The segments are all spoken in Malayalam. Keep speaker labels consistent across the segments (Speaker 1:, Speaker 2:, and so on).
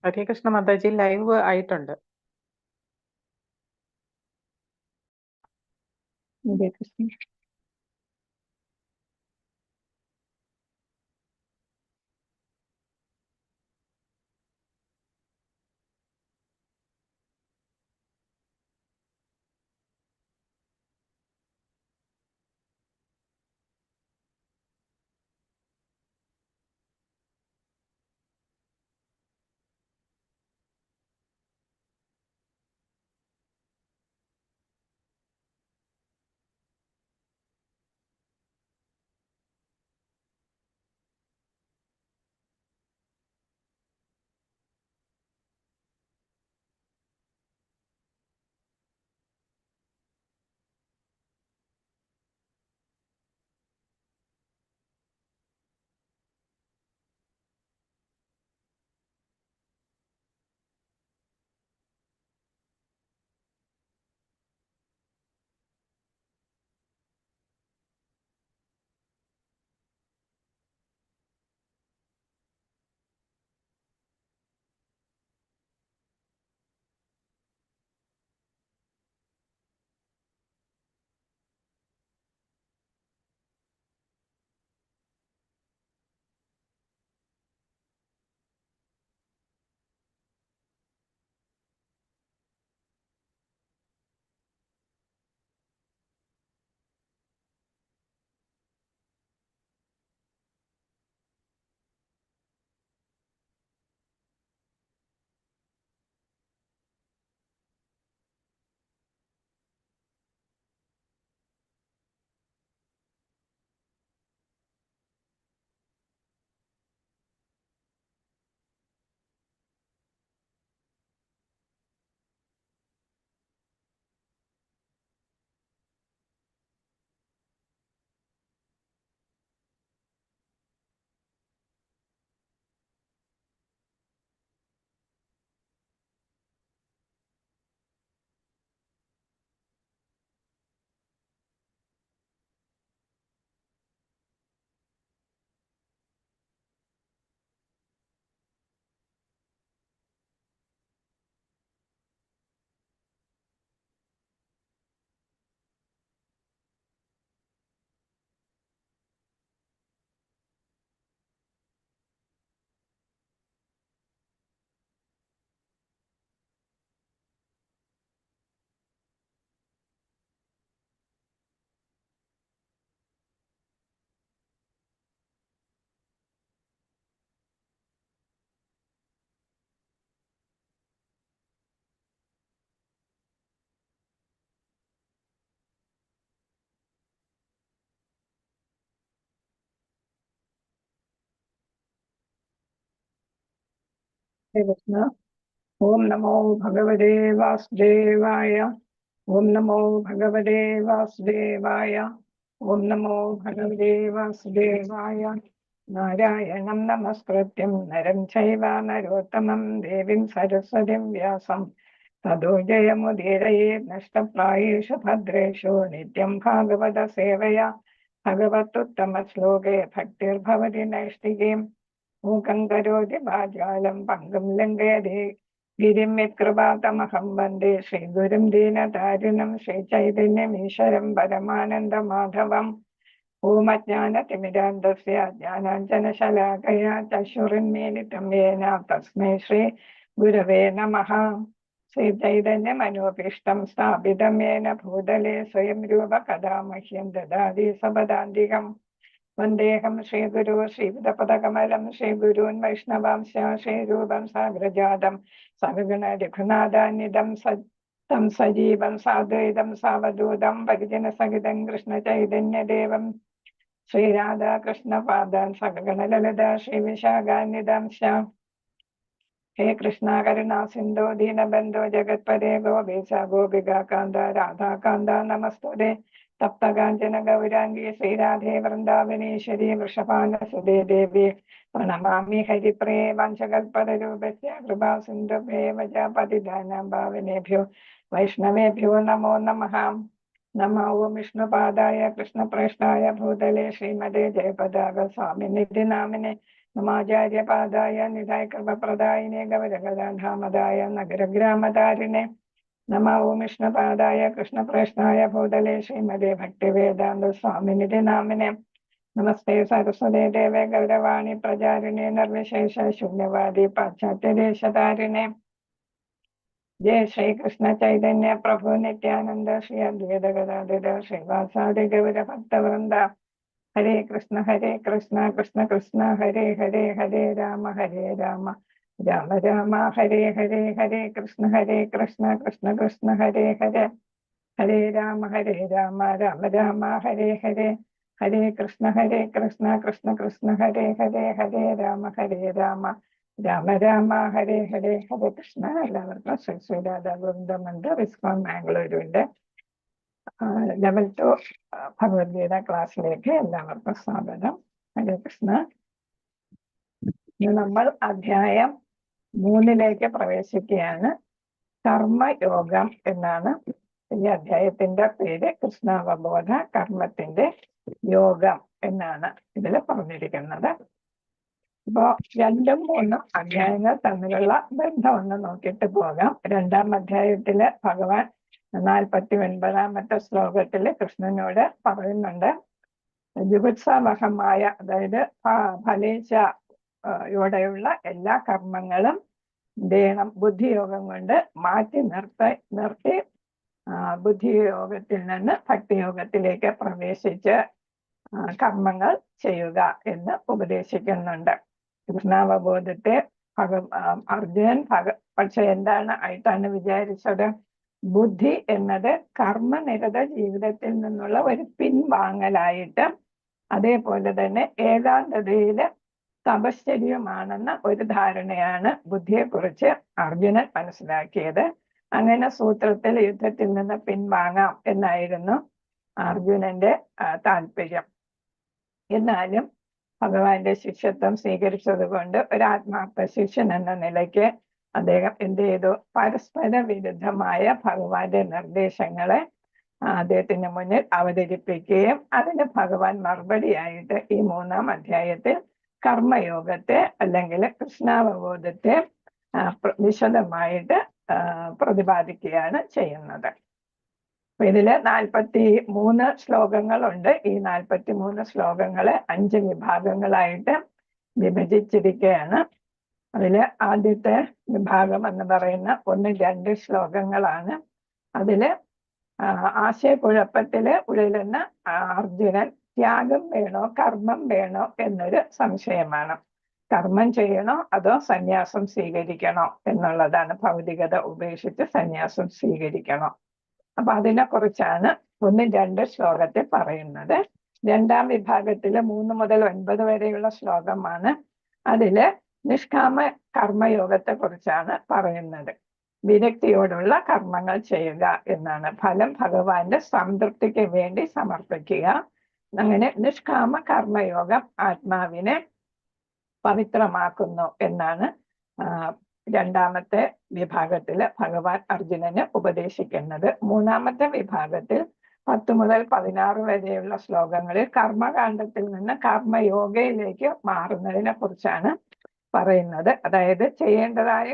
Speaker 1: ഹരേകൃഷ്ണ മാതാജി ലൈവ് ആയിട്ടുണ്ട്. ഹരേ കൃഷ്ണ. ഹരേ കൃഷ്ണ. ഓം നമോ ഭഗവതേ വാസുദേവായ. ഓം നമോ ഭഗവതേ വാസുദേവായ. ഓം നമോ ഭഗവതേ വാസുദേവായ. നാരായണം നമസ്കൃത്യം നരം ചൈവ നരോത്തമം ദേവീം സരസ്വതിം വ്യാസം തതോ ജയമുദീരയേ നഷ്ടപ്രായേഷു ഭദ്രേഷു നിത്യം ഭാഗവത സേവയാ ഭഗവത്തുത്തമശ്ലോകേ ഭക്തിർഭവതി നൈഷ്ഠികീം മൂകം കരോതി വാചാലം പങ്കും ലംഘയതേ ഗിരിം യത്കൃപാതമഹം വന്ദേ ശ്രീഗുരും ദീനതാരിണം ശ്രീചൈതന്യമീശ്വരം പരമാനന്ദമാധവം. ഓം അജ്ഞാനതിമിരാന്ധസ്യ ജ്ഞാനാഞ്ജനശലാകയാ ചക്ഷുരുന്മീലിതം യേന തസ്മൈ ശ്രീ ഗുരവേ നമഃ. ശ്രീചൈതന്യമനോഭീഷ്ടം സ്ഥാപിതം യേന ഭൂതലേ സ്വയം രൂപ കഥാ മഹ്യം ദദാതി സപദാന്തികം. വന്ദേഹം ശ്രീഗുരു ശ്രീപദപദകമലം ശ്രീഗുരൂൻ വൈഷ്ണവാംശ ശ്രീരൂപം സാഗ്രജാതം സഗണ രഘുനാഥാന്വിതം തം സജീവം സാദ്വൈതം സാവധൂതം പരിജനസഹിതം കൃഷ്ണചൈതന്യദേവം ശ്രീരാധാകൃഷ്ണപാദാൻ സഗണ ലളിത ശ്രീവിശാഖാന്വിതാംശ. ഹേ കൃഷ്ണ കരുണാ സിന്ധോ ദീനബന്ധോ ജഗത്പദേ ഗോപീശ ഗോപികാകാന്ത രാധാകാന്ത നമസ്തുതേ. തപ്തകാഞ്ചന ഗൗരാംഗി ശ്രീരാധേ വൃന്ദാവനേശ്വരി വൃഷഭാനസുതേ ദേവി പ്രണമാമി ഹരിപ്രേ വംശകൽപതരൂപസ്യ കൃപാ സിന്ധുഭ്യേവ ച പതിതാനാം പാവനേഭ്യോ വൈഷ്ണവേഭ്യോ നമോ നമഃ. നമോ ഓം വിഷ്ണുപാദായ കൃഷ്ണപ്രേഷ്ഠായ ഭൂതലേ ശ്രീമതേ ജയപതാക സ്വാമിനിധി നാമിനെ നമാചാര്യപാദായ നിധായ കൃപപ്രദായിനെ ഗൗരഗദാധാമതായ നഗരഗ്രാമതാരിണെ നമോ വിഷ്ണുപാദായ കൃഷ്ണപ്രേഷ്ഠായ ഭൂതലേ ശ്രീമതേ ഭക്തിവേദാന്ത സ്വാമിനിധി നാമിനെ നമസ്തേ സരസ്വതേ ദേവേ ഗൗരവാണി പ്രചാരിണേ നിർവിശേഷ ശൂന്യവാദി പാശ്ചാത്യദേശതാരിണേ ജയ ശ്രീകൃഷ്ണ ചൈതന്യ പ്രഭു നിത്യാനന്ദ ശ്രീ അദ്വൈത ഗദാധര ശ്രീവാസാദി ഗൗര ഭക്തവൃന്ദ ഹരേ കൃഷ്ണ കൃഷ്ണ കൃഷ്ണ ഹരേ ഹരേ ഹരേ രാമ രാമ രാമ ഹരേ ഹരേ ഹരേ കൃഷ്ണ കൃഷ്ണ കൃഷ്ണ ഹരേ ഹരേ ഹരേ രാമ രാമ രാമ ഹരേ ഹരേ ഹരേ കൃഷ്ണ കൃഷ്ണ കൃഷ്ണ ഹരേ ഹരേ ഹരേ രാമ രാമ രാമ ഹരേ ഹരേ ഹരേ കൃഷ്ണ. എല്ലാവർക്കും ശ്രീ ശ്രീരാധ വൃന്ദമുണ്ട്. ഇസ്കോൺ മാംഗ്ലൂരുണ്ട്. ലെവൽ 2 ഭഗവത്ഗീത ക്ലാസ്സിലേക്ക് എല്ലാവർക്കും സ്വാഗതം. ഹരേ കൃഷ്ണ. നമ്മൾ അധ്യായം 3 പ്രവേശിക്കുകയാണ്. കർമ്മയോഗം എന്നാണ് ഈ അധ്യായത്തിന്റെ പേര്. കൃഷ്ണാവബോധ കർമ്മത്തിന്റെ യോഗം എന്നാണ് ഇതിൽ പറഞ്ഞിരിക്കുന്നത്. ഇപ്പോ 2ഉം 3ഉം അധ്യായങ്ങൾ തമ്മിലുള്ള ബന്ധം ഒന്ന് നോക്കിയിട്ട് പോകാം. 2ാം അധ്യായത്തില് ഭഗവാൻ 49ാമത്തെ ശ്ലോകത്തില് കൃഷ്ണനോട് പറയുന്നുണ്ട്, ജുഗുത്സാവഹമായ, അതായത് ഫലേച്ഛയോടെയുള്ള എല്ലാ കർമ്മങ്ങളും ബുദ്ധിയോഗം കൊണ്ട് മാറ്റി നിർത്തി ബുദ്ധിയോഗത്തിൽ നിന്ന് ഭക്തിയോഗത്തിലേക്ക് പ്രവേശിച്ച് കർമ്മങ്ങൾ ചെയ്യുക എന്ന് ഉപദേശിക്കുന്നുണ്ട്. കൃഷ്ണാവബോധത്തെ അർജുനൻ പക്ഷെ ആയിട്ടാണ് വിചാരിച്ചത്? ബുദ്ധി എന്നത് കർമ്മനിരത ജീവിതത്തിൽ നിന്നുള്ള ഒരു പിൻവാങ്ങലായിട്ട്, അതേപോലെ തന്നെ ഏകാന്തതയില് തപശ്ചര്യമാണെന്ന ഒരു ധാരണയാണ് ബുദ്ധിയെക്കുറിച്ച് അർജുനൻ മനസ്സിലാക്കിയത്. അങ്ങനെ സൂത്രത്തിൽ യുദ്ധത്തിൽ നിന്ന് പിൻവാങ്ങാം എന്നായിരുന്നു അർജുനന്റെ താല്പര്യം. എന്നാലും ഭഗവാന്റെ ശിഷ്യത്വം സ്വീകരിച്ചത് കൊണ്ട് ഒരു ആത്മാർത്ഥ ശിഷ്യൻ എന്ന നിലയ്ക്ക് അദ്ദേഹം എന്ത് ചെയ്തു? പരസ്പര വിരുദ്ധമായ ഭഗവാന്റെ നിർദ്ദേശങ്ങളെ അദ്ദേഹത്തിന് മുന്നിൽ അവതരിപ്പിക്കുകയും അതിന് ഭഗവാൻ മറുപടിയായിട്ട് ഈ 3ാം അധ്യായത്തിൽ കർമ്മയോഗത്തെ അല്ലെങ്കിൽ കൃഷ്ണാവബോധത്തെ വിശദമായിട്ട് പ്രതിപാദിക്കുകയാണ് ചെയ്യുന്നത്. അപ്പൊ ഇതില് 43 ശ്ലോകങ്ങളുണ്ട്. ഈ 43 ശ്ലോകങ്ങളെ 5 വിഭാഗങ്ങളായിട്ട് വിഭജിച്ചിരിക്കുകയാണ്. അതില് ആദ്യത്തെ വിഭാഗം എന്ന് പറയുന്ന 1-2 ശ്ലോകങ്ങളാണ്. അതില് ആശയക്കുഴപ്പത്തില് ഉഴലുന്ന അർജുനൻ ത്യാഗം വേണോ കർമ്മം വേണോ എന്നൊരു സംശയമാണ്. കർമ്മം ചെയ്യണോ അതോ സന്യാസം സ്വീകരിക്കണോ എന്നുള്ളതാണ്. ഭൗതികത ഉപേക്ഷിച്ച് സന്യാസം സ്വീകരിക്കണോ? അപ്പൊ അതിനെ കുറിച്ചാണ് 1-2 ശ്ലോകത്തിൽ പറയുന്നത്. 2ാം വിഭാഗത്തില് 3 മുതൽ 9 വരെയുള്ള ശ്ലോകമാണ്. അതില് നിഷ്കാമ കർമ്മയോഗത്തെ കുറിച്ചാണ് പറയുന്നത്. വിരക്തിയോടുള്ള കർമ്മങ്ങൾ ചെയ്യുക എന്നാണ്. ഫലം ഭഗവാന്റെ സംതൃപ്തിക്ക് വേണ്ടി സമർപ്പിക്കുക. അങ്ങനെ നിഷ്കാമ കർമ്മയോഗം ആത്മാവിനെ പവിത്രമാക്കുന്നു എന്നാണ് 2ാമത്തെ വിഭാഗത്തിൽ ഭഗവാൻ അർജുനന് ഉപദേശിക്കുന്നത്. 3ാമത്തെ വിഭാഗത്തിൽ 10 മുതൽ 16 വരെയുള്ള ശ്ലോകങ്ങളിൽ കർമ്മകാണ്ഡത്തിൽ നിന്ന് കർമ്മയോഗയിലേക്ക് മാറുന്നതിനെ കുറിച്ചാണ് പറയുന്നത്. അതായത് ചെയ്യേണ്ടതായ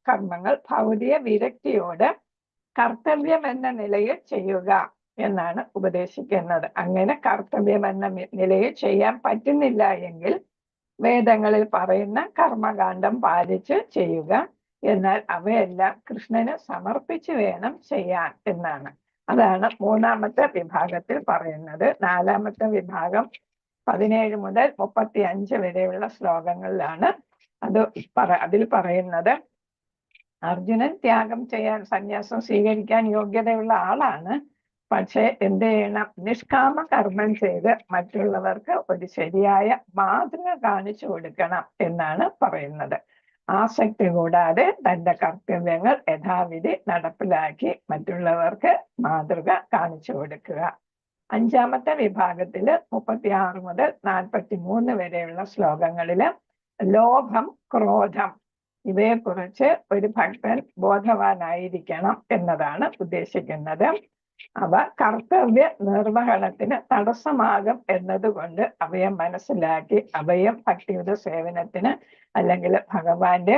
Speaker 1: കർമ്മങ്ങൾ ഭൗതിക വിരക്തിയോട് കർത്തവ്യം എന്ന നിലയിൽ ചെയ്യുക എന്നാണ് ഉപദേശിക്കുന്നത്. അങ്ങനെ കർത്തവ്യം എന്ന നിലയിൽ ചെയ്യാൻ പറ്റുന്നില്ല എങ്കിൽ വേദങ്ങളിൽ പറയുന്ന കർമ്മകാണ്ഡം പാലിച്ച് ചെയ്യുക. എന്നാൽ അവയെല്ലാം കൃഷ്ണന് സമർപ്പിച്ച് വേണം ചെയ്യാൻ എന്നാണ്. അതാണ് 3ാമത്തെ വിഭാഗത്തിൽ പറയുന്നത്. 4ാമത്തെ വിഭാഗം 17 മുതൽ 35 വരെയുള്ള ശ്ലോകങ്ങളിലാണ് അതിൽ പറയുന്നത്, അർജുനൻ ത്യാഗം ചെയ്യാൻ, സന്യാസം സ്വീകരിക്കാൻ യോഗ്യതയുള്ള ആളാണ്. പക്ഷെ എന്ത് ചെയ്യണം? നിഷ്കാമ കർമ്മം ചെയ്ത് മറ്റുള്ളവർക്ക് ഒരു ശരിയായ മാതൃക കാണിച്ചു കൊടുക്കണം എന്നാണ് പറയുന്നത്. ആസക്തി കൂടാതെ തന്റെ കർത്തവ്യങ്ങൾ യഥാവിധി നടപ്പിലാക്കി മറ്റുള്ളവർക്ക് മാതൃക കാണിച്ചു കൊടുക്കുക. 5ാമത്തെ വിഭാഗത്തില് 36 മുതൽ 43 വരെയുള്ള ശ്ലോകങ്ങളില് ലോഭം, ക്രോധം ഇവയെക്കുറിച്ച് ഒരു ഭക്തൻ ബോധവാനായിരിക്കണം എന്നതാണ് ഉദ്ദേശിക്കുന്നത്. അവ കർത്തവ്യ നിർവഹണത്തിന് തടസ്സമാകും എന്നതുകൊണ്ട് അവയെ മനസ്സിലാക്കി അവയും ഭക്തിയുടെ സേവനത്തിന് അല്ലെങ്കിൽ ഭഗവാന്റെ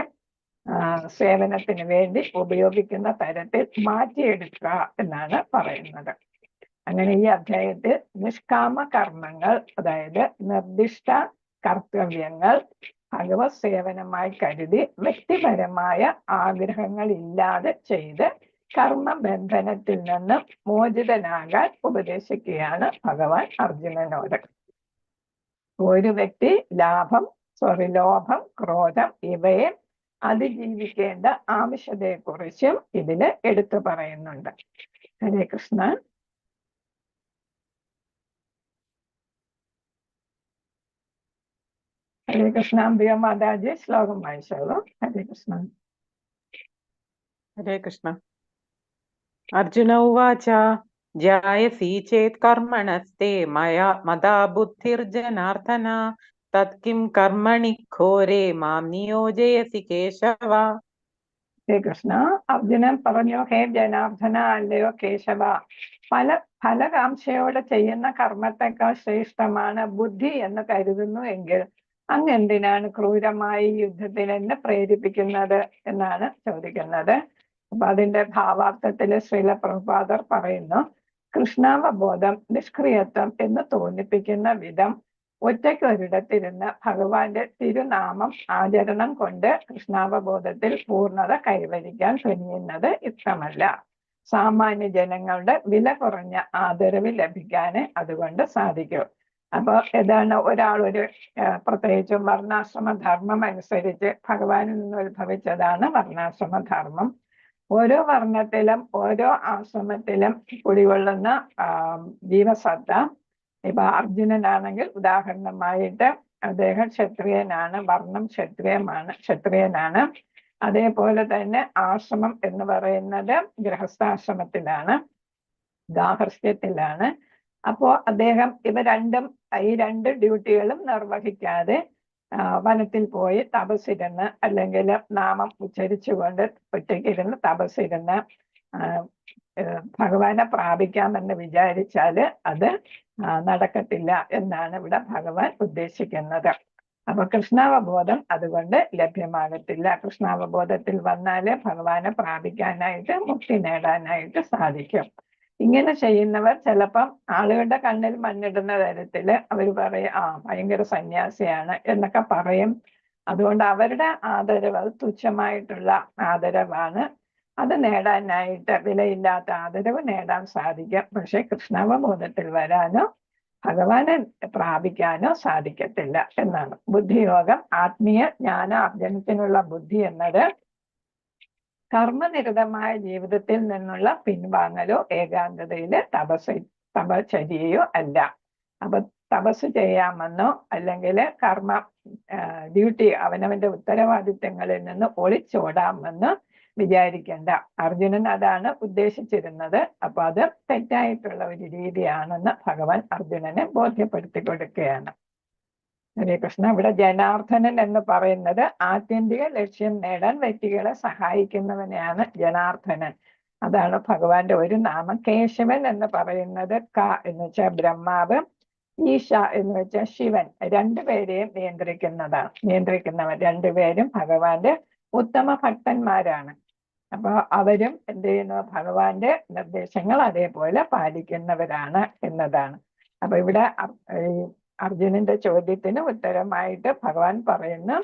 Speaker 1: സേവനത്തിന് വേണ്ടി ഉപയോഗിക്കുന്ന തരത്തിൽ മാറ്റിയെടുക്കുക എന്നാണ് പറയുന്നത്. അങ്ങനെ ഈ അധ്യായത്തിൽ നിഷ്കാമ കർമ്മങ്ങൾ, അതായത് നിർദ്ദിഷ്ട കർത്തവ്യങ്ങൾ ഭഗവത് സേവനമായി കരുതി വ്യക്തിപരമായ ആഗ്രഹങ്ങൾ ഇല്ലാതെ ചെയ്ത് കർമ്മബന്ധനത്തിൽ നിന്ന് മോചിതനാകാൻ ഉപദേശിക്കുകയാണ് ഭഗവാൻ അർജുനനോട്. ഒരു വ്യക്തി ലാഭം, സ്വറിലോഭം, ക്രോധം ഇവയെ അതിജീവിക്കേണ്ട ആവശ്യതയെക്കുറിച്ചും ഇതില് എടുത്തു പറയുന്നുണ്ട്. ഹരേ കൃഷ്ണ. ഹരേ കൃഷ്ണ. അംബിക മാതാജി ശ്ലോകം വായിച്ചോളൂ. ഹരേ കൃഷ്ണ.
Speaker 2: ഹരേ കൃഷ്ണ. അർജുന ഉവാച ജായസി ചേത് കർമ്മണസ്തേ മതാ ബുദ്ധിർജനാർദ്ദന തത്കിം കർമ്മണി ഘോരേ മാം നിയോജയസി കേശവ.
Speaker 1: ഹരേ കൃഷ്ണ. അർജുനൻ പറഞ്ഞു, ഹേ ജനാർദ്ദന, അല്ലയോ കേശവ, ഫലകാംക്ഷയോടെ ചെയ്യുന്ന കർമ്മത്തെക്കാൾ ശ്രേഷ്ഠമാണ് ബുദ്ധി എന്ന് കരുതുന്നു എങ്കിൽ അങ്ങ് എന്തിനാണ് ക്രൂരമായി യുദ്ധത്തിന് എന്നെ പ്രേരിപ്പിക്കുന്നത് എന്നാണ് ചോദിക്കുന്നത്. അപ്പൊ അതിന്റെ ഭാവാർത്ഥത്തില് ശ്രീല പ്രഭുപാദർ പറയുന്നു, കൃഷ്ണാവബോധം നിഷ്ക്രിയത്വം എന്ന് തോന്നിപ്പിക്കുന്ന വിധം ഒറ്റയ്ക്ക് ഒരിടത്തിരുന്ന് ഭഗവാന്റെ തിരുനാമം ആചരണം കൊണ്ട് കൃഷ്ണാവബോധത്തിൽ പൂർണ്ണത കൈവരിക്കാൻ തുനിയുന്നത് ഇഷ്ടമല്ല. സാമാന്യ ജനങ്ങളുടെ വില കുറഞ്ഞ ആദരവ് ലഭിക്കാനേ അതുകൊണ്ട് സാധിക്കൂ. അപ്പൊ ഏതാണ് ഒരു പ്രത്യേകിച്ചും വർണ്ണാശ്രമ ധർമ്മം അനുസരിച്ച് ഭഗവാനിൽ നിന്ന് ഉത്ഭവിച്ചതാണ് വർണ്ണാശ്രമ ധർമ്മം. ഓരോ വർണ്ണത്തിലും ഓരോ ആശ്രമത്തിലും കുടികൊള്ളുന്ന ജീവസത്ത, ഇപ്പൊ അർജുനനാണെങ്കിൽ ഉദാഹരണമായിട്ട് അദ്ദേഹം ക്ഷത്രിയനാണ്, വർണ്ണം ക്ഷത്രിയനാണ്. അതേപോലെ തന്നെ ആശ്രമം എന്ന് പറയുന്നത് ഗൃഹസ്ഥാശ്രമത്തിലാണ്, ഗാർഹസ്ഥ്യത്തിലാണ്. അപ്പോ അദ്ദേഹം ഈ രണ്ട് ഡ്യൂട്ടികളും നിർവഹിക്കാതെ വനത്തിൽ പോയി തപസ്സിരുന്ന് അല്ലെങ്കിൽ നാമം ഉച്ചരിച്ചുകൊണ്ട് ഒറ്റയ്ക്കിരുന്ന് തപസ്സിരുന്ന് ഭഗവാനെ പ്രാപിക്കാമെന്ന് വിചാരിച്ചാല് അത് നടക്കത്തില്ല എന്നാണ് ഇവിടെ ഭഗവാൻ ഉദ്ദേശിക്കുന്നത്. അപ്പൊ കൃഷ്ണാവബോധം അതുകൊണ്ട് ലഭ്യമാകത്തില്ല. കൃഷ്ണാവബോധത്തിൽ വന്നാല് ഭഗവാനെ പ്രാപിക്കാനായിട്ട്, മുക്തി നേടാനായിട്ട് സാധിക്കും. ഇങ്ങനെ ചെയ്യുന്നവർ ചിലപ്പം ആളുകളുടെ കണ്ണിൽ മണ്ണിടുന്ന തരത്തില് അവർ പറയും, ഭയങ്കര സന്യാസിയാണ് എന്നൊക്കെ പറയും. അതുകൊണ്ട് അവരുടെ ആദരവ് അത് തുച്ഛമായിട്ടുള്ള ആദരവാണ്. അത് നേടാനായിട്ട് വിലയില്ലാത്ത ആദരവ് നേടാൻ സാധിക്കും. പക്ഷെ കൃഷ്ണാവബോധത്തിൽ വരാനോ ഭഗവാനെ പ്രാപിക്കാനോ സാധിക്കത്തില്ല എന്നാണ്. ബുദ്ധിയോഗം ആത്മീയ ജ്ഞാനാർജനത്തിനുള്ള ബുദ്ധി എന്നത് കർമ്മനിരതമായ ജീവിതത്തിൽ നിന്നുള്ള പിൻവാങ്ങലോ ഏകാന്തതയിലെ തപചര്യയോ അല്ല. അപ്പൊ തപസ് ചെയ്യാമെന്നോ അല്ലെങ്കിൽ കർമ്മ ഡ്യൂട്ടി അവനവന്റെ ഉത്തരവാദിത്തങ്ങളിൽ നിന്ന് ഒളിച്ചോടാമെന്ന് വിചാരിക്കേണ്ട. അർജുനൻ അതാണ് ഉദ്ദേശിച്ചിരുന്നത്. അപ്പൊ അത് തെറ്റായിട്ടുള്ള ഒരു രീതിയാണെന്ന് ഭഗവാൻ അർജുനനെ ബോധ്യപ്പെടുത്തി കൊടുക്കുകയാണ്. ഹരേ കൃഷ്ണ. ഇവിടെ ജനാർദ്ദനൻ എന്ന് പറയുന്നത് ആത്യന്തിക ലക്ഷ്യം നേടാൻ വ്യക്തികളെ സഹായിക്കുന്നവനെയാണ് ജനാർദ്ദനൻ. അതാണ് ഭഗവാന്റെ ഒരു നാമം. കേശവൻ എന്ന് പറയുന്നത് എന്ന് വെച്ചാൽ ബ്രഹ്മാവ്, ഈശ എന്ന് വെച്ചാൽ ശിവൻ. രണ്ടുപേരെയും നിയന്ത്രിക്കുന്നവൻ. രണ്ടുപേരും ഭഗവാന്റെ ഉത്തമ ഭക്തന്മാരാണ്. അപ്പൊ അവരും എന്ത് ചെയ്യുന്നു, ഭഗവാന്റെ നിർദ്ദേശങ്ങൾ അതേപോലെ പാലിക്കുന്നവരാണ് എന്നതാണ്. അപ്പൊ ഇവിടെ അർജുനന്റെ ചോദ്യത്തിന് ഉത്തരമായിട്ട് ഭഗവാൻ പറയുന്നു,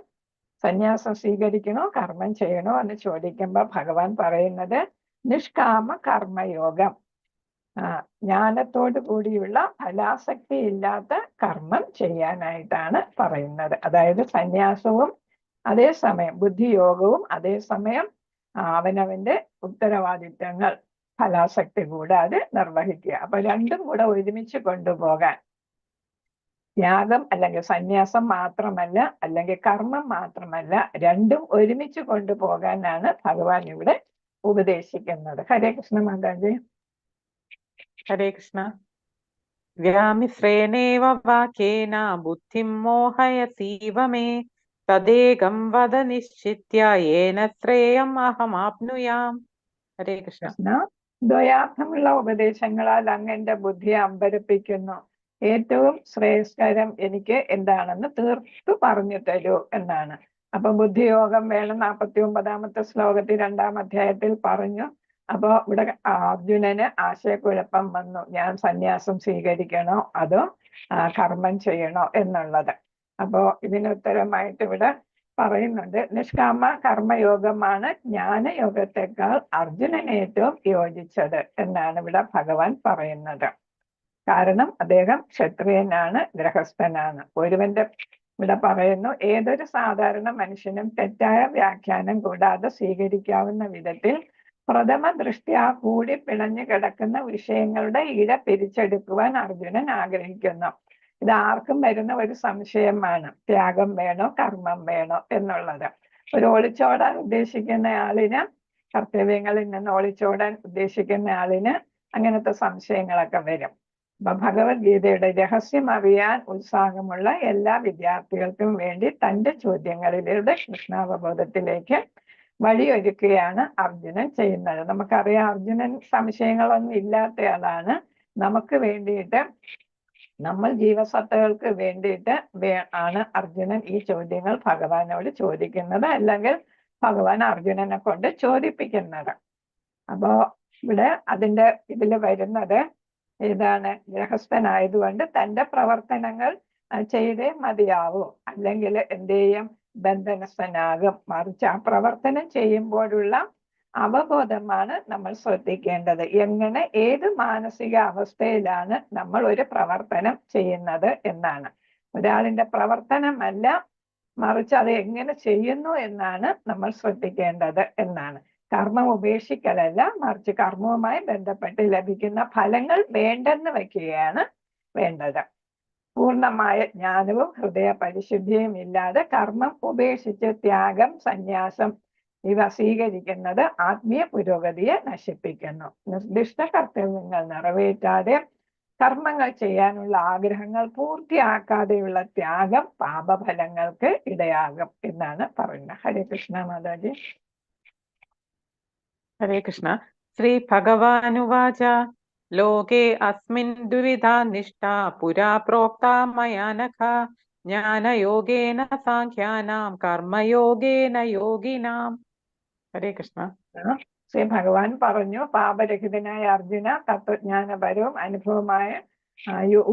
Speaker 1: സന്യാസം സ്വീകരിക്കണോ കർമ്മം ചെയ്യണോ എന്ന് ചോദിക്കുമ്പോൾ ഭഗവാൻ പറയുന്നത് നിഷ്കാമ കർമ്മയോഗം, ജ്ഞാനത്തോടു കൂടിയുള്ള ഫലാസക്തി ഇല്ലാത്ത കർമ്മം ചെയ്യാനായിട്ടാണ് പറയുന്നത്. അതായത് സന്യാസവും അതേസമയം ബുദ്ധിയോഗവും അതേസമയം അവനവന്റെ ഉത്തരവാദിത്തങ്ങൾ ഫലാസക്തി കൂടാതെ നിർവഹിക്കുക. അപ്പൊ രണ്ടും കൂടെ ഒരുമിച്ച് കൊണ്ടുപോകാൻ, ത്യാഗം അല്ലെങ്കിൽ സന്യാസം മാത്രമല്ല, അല്ലെങ്കിൽ കർമ്മം മാത്രമല്ല, രണ്ടും ഒരുമിച്ച് കൊണ്ടുപോകാനാണ് ഭഗവാൻ ഇവിടെ ഉപദേശിക്കുന്നത്. ഹരേ കൃഷ്ണ മാതാജി.
Speaker 2: ഹരേ കൃഷ്ണ. വ്യാമിശ്രേണേവ വാക്യേന ബുദ്ധിം മോഹയസീവ മേ തദേകം വദ നിശ്ചിത്യ യേന ശ്രേയം അഹമാപ്നുയാം. ഹരേ കൃഷ്ണ.
Speaker 1: ദ്വയാർത്ഥമുള്ള ഉപദേശങ്ങളാൽ അങ്ങ് എന്റെ ബുദ്ധിയെ അമ്പരപ്പിക്കുന്നു. ഏറ്റവും ശ്രേയസ്കരം എനിക്ക് എന്താണെന്ന് തീർത്തു പറഞ്ഞു തരൂ എന്നാണ്. അപ്പൊ ബുദ്ധിയോഗം വേണം 49ാമത്തെ ശ്ലോകത്തിൽ 2ാം അധ്യായത്തിൽ പറഞ്ഞു. അപ്പൊ ഇവിടെ അർജുനന് ആശയക്കുഴപ്പം വന്നു. ഞാൻ സന്യാസം സ്വീകരിക്കണോ അതോ കർമ്മം ചെയ്യണോ എന്നുള്ളത്. അപ്പോ ഇതിനുത്തരമായിട്ട് ഇവിടെ പറയുന്നുണ്ട്, നിഷ്കാമ കർമ്മയോഗമാണ് ജ്ഞാനയോഗത്തെക്കാൾ അർജുനന് ഏറ്റവും യോജിച്ചത് എന്നാണ് ഇവിടെ ഭഗവാൻ പറയുന്നത്. കാരണം അദ്ദേഹം ക്ഷത്രിയനാണ്, ഗൃഹസ്ഥനാണ്. ഒരുവന്റെ ഇവിടെ പറയുന്നു, ഏതൊരു സാധാരണ മനുഷ്യനും തെറ്റായ വ്യാഖ്യാനം കൂടാതെ സ്വീകരിക്കാവുന്ന വിധത്തിൽ പ്രഥമ ദൃഷ്ട്യാ കൂടി പിണഞ്ഞു കിടക്കുന്ന വിഷയങ്ങളുടെ ഇഴ പിരിച്ചെടുക്കുവാൻ അർജുനൻ ആഗ്രഹിക്കുന്നു. ഇത് ആർക്കും വരുന്ന ഒരു സംശയമാണ്, ത്യാഗം വേണോ കർമ്മം വേണോ എന്നുള്ളത്. ഒരു ഒളിച്ചോടാൻ ഉദ്ദേശിക്കുന്ന ആളിന്, കർത്തവ്യങ്ങളിൽ നിന്ന് ഒളിച്ചോടാൻ ഉദ്ദേശിക്കുന്ന ആളിന് അങ്ങനത്തെ സംശയങ്ങളൊക്കെ വരും. അപ്പൊ ഭഗവത്ഗീതയുടെ രഹസ്യം അറിയാൻ ഉത്സാഹമുള്ള എല്ലാ വിദ്യാർത്ഥികൾക്കും വേണ്ടി തന്റെ ചോദ്യങ്ങളിലൂടെ കൃഷ്ണാവബോധത്തിലേക്ക് വഴിയൊരുക്കുകയാണ് അർജുനൻ ചെയ്യുന്നത്. നമുക്കറിയാം, അർജുനൻ സംശയങ്ങളൊന്നും ഇല്ലാത്തയാളാണ്. നമുക്ക് വേണ്ടിയിട്ട്, നമ്മൾ ജീവസത്തകൾക്ക് വേണ്ടിയിട്ട് ആണ് അർജുനൻ ഈ ചോദ്യങ്ങൾ ഭഗവാനോട് ചോദിക്കുന്നത്, അല്ലെങ്കിൽ ഭഗവാൻ അർജുനനെ കൊണ്ട് ചോദിപ്പിക്കുന്നത്. അപ്പോ ഇവിടെ അതിന്റെ ഇതിൽ വരുന്നത് ഏതാണ്, ഗൃഹസ്ഥനായതുകൊണ്ട് തന്റെ പ്രവർത്തനങ്ങൾ ചെയ്തേ മതിയാവൂ, അല്ലെങ്കിൽ എന്ത് ചെയ്യും, ബന്ധനസ്ഥനാകും. മറിച്ച് ആ പ്രവർത്തനം ചെയ്യുമ്പോഴുള്ള അവബോധമാണ് നമ്മൾ ശ്രദ്ധിക്കേണ്ടത്. എങ്ങനെ, ഏത് മാനസിക അവസ്ഥയിലാണ് നമ്മൾ ഒരു പ്രവർത്തനം ചെയ്യുന്നത് എന്നാണ്. ഒരാളിന്റെ പ്രവർത്തനമല്ല, മറിച്ച് അത് എങ്ങനെ ചെയ്യുന്നു എന്നാണ് നമ്മൾ ശ്രദ്ധിക്കേണ്ടത് എന്നാണ്. കർമ്മം ഉപേക്ഷിക്കലല്ല, മറിച്ച് കർമ്മവുമായി ബന്ധപ്പെട്ട് ലഭിക്കുന്ന ഫലങ്ങൾ വേണ്ടെന്ന് വയ്ക്കുകയാണ് വേണ്ടത്. പൂർണ്ണമായ ജ്ഞാനവും ഹൃദയ പരിശുദ്ധിയും ഇല്ലാതെ കർമ്മം ഉപേക്ഷിച്ച് ത്യാഗം, സന്യാസം ഇവ സ്വീകരിക്കുന്നത് ആത്മീയ പുരോഗതിയെ നശിപ്പിക്കുന്നു. നിർദ്ദിഷ്ട കർത്തവ്യങ്ങൾ നിറവേറ്റാതെ കർമ്മങ്ങൾ ചെയ്യാനുള്ള ആഗ്രഹങ്ങൾ പൂർത്തിയാക്കാതെയുള്ള ത്യാഗം പാപഫലങ്ങൾക്ക് ഇടയാകും എന്നാണ് പറയുന്നത്. ഹരേ കൃഷ്ണ മാതാജി.
Speaker 2: ഹരേ കൃഷ്ണ. ശ്രീ ഭഗവാനുവാച ലോകേ അസ്മിൻ ദുവിധാ നിഷ്ഠാ പുരാ പ്രോക്താ മയാ നഘ ജ്ഞാനയോഗേന സാഖ്യാനാം കർമ്മയോഗേന യോഗിനാം. ഹരേ കൃഷ്ണ.
Speaker 1: ശ്രീ ഭഗവാൻ പറഞ്ഞു, പാപരഹിതനായ അർജുന, തത്വജ്ഞാനപരവും അനുഭവമായ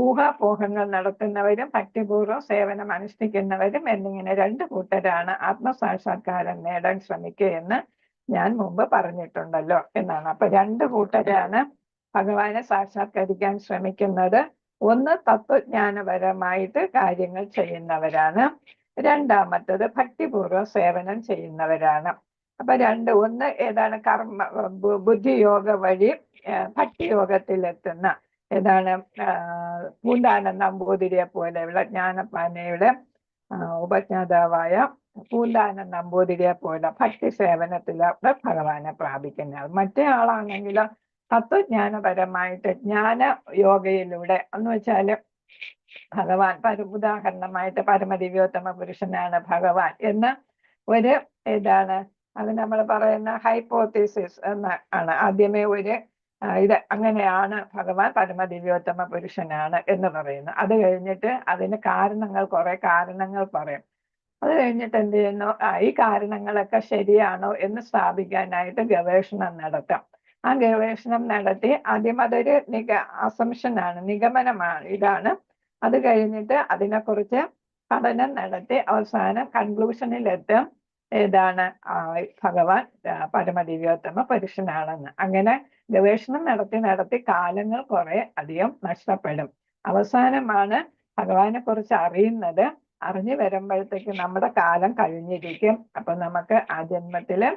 Speaker 1: ഊഹാപോഹങ്ങൾ നടത്തുന്നവരും ഭക്തിപൂർവ്വം സേവനം അനുഷ്ഠിക്കുന്നവരും എന്നിങ്ങനെ 2 കൂട്ടരാണ് ആത്മസാക്ഷാത്കാരം നേടാൻ ശ്രമിക്കുക എന്ന് ഞാൻ മുമ്പ് പറഞ്ഞിട്ടുണ്ടല്ലോ എന്നാണ്. അപ്പൊ 2 കൂട്ടരാണ് ഭഗവാനെ സാക്ഷാത്കരിക്കാൻ ശ്രമിക്കുന്നത്. ഒന്ന് തത്വജ്ഞാനപരമായിട്ട് കാര്യങ്ങൾ ചെയ്യുന്നവരാണ്, രണ്ടാമത്തത് ഭക്തിപൂർവ്വം സേവനം ചെയ്യുന്നവരാണ്. അപ്പൊ ഒന്ന് ഏതാണ്, കർമ്മ ബുദ്ധിയോഗ വഴി ഭക്തിയോഗത്തിലെത്തുന്ന ഏതാണ്, പൂന്താനം നമ്പൂതിരിയെ പോലെയുള്ള ജ്ഞാനപ്പാനയുടെ ഉപജ്ഞാതാവായ പൂന്താനം നമ്പൂതിരിയെ പോലെ ഭക്തി സേവനത്തിലൂടെ ഭഗവാനെ പ്രാപിക്കുന്ന ആൾ. മറ്റേ ആളാണെങ്കിൽ തത്വജ്ഞാനപരമായിട്ട് ജ്ഞാന യോഗയിലൂടെ എന്ന് വെച്ചാല് ഭഗവാൻ ഉദാഹരണമായിട്ട് പരമദിവ്യോത്തമ പുരുഷനാണ് ഭഗവാൻ എന്ന് ഒരു ഏതാണ്, അത് നമ്മൾ പറയുന്ന ഹൈപ്പോത്തീസിസ് എന്ന് ആണ്. ആദ്യമേ ഒരു ഇത് അങ്ങനെയാണ് ഭഗവാൻ പരമദിവ്യോത്തമ പുരുഷനാണ് എന്ന് പറയുന്നു. അത് കഴിഞ്ഞിട്ട് അതിന് കാരണങ്ങൾ, കുറെ കാരണങ്ങൾ പറയും. അത് കഴിഞ്ഞിട്ട് എന്ത് ചെയ്യുന്നു, ഈ കാരണങ്ങളൊക്കെ ശരിയാണോ എന്ന് സ്ഥാപിക്കാനായിട്ട് ഗവേഷണം നടത്താം. ആ ഗവേഷണം നടത്തി ആദ്യം അതൊരു അസംഷനാണ്, നിഗമനമാണ്, ഇതാണ്. അത് കഴിഞ്ഞിട്ട് അതിനെക്കുറിച്ച് പഠനം നടത്തി അവസാനം കൺക്ലൂഷനിലെത്തും, ഏതാണ്, ഭഗവാൻ പരമദിവ്യോത്തമ പുരുഷനാണെന്ന്. അങ്ങനെ ഗവേഷണം നടത്തി കാലങ്ങൾ കുറെ അധികം നഷ്ടപ്പെടും. അവസാനമാണ് ഭഗവാനെ കുറിച്ച് അറിയുന്നത്. അറിഞ്ഞു വരുമ്പോഴത്തേക്ക് നമ്മുടെ കാലം കഴിഞ്ഞിരിക്കും. അപ്പൊ നമുക്ക് ആ ജന്മത്തില്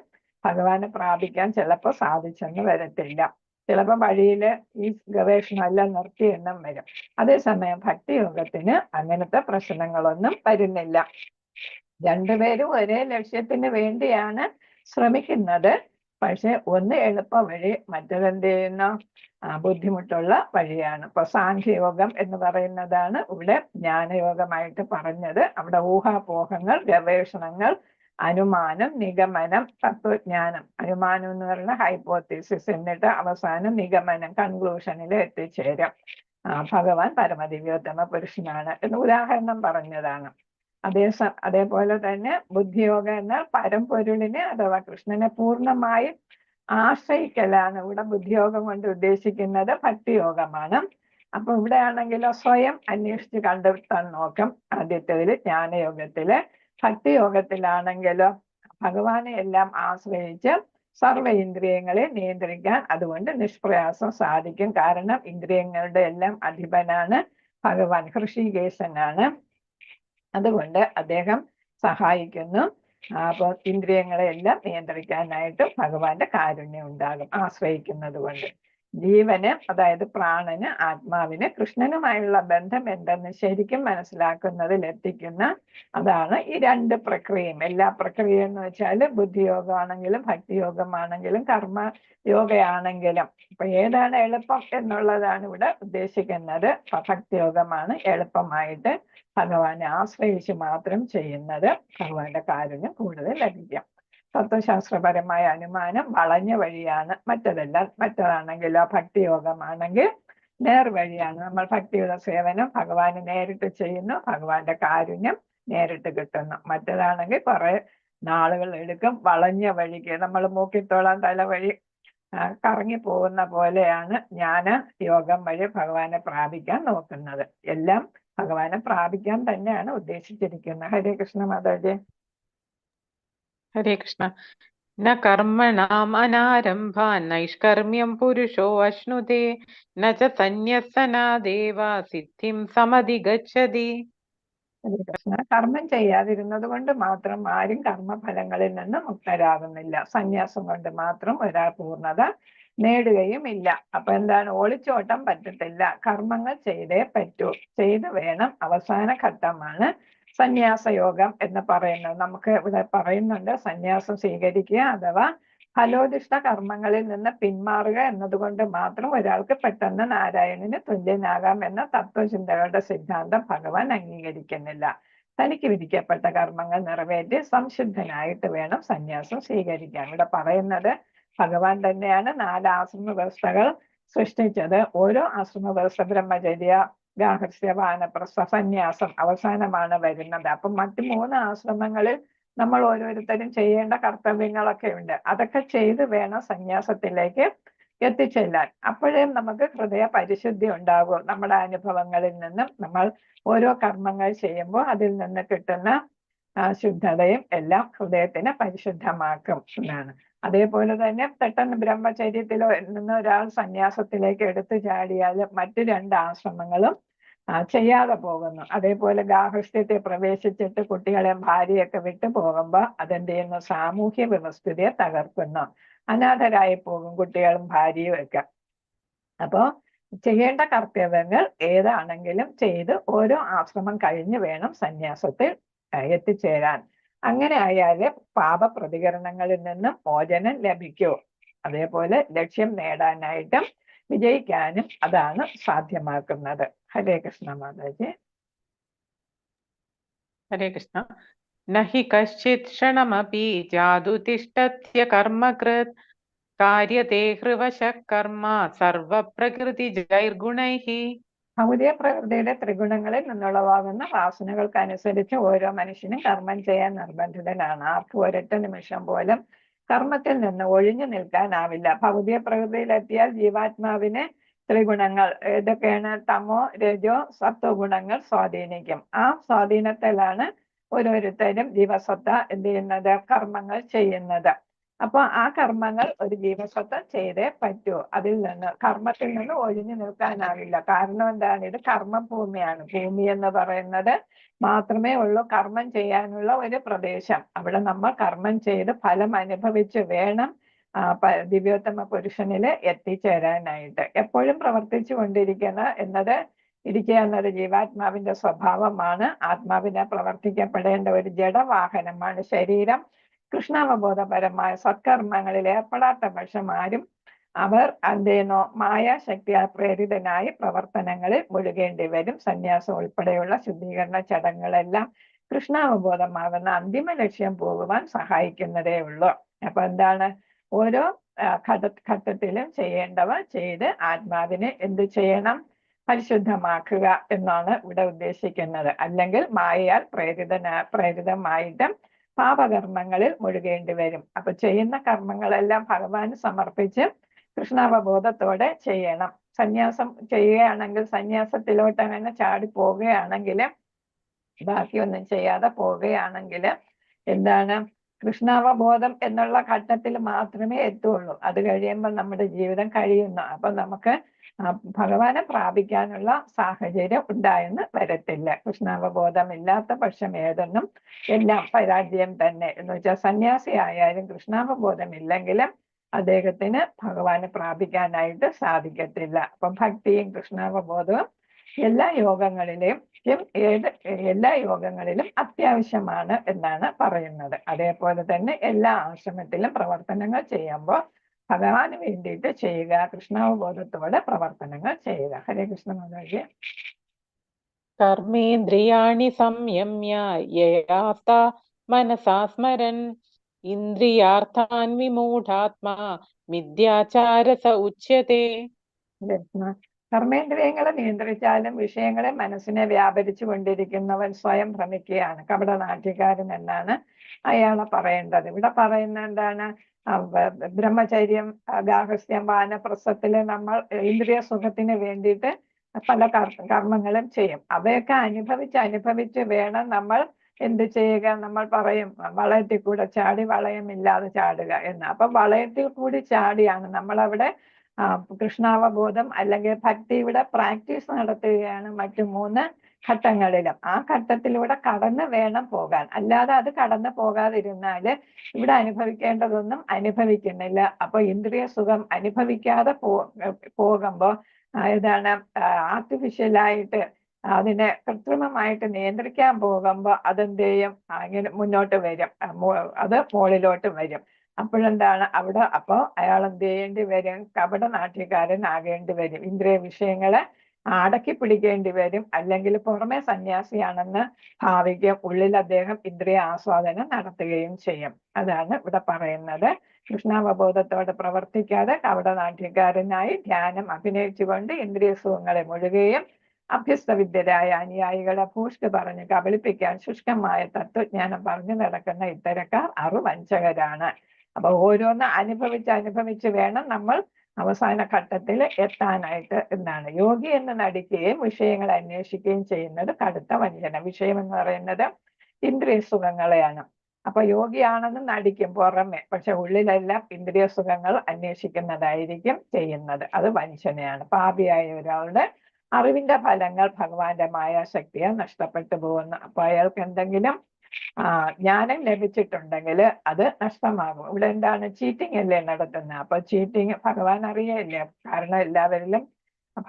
Speaker 1: ഭഗവാനെ പ്രാപിക്കാൻ ചിലപ്പോൾ സാധിച്ചെന്ന് വരത്തില്ല. ചിലപ്പോൾ വഴിയില് ഈ ഗവേഷണം എല്ലാം നിർത്തി എണ്ണം വരും. അതേസമയം ഭക്തിയോഗത്തിന് അങ്ങനത്തെ പ്രശ്നങ്ങളൊന്നും വരുന്നില്ല. രണ്ടുപേരും ഒരേ ലക്ഷ്യത്തിന് വേണ്ടിയാണ് ശ്രമിക്കുന്നത്. പക്ഷെ ഒന്ന് എളുപ്പ വഴി, മറ്റതെന്ത് ചെയ്യുന്നു, ബുദ്ധിമുട്ടുള്ള വഴിയാണ്. ഇപ്പൊ സാഖ്യയോഗം എന്ന് പറയുന്നതാണ് ഇവിടെ ജ്ഞാനയോഗമായിട്ട് പറഞ്ഞത്. അവിടെ ഊഹാപോഹങ്ങൾ, ഗവേഷണങ്ങൾ, അനുമാനം, നിഗമനം, തത്വജ്ഞാനം. അനുമാനം എന്ന് പറയുന്ന ഹൈപ്പോത്തിസിസ്, എന്നിട്ട് അവസാനം നിഗമനം, കൺക്ലൂഷനിൽ എത്തിച്ചേരും. ഭഗവാൻ പരമദിവ്യോത്തമ പുരുഷനാണ് എന്ന് ഉദാഹരണം പറഞ്ഞതാണ്. അതേപോലെ തന്നെ ബുദ്ധിയോഗം എന്നാൽ പരമ്പൊരുളിനെ അഥവാ കൃഷ്ണനെ പൂർണ്ണമായും ആശ്രയിക്കലാണ് ഇവിടെ ബുദ്ധിയോഗം കൊണ്ട് ഉദ്ദേശിക്കുന്നത്. ഭക്തിയോഗമാണ്. അപ്പൊ ഇവിടെ ആണെങ്കിലോ സ്വയം അന്വേഷിച്ച് കണ്ടെത്താൻ നോക്കും ആദ്യത്തേതില് ജ്ഞാനയോഗത്തില്. ഭക്തിയോഗത്തിലാണെങ്കിലോ ഭഗവാനെ എല്ലാം ആശ്രയിച്ച് സർവ ഇന്ദ്രിയങ്ങളെ നിയന്ത്രിക്കാൻ അതുകൊണ്ട് നിഷ്പ്രയാസം സാധിക്കും. കാരണം ഇന്ദ്രിയങ്ങളുടെ എല്ലാം അധിപനാണ് ഭഗവാൻ, ഹൃഷികേശനാണ്. അതുകൊണ്ട് അദ്ദേഹം സഹായിക്കുന്നു. അപ്പൊ ഇന്ദ്രിയങ്ങളെ എല്ലാം നിയന്ത്രിക്കാനായിട്ട് ഭഗവാന്റെ കാരുണ്യം ഉണ്ടാകും ആശ്രയിക്കുന്നത് കൊണ്ട്. ജീവന്, അതായത് പ്രാണന്, ആത്മാവിന് കൃഷ്ണനുമായുള്ള ബന്ധം എന്തെന്ന് ശരിക്കും മനസ്സിലാക്കുന്നതിൽ എത്തിക്കുന്ന അതാണ് ഈ രണ്ട് പ്രക്രിയയും. എല്ലാ പ്രക്രിയ എന്ന് വെച്ചാൽ ബുദ്ധിയോഗമാണെങ്കിലും ഭക്തിയോഗമാണെങ്കിലും കർമ്മ യോഗയാണെങ്കിലും. അപ്പൊ ഏതാണ് എളുപ്പം എന്നുള്ളതാണ് ഇവിടെ ഉദ്ദേശിക്കുന്നത്. ഭക്തിയോഗമാണ് എളുപ്പമായിട്ട് ഭഗവാനെ ആശ്രയിച്ച് മാത്രം ചെയ്യുന്നത്. ഭഗവാന്റെ കാരുണ്യം കൂടുതൽ ലഭിക്കാം. തത്വശാസ്ത്രപരമായ അനുമാനം വളഞ്ഞ വഴിയാണ്. മറ്റതാണെങ്കിലോ ഭക്തിയോഗമാണെങ്കിൽ നേർവഴിയാണ്. നമ്മൾ ഭക്തിയുടെ സേവനം ഭഗവാന് നേരിട്ട് ചെയ്യുന്നു, ഭഗവാന്റെ കാരുണ്യം നേരിട്ട് കിട്ടുന്നു. മറ്റതാണെങ്കിൽ കുറെ നാളുകൾ എടുക്കും. വളഞ്ഞ വഴിക്ക് നമ്മൾ മൂക്കിത്തോളം തല വഴി കറങ്ങി പോകുന്ന പോലെയാണ് യോഗം വഴി ഭഗവാനെ പ്രാപിക്കാൻ നോക്കുന്നത്. എല്ലാം ഭഗവാനെ പ്രാപിക്കാൻ തന്നെയാണ് ഉദ്ദേശിച്ചിരിക്കുന്നത്. ഹരേ കൃഷ്ണ മാതാജി.
Speaker 2: ഹരേ കൃഷ്ണ. ന കർമ്മണാം അനാരംഭാൻ നൈഷ്കർമ്മ്യം പുരുഷോ അശ്നുതേ ന ച സന്യസനാദേവ സിദ്ധിം സമധിഗച്ഛതി.
Speaker 1: ഹരേ കൃഷ്ണ. കർമ്മം ചെയ്യാതിരുന്നത് കൊണ്ട് മാത്രം ആരും കർമ്മഫലങ്ങളിൽ നിന്ന് മുക്തരാകുന്നില്ല. സന്യാസം കൊണ്ട് മാത്രം ഒരാൾ പൂർണ്ണത നേടുകയും ഇല്ല. അപ്പൊ എന്താണ്? ഒളിച്ചോട്ടം പറ്റത്തില്ല. കർമ്മങ്ങൾ ചെയ്തേ പറ്റൂ, ചെയ്ത് വേണം. അവസാന ഘട്ടമാണ് സന്യാസയോഗം എന്ന് പറയുന്നത്. നമുക്ക് ഇവിടെ പറയുന്നുണ്ട് സന്യാസം സ്വീകരിക്കുക അഥവാ ഫലോദിഷ്ട കർമ്മങ്ങളിൽ നിന്ന് പിന്മാറുക എന്നതുകൊണ്ട് മാത്രം ഒരാൾക്ക് പെട്ടെന്ന് നാരായണന് തുല്യനാകാം എന്ന തത്വചിന്തകളുടെ സിദ്ധാന്തം ഭഗവാൻ അംഗീകരിക്കുന്നില്ല. തനിക്ക് വിധിക്കപ്പെട്ട കർമ്മങ്ങൾ നിറവേറ്റി സംശുദ്ധനായിട്ട് വേണം സന്യാസം സ്വീകരിക്കാൻ. ഇവിടെ പറയുന്നത് ഭഗവാൻ തന്നെയാണ് 4 ആശ്രമ വ്യവസ്ഥകൾ സൃഷ്ടിച്ചത്. ഓരോ ആശ്രമ വ്യവസ്ഥ ബ്രഹ്മചര്യ, ഗാർഹസ്ഥ്യ, വാനപ്രസ്ഥ, സന്യാസം അവസാനമാണ് വരുന്നത്. അപ്പൊ മറ്റു 3 ആശ്രമങ്ങളിൽ നമ്മൾ ഓരോരുത്തരും ചെയ്യേണ്ട കർത്തവ്യങ്ങളൊക്കെ ഉണ്ട്. അതൊക്കെ ചെയ്ത് വേണം സന്യാസത്തിലേക്ക് എത്തിച്ചെല്ലാൻ. അപ്പോഴേ നമുക്ക് ഹൃദയ പരിശുദ്ധി ഉണ്ടാകും. നമ്മുടെ അനുഭവങ്ങളിൽ നിന്നും നമ്മൾ ഓരോ കർമ്മങ്ങൾ ചെയ്യുമ്പോൾ അതിൽ നിന്ന് കിട്ടുന്ന ശുദ്ധതയും എല്ലാം ഹൃദയത്തിനെ പരിശുദ്ധമാക്കും എന്നാണ്. അതേപോലെ തന്നെ പെട്ടെന്ന് ബ്രഹ്മചര്യത്തിലോ നിന്ന് ഒരാൾ സന്യാസത്തിലേക്ക് എടുത്തു ചാടിയാൽ മറ്റു 2 ആശ്രമങ്ങളും ചെയ്യാതെ പോകുന്നു. അതേപോലെ ഗാർഹസ്ഥ്യത്തെ പ്രവേശിച്ചിട്ട് കുട്ടികളെ ഭാര്യയൊക്കെ വിട്ടു പോകുമ്പോൾ അതെന്ത് ചെയ്യുന്നു? സാമൂഹ്യ വ്യവസ്ഥിതിയെ തകർക്കുന്നു. അനാഥരായി പോകും കുട്ടികളും ഭാര്യയും ഒക്കെ. അപ്പോ ചെയ്യേണ്ട കർത്തവ്യങ്ങൾ ഏതാണെങ്കിലും ചെയ്ത് ഓരോ ആശ്രമം കഴിഞ്ഞ് വേണം സന്യാസത്തിൽ എത്തിച്ചേരാൻ. അങ്ങനെ ആയാലേ പാപപ്രതികരണങ്ങളിൽ നിന്നും മോചനം ലഭിക്കൂ. അതേപോലെ ലക്ഷ്യം നേടാനായിട്ടും വിജയിക്കാനും അതാണ് സാധ്യമാക്കുന്നത്. ഹരേ കൃഷ്ണ മാതാജി.
Speaker 2: ഹരേ കൃഷ്ണ. നഹി കശ്ചിത് ക്ഷണമപി ജാതുതിഷ്ഠത്യ കർമ്മകൃത് കാര്യതേ ഹൃവശഃ കർമ്മ സർവപ്രകൃതിജൈർഗുണൈഃ.
Speaker 1: ഭൗതിക പ്രകൃതിയുടെ ത്രിഗുണങ്ങളിൽ നിന്നുളവാകുന്ന വാസനകൾക്കനുസരിച്ച് ഓരോ മനുഷ്യനും കർമ്മം ചെയ്യാൻ നിർബന്ധിതനാണ്. ആർക്കും ഒരൊറ്റ നിമിഷം പോലും കർമ്മത്തിൽ നിന്ന് ഒഴിഞ്ഞു നിൽക്കാനാവില്ല. ഭൗതിക പ്രകൃതിയിലെത്തിയാൽ ജീവാത്മാവിനെ ത്രിഗുണങ്ങൾ ഏതൊക്കെയാണ്? തമോ, രജോ, സത്വ ഗുണങ്ങൾ സ്വാധീനിക്കും. ആ സ്വാധീനത്തിലാണ് ഓരോരുത്തരും ജീവസത്ത എന്ത് ചെയ്യുന്നത്? കർമ്മങ്ങൾ ചെയ്യുന്നത്. അപ്പൊ ആ കർമ്മങ്ങൾ ഒരു ജീവസത്വം ചെയ്തേ പറ്റൂ. അതിൽ നിന്ന് കർമ്മത്തിൽ നിന്ന് ഒഴിഞ്ഞു നിൽക്കാനാവില്ല. കാരണം എന്താണ്? ഇത് കർമ്മഭൂമിയാണ്. ഭൂമി എന്ന് പറയുന്നത് മാത്രമേ ഉള്ളൂ കർമ്മം ചെയ്യാനുള്ള ഒരു പ്രദേശം. അവിടെ നമ്മൾ കർമ്മം ചെയ്ത് ഫലം അനുഭവിച്ച് വേണം ദിവ്യോത്തമ പുരുഷനില് എത്തിച്ചേരാനായിട്ട്. എപ്പോഴും പ്രവർത്തിച്ചു കൊണ്ടിരിക്കുക എന്നത് ജീവാത്മാവിന്റെ സ്വഭാവമാണ്. ആത്മാവിനെ പ്രവർത്തിക്കപ്പെടേണ്ട ഒരു ജഡവാഹനമാണ് ശരീരം. കൃഷ്ണാവബോധപരമായ സത്കർമ്മങ്ങളിൽ ഏർപ്പെടാത്ത പക്ഷം ആരും അവർ എന്തേനോ മായാശക്തിയാൽ പ്രേരിതനായി പ്രവർത്തനങ്ങളിൽ മുഴുകേണ്ടി വരും. സന്യാസം ഉൾപ്പെടെയുള്ള ശുദ്ധീകരണ ചടങ്ങുകളെല്ലാം കൃഷ്ണാവബോധമാകുന്ന അന്തിമ ലക്ഷ്യം പോകുവാൻ സഹായിക്കുന്നതേ ഉള്ളൂ. അപ്പൊ എന്താണ്, ഓരോ ഘട്ടത്തിലും ചെയ്യേണ്ടവ ചെയ്ത് ആത്മാവിനെ എന്ത് ചെയ്യണം, പരിശുദ്ധമാക്കുക എന്നാണ് ഇവിടെ ഉദ്ദേശിക്കുന്നത്. അല്ലെങ്കിൽ മായയാൽ പ്രേരിതമായിട്ട് പാപകർമ്മങ്ങളിൽ മുഴുകേണ്ടി വരും. അപ്പൊ ചെയ്യുന്ന കർമ്മങ്ങളെല്ലാം ഭഗവാന് സമർപ്പിച്ച് കൃഷ്ണാവബോധത്തോടെ ചെയ്യണം. സന്യാസം ചെയ്യുകയാണെങ്കിൽ, സന്യാസത്തിലോട്ട് അങ്ങനെ ചാടി പോവുകയാണെങ്കിൽ, ബാക്കിയൊന്നും ചെയ്യാതെ പോവുകയാണെങ്കിൽ എന്താണ്, കൃഷ്ണാവബോധം എന്നുള്ള ഘട്ടത്തിൽ മാത്രമേ എത്തുള്ളൂ. അത് കഴിയുമ്പോൾ നമ്മുടെ ജീവിതം കഴിയുന്നു. അപ്പൊ നമുക്ക് ഭഗവാനെ പ്രാപിക്കാനുള്ള സാഹചര്യം ഉണ്ടായെന്ന് വരത്തില്ല. കൃഷ്ണാവബോധം ഇല്ലാത്ത പക്ഷം ഏതെന്നും എല്ലാം പരാജയം തന്നെ. എന്ന് വെച്ചാൽ സന്യാസി ആയാലും കൃഷ്ണാവബോധം ഇല്ലെങ്കിലും അദ്ദേഹത്തിന് ഭഗവാനെ പ്രാപിക്കാനായിട്ട് സാധിക്കത്തില്ല. അപ്പൊ ഭക്തിയും കൃഷ്ണാവബോധവും എല്ലാ യോഗങ്ങളിലും അത്യാവശ്യമാണ് എന്നാണ് പറയുന്നത്. അതേപോലെ തന്നെ എല്ലാ ആശ്രമത്തിലും പ്രവർത്തനങ്ങൾ ചെയ്യുമ്പോൾ ഭഗവാന് വേണ്ടിയിട്ട് ചെയ്യുക, കൃഷ്ണാവബോധത്തോടെ പ്രവർത്തനങ്ങൾ ചെയ്യുക. ഹരേ കൃഷ്ണ മാതാജി.
Speaker 2: കർമ്മേന്ദ്രിയാണി സംയമ്യ യയാത്ത മനസാ സ്മരൻ ഇന്ദ്രിയാർത്ഥാൻ വിമൂഢാത്മാ മിഥ്യാചാരസ ഉച്യത്തെ.
Speaker 1: കർമ്മേന്ദ്രിയങ്ങളെ നിയന്ത്രിച്ചാലും വിഷയങ്ങളെ മനസ്സിനെ വ്യാപരിച്ചു കൊണ്ടിരിക്കുന്നവൻ സ്വയം ഭ്രമിക്കുകയാണ്, കപടനാട്യക്കാരൻ എന്നാണ് അയാളെ പറയേണ്ടത്. ഇവിടെ പറയുന്ന എന്താണ്, ബ്രഹ്മചര്യം, ഗാർഹസ്ഥ്യം, വാനപ്രസ്ഥത്തില് നമ്മൾ ഇന്ദ്രിയ സുഖത്തിന് വേണ്ടിയിട്ട് പല കർമ്മങ്ങളും ചെയ്യും. അവയൊക്കെ അനുഭവിച്ച് വേണം നമ്മൾ എന്ത് ചെയ്യുക. നമ്മൾ പറയും വളയത്തിൽ കൂടെ ചാടി വളയമില്ലാതെ ചാടുക എന്ന്. അപ്പൊ വളയത്തിൽ കൂടി ചാടിയാണ് നമ്മളവിടെ കൃഷ്ണാവബോധം അല്ലെങ്കിൽ ഭക്തിയുടെ പ്രാക്ടീസ് നടത്തുകയാണ് മറ്റു 3 ഘട്ടങ്ങളിലും. ആ ഘട്ടത്തിലൂടെ കടന്നു വേണം പോകാൻ. അല്ലാതെ അത് കടന്നു പോകാതിരുന്നാല് ഇവിടെ അനുഭവിക്കേണ്ടതൊന്നും അനുഭവിക്കുന്നില്ല. അപ്പൊ ഇന്ദ്രിയ സുഖം അനുഭവിക്കാതെ പോകുമ്പോ ഇതാണ് ആർട്ടിഫിഷ്യലായിട്ട് അതിനെ കൃത്രിമമായിട്ട് നിയന്ത്രിക്കാൻ പോകുമ്പോ അതെന്ത് ചെയ്യും, ഇങ്ങനെ മുന്നോട്ട് വരും, അത് മുകളിലോട്ട് വരും. അപ്പോഴെന്താണ് അവിടെ, അപ്പൊ അയാൾ എന്ത് ചെയ്യേണ്ടി വരും, കപടനാട്യക്കാരൻ ആകേണ്ടി വരും. ഇന്ദ്രിയ വിഷയങ്ങളെ അടക്കി പിടിക്കേണ്ടി വരും. അല്ലെങ്കിൽ പുറമെ സന്യാസിയാണെന്ന് ഭാവിക്കും, ഉള്ളിൽ അദ്ദേഹം ഇന്ദ്രിയ ആസ്വാദനം നടത്തുകയും ചെയ്യും. അതാണ് ഇവിടെ പറയുന്നത്. കൃഷ്ണാവബോധത്തോടെ പ്രവർത്തിക്കാതെ കപടനാട്യക്കാരനായി ധ്യാനം അഭിനയിച്ചുകൊണ്ട് ഇന്ദ്രിയ സുഖങ്ങളെ മുഴുകുകയും അഭ്യസ്തവിദ്യരായ അനുയായികളെ ഭൂഷ്ട് പറഞ്ഞ് കബളിപ്പിക്കാൻ ശുഷ്കമായ തത്വജ്ഞാനം പറഞ്ഞു നടക്കുന്ന ഇത്തരക്കാർ അറുവഞ്ചകരാണ്. അപ്പൊ ഓരോന്ന് അനുഭവിച്ച് വേണം നമ്മൾ അവസാന ഘട്ടത്തിൽ എത്താനായിട്ട് എന്നാണ്. യോഗി എന്ന് നടിക്കുകയും വിഷയങ്ങൾ അന്വേഷിക്കുകയും ചെയ്യുന്നത് കടുത്ത വഞ്ചന. വിഷയം എന്ന് പറയുന്നത് ഇന്ദ്രിയ സുഖങ്ങളെയാണ്. അപ്പൊ യോഗിയാണെന്ന് നടിക്കും പുറമെ, പക്ഷെ ഉള്ളിലെല്ലാം ഇന്ദ്രിയ സുഖങ്ങൾ അന്വേഷിക്കുന്നതായിരിക്കും ചെയ്യുന്നത്. അത് വഞ്ചനയാണ്. പാപിയായ ഒരാളുടെ അറിവിന്റെ ഫലങ്ങൾ ഭഗവാന്റെ മായാശക്തിയാൽ നഷ്ടപ്പെട്ടു പോകുന്നു. അപ്പൊ അയാൾക്ക് എന്തെങ്കിലും ജ്ഞാനം ലഭിച്ചിട്ടുണ്ടെങ്കിൽ അത് നഷ്ടമാകും. ഇവിടെ എന്താണ്, ചീറ്റിംഗ് അല്ലേ നടത്തുന്നത്. അപ്പൊ ചീറ്റിംഗ് ഭഗവാൻ അറിയല്ലേ. കാരണം എല്ലാവരിലും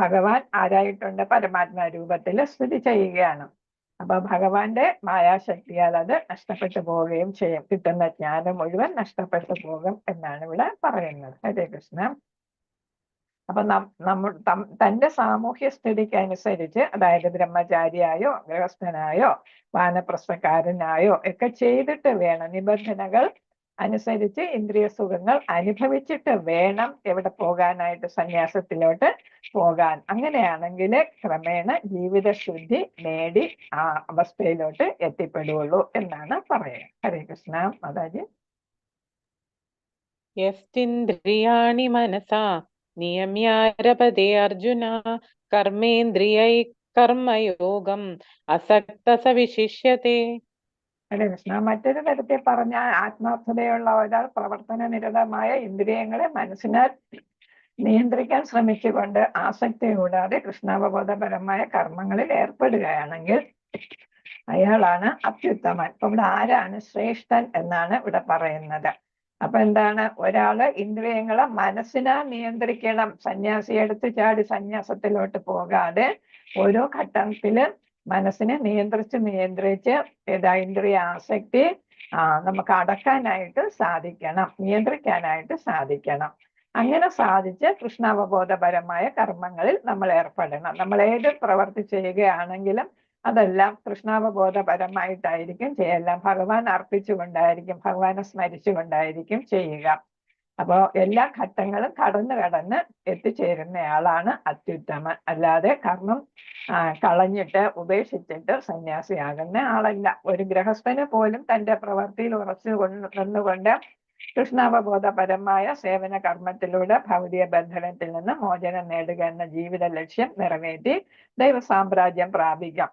Speaker 1: ഭഗവാൻ ആരായിട്ടുണ്ട്, പരമാത്മാ രൂപത്തിൽ സ്ഥിതി ചെയ്യുകയാണ്. അപ്പൊ ഭഗവാന്റെ മായാശക്തിയാൽ അത് നഷ്ടപ്പെട്ടു പോവുകയും ചെയ്യും. കിട്ടുന്ന ജ്ഞാനം മുഴുവൻ നഷ്ടപ്പെട്ടു പോകും എന്നാണ് ഇവിടെ പറയുന്നത്. ഹരേ കൃഷ്ണ. അപ്പൊ തന്റെ സാമൂഹ്യ സ്ഥിതിക്ക് അനുസരിച്ച്, അതായത് ബ്രഹ്മചാരിയായോ ഗൃഹസ്ഥനായോ വാനപ്രസ്ഥക്കാരനായോ ഒക്കെ ചെയ്തിട്ട് വേണം, നിബന്ധനകൾ അനുസരിച്ച് ഇന്ദ്രിയ സുഖങ്ങൾ അനുഭവിച്ചിട്ട് വേണം എവിടെ പോകാനായിട്ട്, സന്യാസത്തിലോട്ട് പോകാൻ. അങ്ങനെയാണെങ്കിൽ ക്രമേണ ജീവിതശുദ്ധി നേടി ആ അവസ്ഥയിലോട്ട് എത്തിപ്പെടുകയുള്ളൂ എന്നാണ് പറയുക. ഹരേ കൃഷ്ണ മാതാജി.
Speaker 2: യസ്തിന്ദ്രിയാണി മനസാ നിയമ്യാരപതേ അർജുന കർമ്മേന്ദ്രിയൈ കർമ്മയോഗം അസക്ത സ വിശിഷ്യത്തെ.
Speaker 1: ഹരേ കൃഷ്ണ. മറ്റൊരു തരത്തിൽ പറഞ്ഞ, ആത്മാർത്ഥതയുള്ള ഒരാൾ പ്രവർത്തന നിരതമായ ഇന്ദ്രിയങ്ങളെ മനസ്സിനാൽ നിയന്ത്രിക്കാൻ ശ്രമിച്ചുകൊണ്ട് ആസക്തി കൂടാതെ കൃഷ്ണാവബോധപരമായ കർമ്മങ്ങളിൽ ഏർപ്പെടുകയാണെങ്കിൽ അയാളാണ് അത്യുത്തമൻ. അപ്പൊ ഇവിടെ ആരാണ് ശ്രേഷ്ഠൻ എന്നാണ് ഇവിടെ പറയുന്നത്. അപ്പൊ എന്താണ്, ഒരാള് ഇന്ദ്രിയങ്ങളെ മനസ്സിനാൽ നിയന്ത്രിക്കണം. സന്യാസി എടുത്തു ചാടി സന്യാസത്തിലോട്ട് പോകാതെ ഓരോ ഘട്ടത്തില് മനസ്സിനെ നിയന്ത്രിച്ച് ഇന്ദ്രിയ ആസക്തി നമുക്ക് അടക്കാനായിട്ട് സാധിക്കണം, നിയന്ത്രിക്കാനായിട്ട് സാധിക്കണം. അങ്ങനെ സാധിച്ച് കൃഷ്ണാവബോധപരമായ കർമ്മങ്ങളിൽ നമ്മൾ ഏർപ്പെടണം. നമ്മൾ ഏത് പ്രവർത്തി ചെയ്യുകയാണെങ്കിലും അതെല്ലാം കൃഷ്ണാവബോധപരമായിട്ടായിരിക്കും ചെയ്യെല്ലാം ഭഗവാൻ അർപ്പിച്ചുകൊണ്ടായിരിക്കും, ഭഗവാനെ സ്മരിച്ചുകൊണ്ടായിരിക്കും ചെയ്യുക. അപ്പോ എല്ലാ ഘട്ടങ്ങളും കടന്ന് എത്തിച്ചേരുന്നയാളാണ് അത്യുത്തമൻ. അല്ലാതെ കർമ്മം കളഞ്ഞിട്ട് ഉപേക്ഷിച്ചിട്ട് സന്യാസിയാകുന്ന ആളല്ല. ഒരു ഗൃഹസ്ഥന് പോലും തന്റെ പ്രവൃത്തിയിൽ ഉറച്ചു നിന്നുകൊണ്ട് കൃഷ്ണാവബോധപരമായ സേവന കർമ്മത്തിലൂടെ ഭൗതിക ബന്ധനത്തിൽ നിന്ന് മോചനം നേടുക എന്ന ജീവിത ലക്ഷ്യം നിറവേറ്റി ദൈവസാമ്രാജ്യം പ്രാപിക്കാം.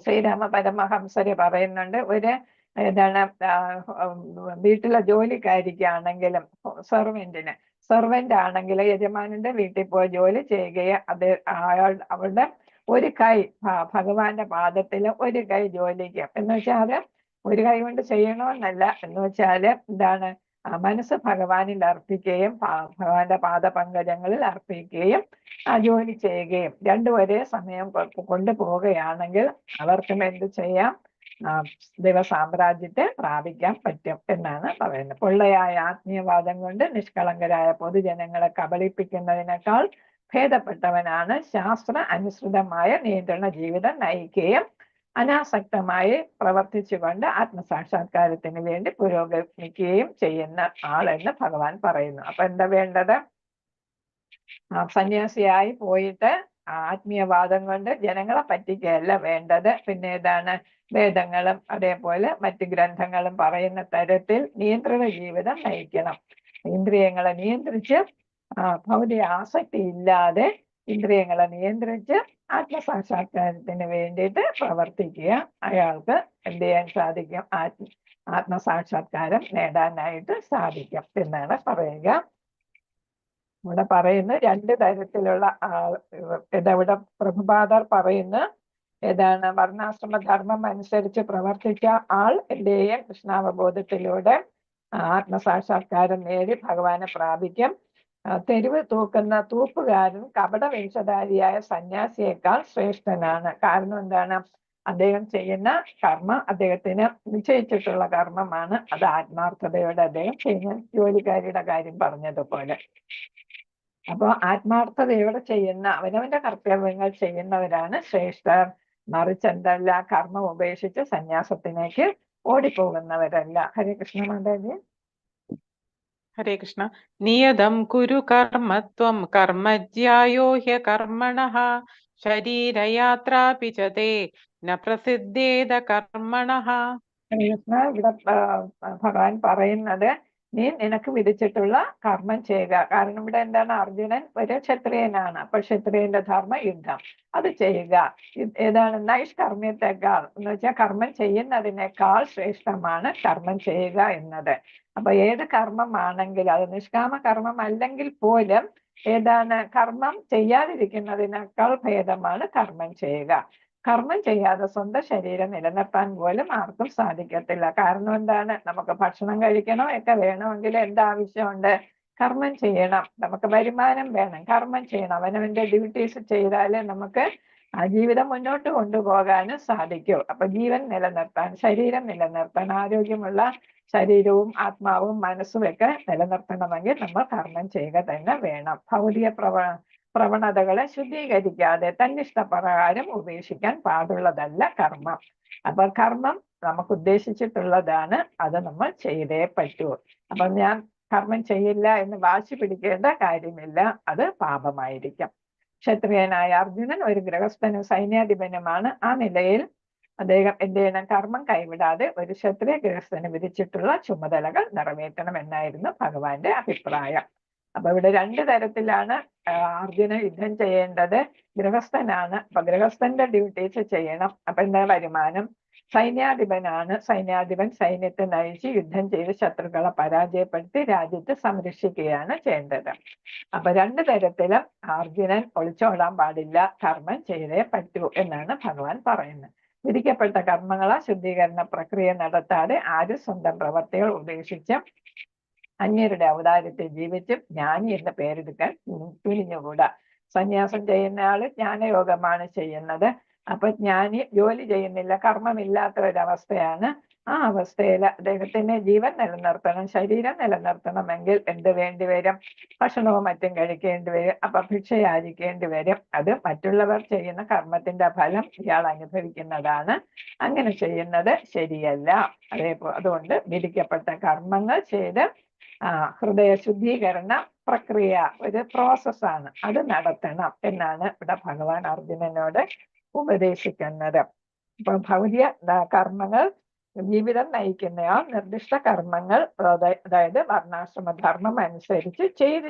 Speaker 1: ശ്രീരാമ പരമഹംസര് പറയുന്നുണ്ട്, ഒരു വീട്ടിലെ ജോലിക്കാരിക്കാണെങ്കിലും സെർവന്റ് ആണെങ്കിലും യജമാനന്റെ വീട്ടിൽ പോയി ജോലി ചെയ്യുകയും അവളുടെ ഒരു കൈ ഭഗവാന്റെ പാദത്തില് ഒരു കൈ ജോലിക്ക് എന്ന് വെച്ചാൽ ഒരു കൈ കൊണ്ട് ചെയ്യണമെന്നല്ല, എന്ന് വെച്ചാല് മനസ്സ് ഭഗവാനിൽ അർപ്പിക്കുകയും ഭഗവാന്റെ പാദപങ്കജങ്ങളിൽ അർപ്പിക്കുകയും ജോലി ചെയ്യുകയും രണ്ടും ഒരേ സമയം കൊണ്ടുപോവുകയാണെങ്കിൽ അവർക്കും എന്ത് ചെയ്യാം, ദൈവസാമ്രാജ്യത്തെ പ്രാപിക്കാൻ പറ്റും എന്നാണ് പറയുന്നത്. പൊള്ളയായ ആത്മീയവാദം കൊണ്ട് നിഷ്കളങ്കരായ പൊതുജനങ്ങളെ കബളിപ്പിക്കുന്നതിനേക്കാൾ ഭേദപ്പെട്ടവനാണ് ശാസ്ത്ര അനുസൃതമായ നിയന്ത്രണ ജീവിതം നയിക്കുകയും അനാസക്തമായി പ്രവർത്തിച്ചുകൊണ്ട് ആത്മസാക്ഷാത്കാരത്തിന് വേണ്ടി പുരോഗമിക്കുകയും ചെയ്യുന്ന ആളെന്ന് ഭഗവാൻ പറയുന്നു. അപ്പൊ എന്താ വേണ്ടത്? സന്യാസിയായി പോയിട്ട് ആത്മീയവാദം കൊണ്ട് ജനങ്ങളെ പറ്റിക്കുകയല്ല വേണ്ടത്. പിന്നെ ഏതാണ്? വേദങ്ങളും അതേപോലെ മറ്റ് ഗ്രന്ഥങ്ങളും പറയുന്ന തരത്തിൽ നിയന്ത്രണ ജീവിതം നയിക്കണം. ഇന്ദ്രിയങ്ങളെ നിയന്ത്രിച്ച് ഭൗതിക ആസക്തി ഇല്ലാതെ ഇന്ദ്രിയങ്ങളെ നിയന്ത്രിച്ച് ആത്മസാക്ഷാത്കാരത്തിന് വേണ്ടിയിട്ട് പ്രവർത്തിക്കുക. അയാൾക്ക് എന്ത് ചെയ്യാൻ സാധിക്കും? ആത്മസാക്ഷാത്കാരം നേടാനായിട്ട് സാധിക്കും എന്നാണ് പറയുക. ഇവിടെ പറയുന്ന രണ്ട് തരത്തിലുള്ള ഇവിടെ പ്രഭുപാദർ പറയുന്ന വർണ്ണാശ്രമ ധർമ്മം അനുസരിച്ച് പ്രവർത്തിച്ച ആൾ എന്റെയും കൃഷ്ണാവബോധത്തിലൂടെ ആത്മസാക്ഷാത്കാരം നേടി ഭഗവാനെ പ്രാപിക്കും. തെരുവ് തൂക്കുന്ന തൂപ്പുകാരൻ കപടവേഷധാരിയായ സന്യാസിയേക്കാൾ ശ്രേഷ്ഠനാണ്. കാരണം എന്താണ്? അദ്ദേഹം ചെയ്യുന്ന കർമ്മം അദ്ദേഹത്തിന് നിശ്ചയിച്ചിട്ടുള്ള കർമ്മമാണ്. അത് ആത്മാർത്ഥതയോടെ അദ്ദേഹം ചെയ്യുന്ന ജോലിക്കാരിയുടെ കാര്യം പറഞ്ഞതുപോലെ. അപ്പൊ ആത്മാർത്ഥതയോടെ ചെയ്യുന്ന അവനവന്റെ കർത്തവ്യങ്ങൾ ചെയ്യുന്നവരാണ് ശ്രേഷ്ഠർ. മറിച്ച് എന്തല്ല, കർമ്മം ഉപേക്ഷിച്ച് സന്യാസത്തിലേക്ക് ഓടിപ്പോകുന്നവരല്ല. ഹരേ കൃഷ്ണ മാതാജി.
Speaker 2: ഹരേ കൃഷ്ണ. നിയതം കുരു കർമ്മത്വം കർമ്മജ്യായോ ഹ്യകർമ്മണഃ ശരീരയാത്രാപി ച തേ ന പ്രസിദ്ധേത കർമ്മണഃ.
Speaker 1: ഹരേ കൃഷ്ണ. ഇവിടെ ഭഗവാൻ പറയുന്നത് നിനക്ക് വിധിച്ചിട്ടുള്ള കർമ്മം ചെയ്യുക. കാരണം ഇവിടെ എന്താണ്? അർജുനൻ ഒരു ക്ഷത്രിയനാണ്. അപ്പൊ ക്ഷത്രിയന്റെ ധർമ്മ യുദ്ധം അത് ചെയ്യുക. ഏതാണ്? നൈഷ്കർമ്മ്യത്തെക്കാൾ എന്ന് വെച്ചാൽ കർമ്മം ചെയ്യുന്നതിനേക്കാൾ ശ്രേഷ്ഠമാണ് കർമ്മം ചെയ്യുക എന്നത്. അപ്പൊ ഏത് കർമ്മമാണെങ്കിലും അത് നിഷ്കാമ കർമ്മം അല്ലെങ്കിൽ പോലും കർമ്മം ചെയ്യാതിരിക്കുന്നതിനേക്കാൾ ഭേദമാണ് കർമ്മം ചെയ്യുക. കർമ്മം ചെയ്യാതെ സ്വന്തം ശരീരം നിലനിർത്താൻ പോലും ആർക്കും സാധിക്കത്തില്ല. കാരണം എന്താണ്? നമുക്ക് ഭക്ഷണം കഴിക്കണം ഒക്കെ വേണമെങ്കിൽ എന്താവശ്യമുണ്ട്? കർമ്മം ചെയ്യണം. നമുക്ക് വരുമാനം വേണം, കർമ്മം ചെയ്യണം. അവനവന്റെ ഡ്യൂട്ടീസ് ചെയ്താലേ നമുക്ക് ആ ജീവിതം മുന്നോട്ട് കൊണ്ടുപോകാനും സാധിക്കൂ. അപ്പൊ ജീവൻ നിലനിർത്താൻ, ശരീരം നിലനിർത്താൻ, ആരോഗ്യമുള്ള ശരീരവും ആത്മാവും മനസ്സും ഒക്കെ നിലനിർത്തണമെങ്കിൽ നമ്മൾ കർമ്മം ചെയ്യുക തന്നെ വേണം. ഭൗതിക പ്രവണതകളെ ശുദ്ധീകരിക്കാതെ തന്നിഷ്ടപ്രകാരം ഉപേക്ഷിക്കാൻ പാടുള്ളതല്ല കർമ്മം. അപ്പൊ കർമ്മം നമുക്ക് ഉദ്ദേശിച്ചിട്ടുള്ളതാണ്, അത് നമ്മൾ ചെയ്തേ പറ്റൂ. അപ്പൊ ഞാൻ കർമ്മം ചെയ്യില്ല എന്ന് വാശി പിടിക്കേണ്ട കാര്യമില്ല, അത് പാപമായിരിക്കും. ക്ഷത്രിയനായ അർജുനൻ ഒരു ഗൃഹസ്ഥനും സൈന്യാധിപനുമാണ്. ആ നിലയിൽ അദ്ദേഹം എന്ത് ചെയ്യണം? കർമ്മം കൈവിടാതെ ഒരു ക്ഷത്രിയ ഗൃഹസ്ഥന് വിധിച്ചിട്ടുള്ള ചുമതലകൾ നിറവേറ്റണം എന്നായിരുന്നു ഭഗവാന്റെ അഭിപ്രായം. അപ്പൊ ഇവിടെ രണ്ട് തരത്തിലാണ് അർജുന യുദ്ധം ചെയ്യേണ്ടത്. ഗൃഹസ്ഥനാണ്, അപ്പൊ ഗൃഹസ്ഥന്റെ ഡ്യൂട്ടീസ് ചെയ്യണം. അപ്പൊ എന്താ? വരുമാനം. സൈന്യാധിപനാണ്, സൈന്യാധിപൻ സൈന്യത്തെ നയിച്ച് യുദ്ധം ചെയ്ത് ശത്രുക്കളെ പരാജയപ്പെടുത്തി രാജ്യത്തെ സംരക്ഷിക്കുകയാണ് ചെയ്യേണ്ടത്. അപ്പൊ രണ്ട് തരത്തിലും അർജുനൻ ഒളിച്ചോടാൻ പാടില്ല, കർമ്മം ചെയ്തേ പറ്റൂ എന്നാണ് ഭഗവാൻ പറയുന്നത്. വിധിക്കപ്പെട്ട കർമ്മങ്ങളെ ശുദ്ധീകരണ പ്രക്രിയ നടത്താതെ ആരും സ്വന്തം പ്രവർത്തികൾ ഉപേക്ഷിച്ച് അന്യരുടെ ഔദാര്യത്തെ ജീവിച്ചും ജ്ഞാനി എന്ന പേരെടുക്കാൻ തുനിഞ്ഞുകൂടാ. സന്യാസം ചെയ്യുന്ന ആള് ജ്ഞാനയോഗമാണ് ചെയ്യുന്നത്. അപ്പൊ ജ്ഞാനി ജോലി ചെയ്യുന്നില്ല, കർമ്മമില്ലാത്ത ഒരവസ്ഥയാണ്. ആ അവസ്ഥയിൽ അദ്ദേഹത്തിന് ജീവൻ നിലനിർത്തണം, ശരീരം നിലനിർത്തണമെങ്കിൽ എന്ത് വേണ്ടി വരും? ഭക്ഷണവും മറ്റും കഴിക്കേണ്ടി വരും. അപ്പൊ ഭിക്ഷ യാചിക്കേണ്ടി വരും. അത് മറ്റുള്ളവർ ചെയ്യുന്ന കർമ്മത്തിന്റെ ഫലം ഇയാൾ അനുഭവിക്കുന്നതാണ്. അങ്ങനെ ചെയ്യുന്നത് ശരിയല്ല. അതുകൊണ്ട് വിധിക്കപ്പെട്ട കർമ്മങ്ങൾ ചെയ്ത് ഹൃദയ ശുദ്ധീകരണ പ്രക്രിയ ഒരു പ്രോസസ്സാണ്, അത് നടത്തണം എന്നാണ് ഇവിടെ ഭഗവാൻ അർജുനനോട് ഉപദേശിക്കുന്നത്. അപ്പൊ ഭൗതിക കർമ്മങ്ങൾ ജീവിതം നയിക്കുന്നയാൾ നിർദ്ദിഷ്ട കർമ്മങ്ങൾ അതായത് വർണ്ണാശ്രമ ധർമ്മം അനുസരിച്ച് ചെയ്ത്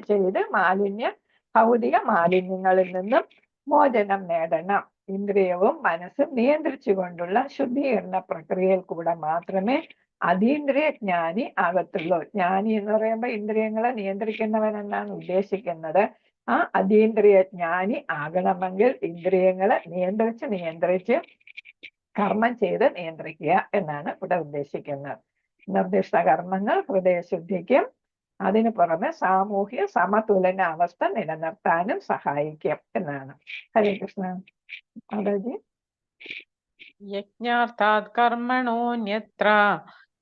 Speaker 1: ഭൗതിക മാലിന്യങ്ങളിൽ നിന്നും മോചനം നേടണം. ഇന്ദ്രിയവും മനസ്സും നിയന്ത്രിച്ചുകൊണ്ടുള്ള ശുദ്ധീകരണ പ്രക്രിയയിൽ കൂടെ മാത്രമേ അതീന്ദ്രിയ ജ്ഞാനി ആകത്തുള്ളൂ. ജ്ഞാനി എന്ന് പറയുമ്പോൾ ഇന്ദ്രിയങ്ങളെ നിയന്ത്രിക്കുന്നവൻ എന്നാണ് ഉദ്ദേശിക്കുന്നത്. ആ അതീന്ദ്രിയ ജ്ഞാനി ആകണമെങ്കിൽ ഇന്ദ്രിയങ്ങളെ നിയന്ത്രിച്ച് കർമ്മം ചെയ്ത് നിയന്ത്രിക്കുക എന്നാണ് ഇവിടെ ഉദ്ദേശിക്കുന്നത്. നിർദ്ദിഷ്ട കർമ്മങ്ങൾ ഹൃദയശുദ്ധിക്കും അതിനു പുറമെ സാമൂഹ്യ സമതുലന അവസ്ഥ നിലനിർത്താനും സഹായിക്കും എന്നാണ്. ഹരേ കൃഷ്ണ. മാതാജി.
Speaker 2: യജ്ഞാർത്ഥാത് കർമ്മണോന്യത്ര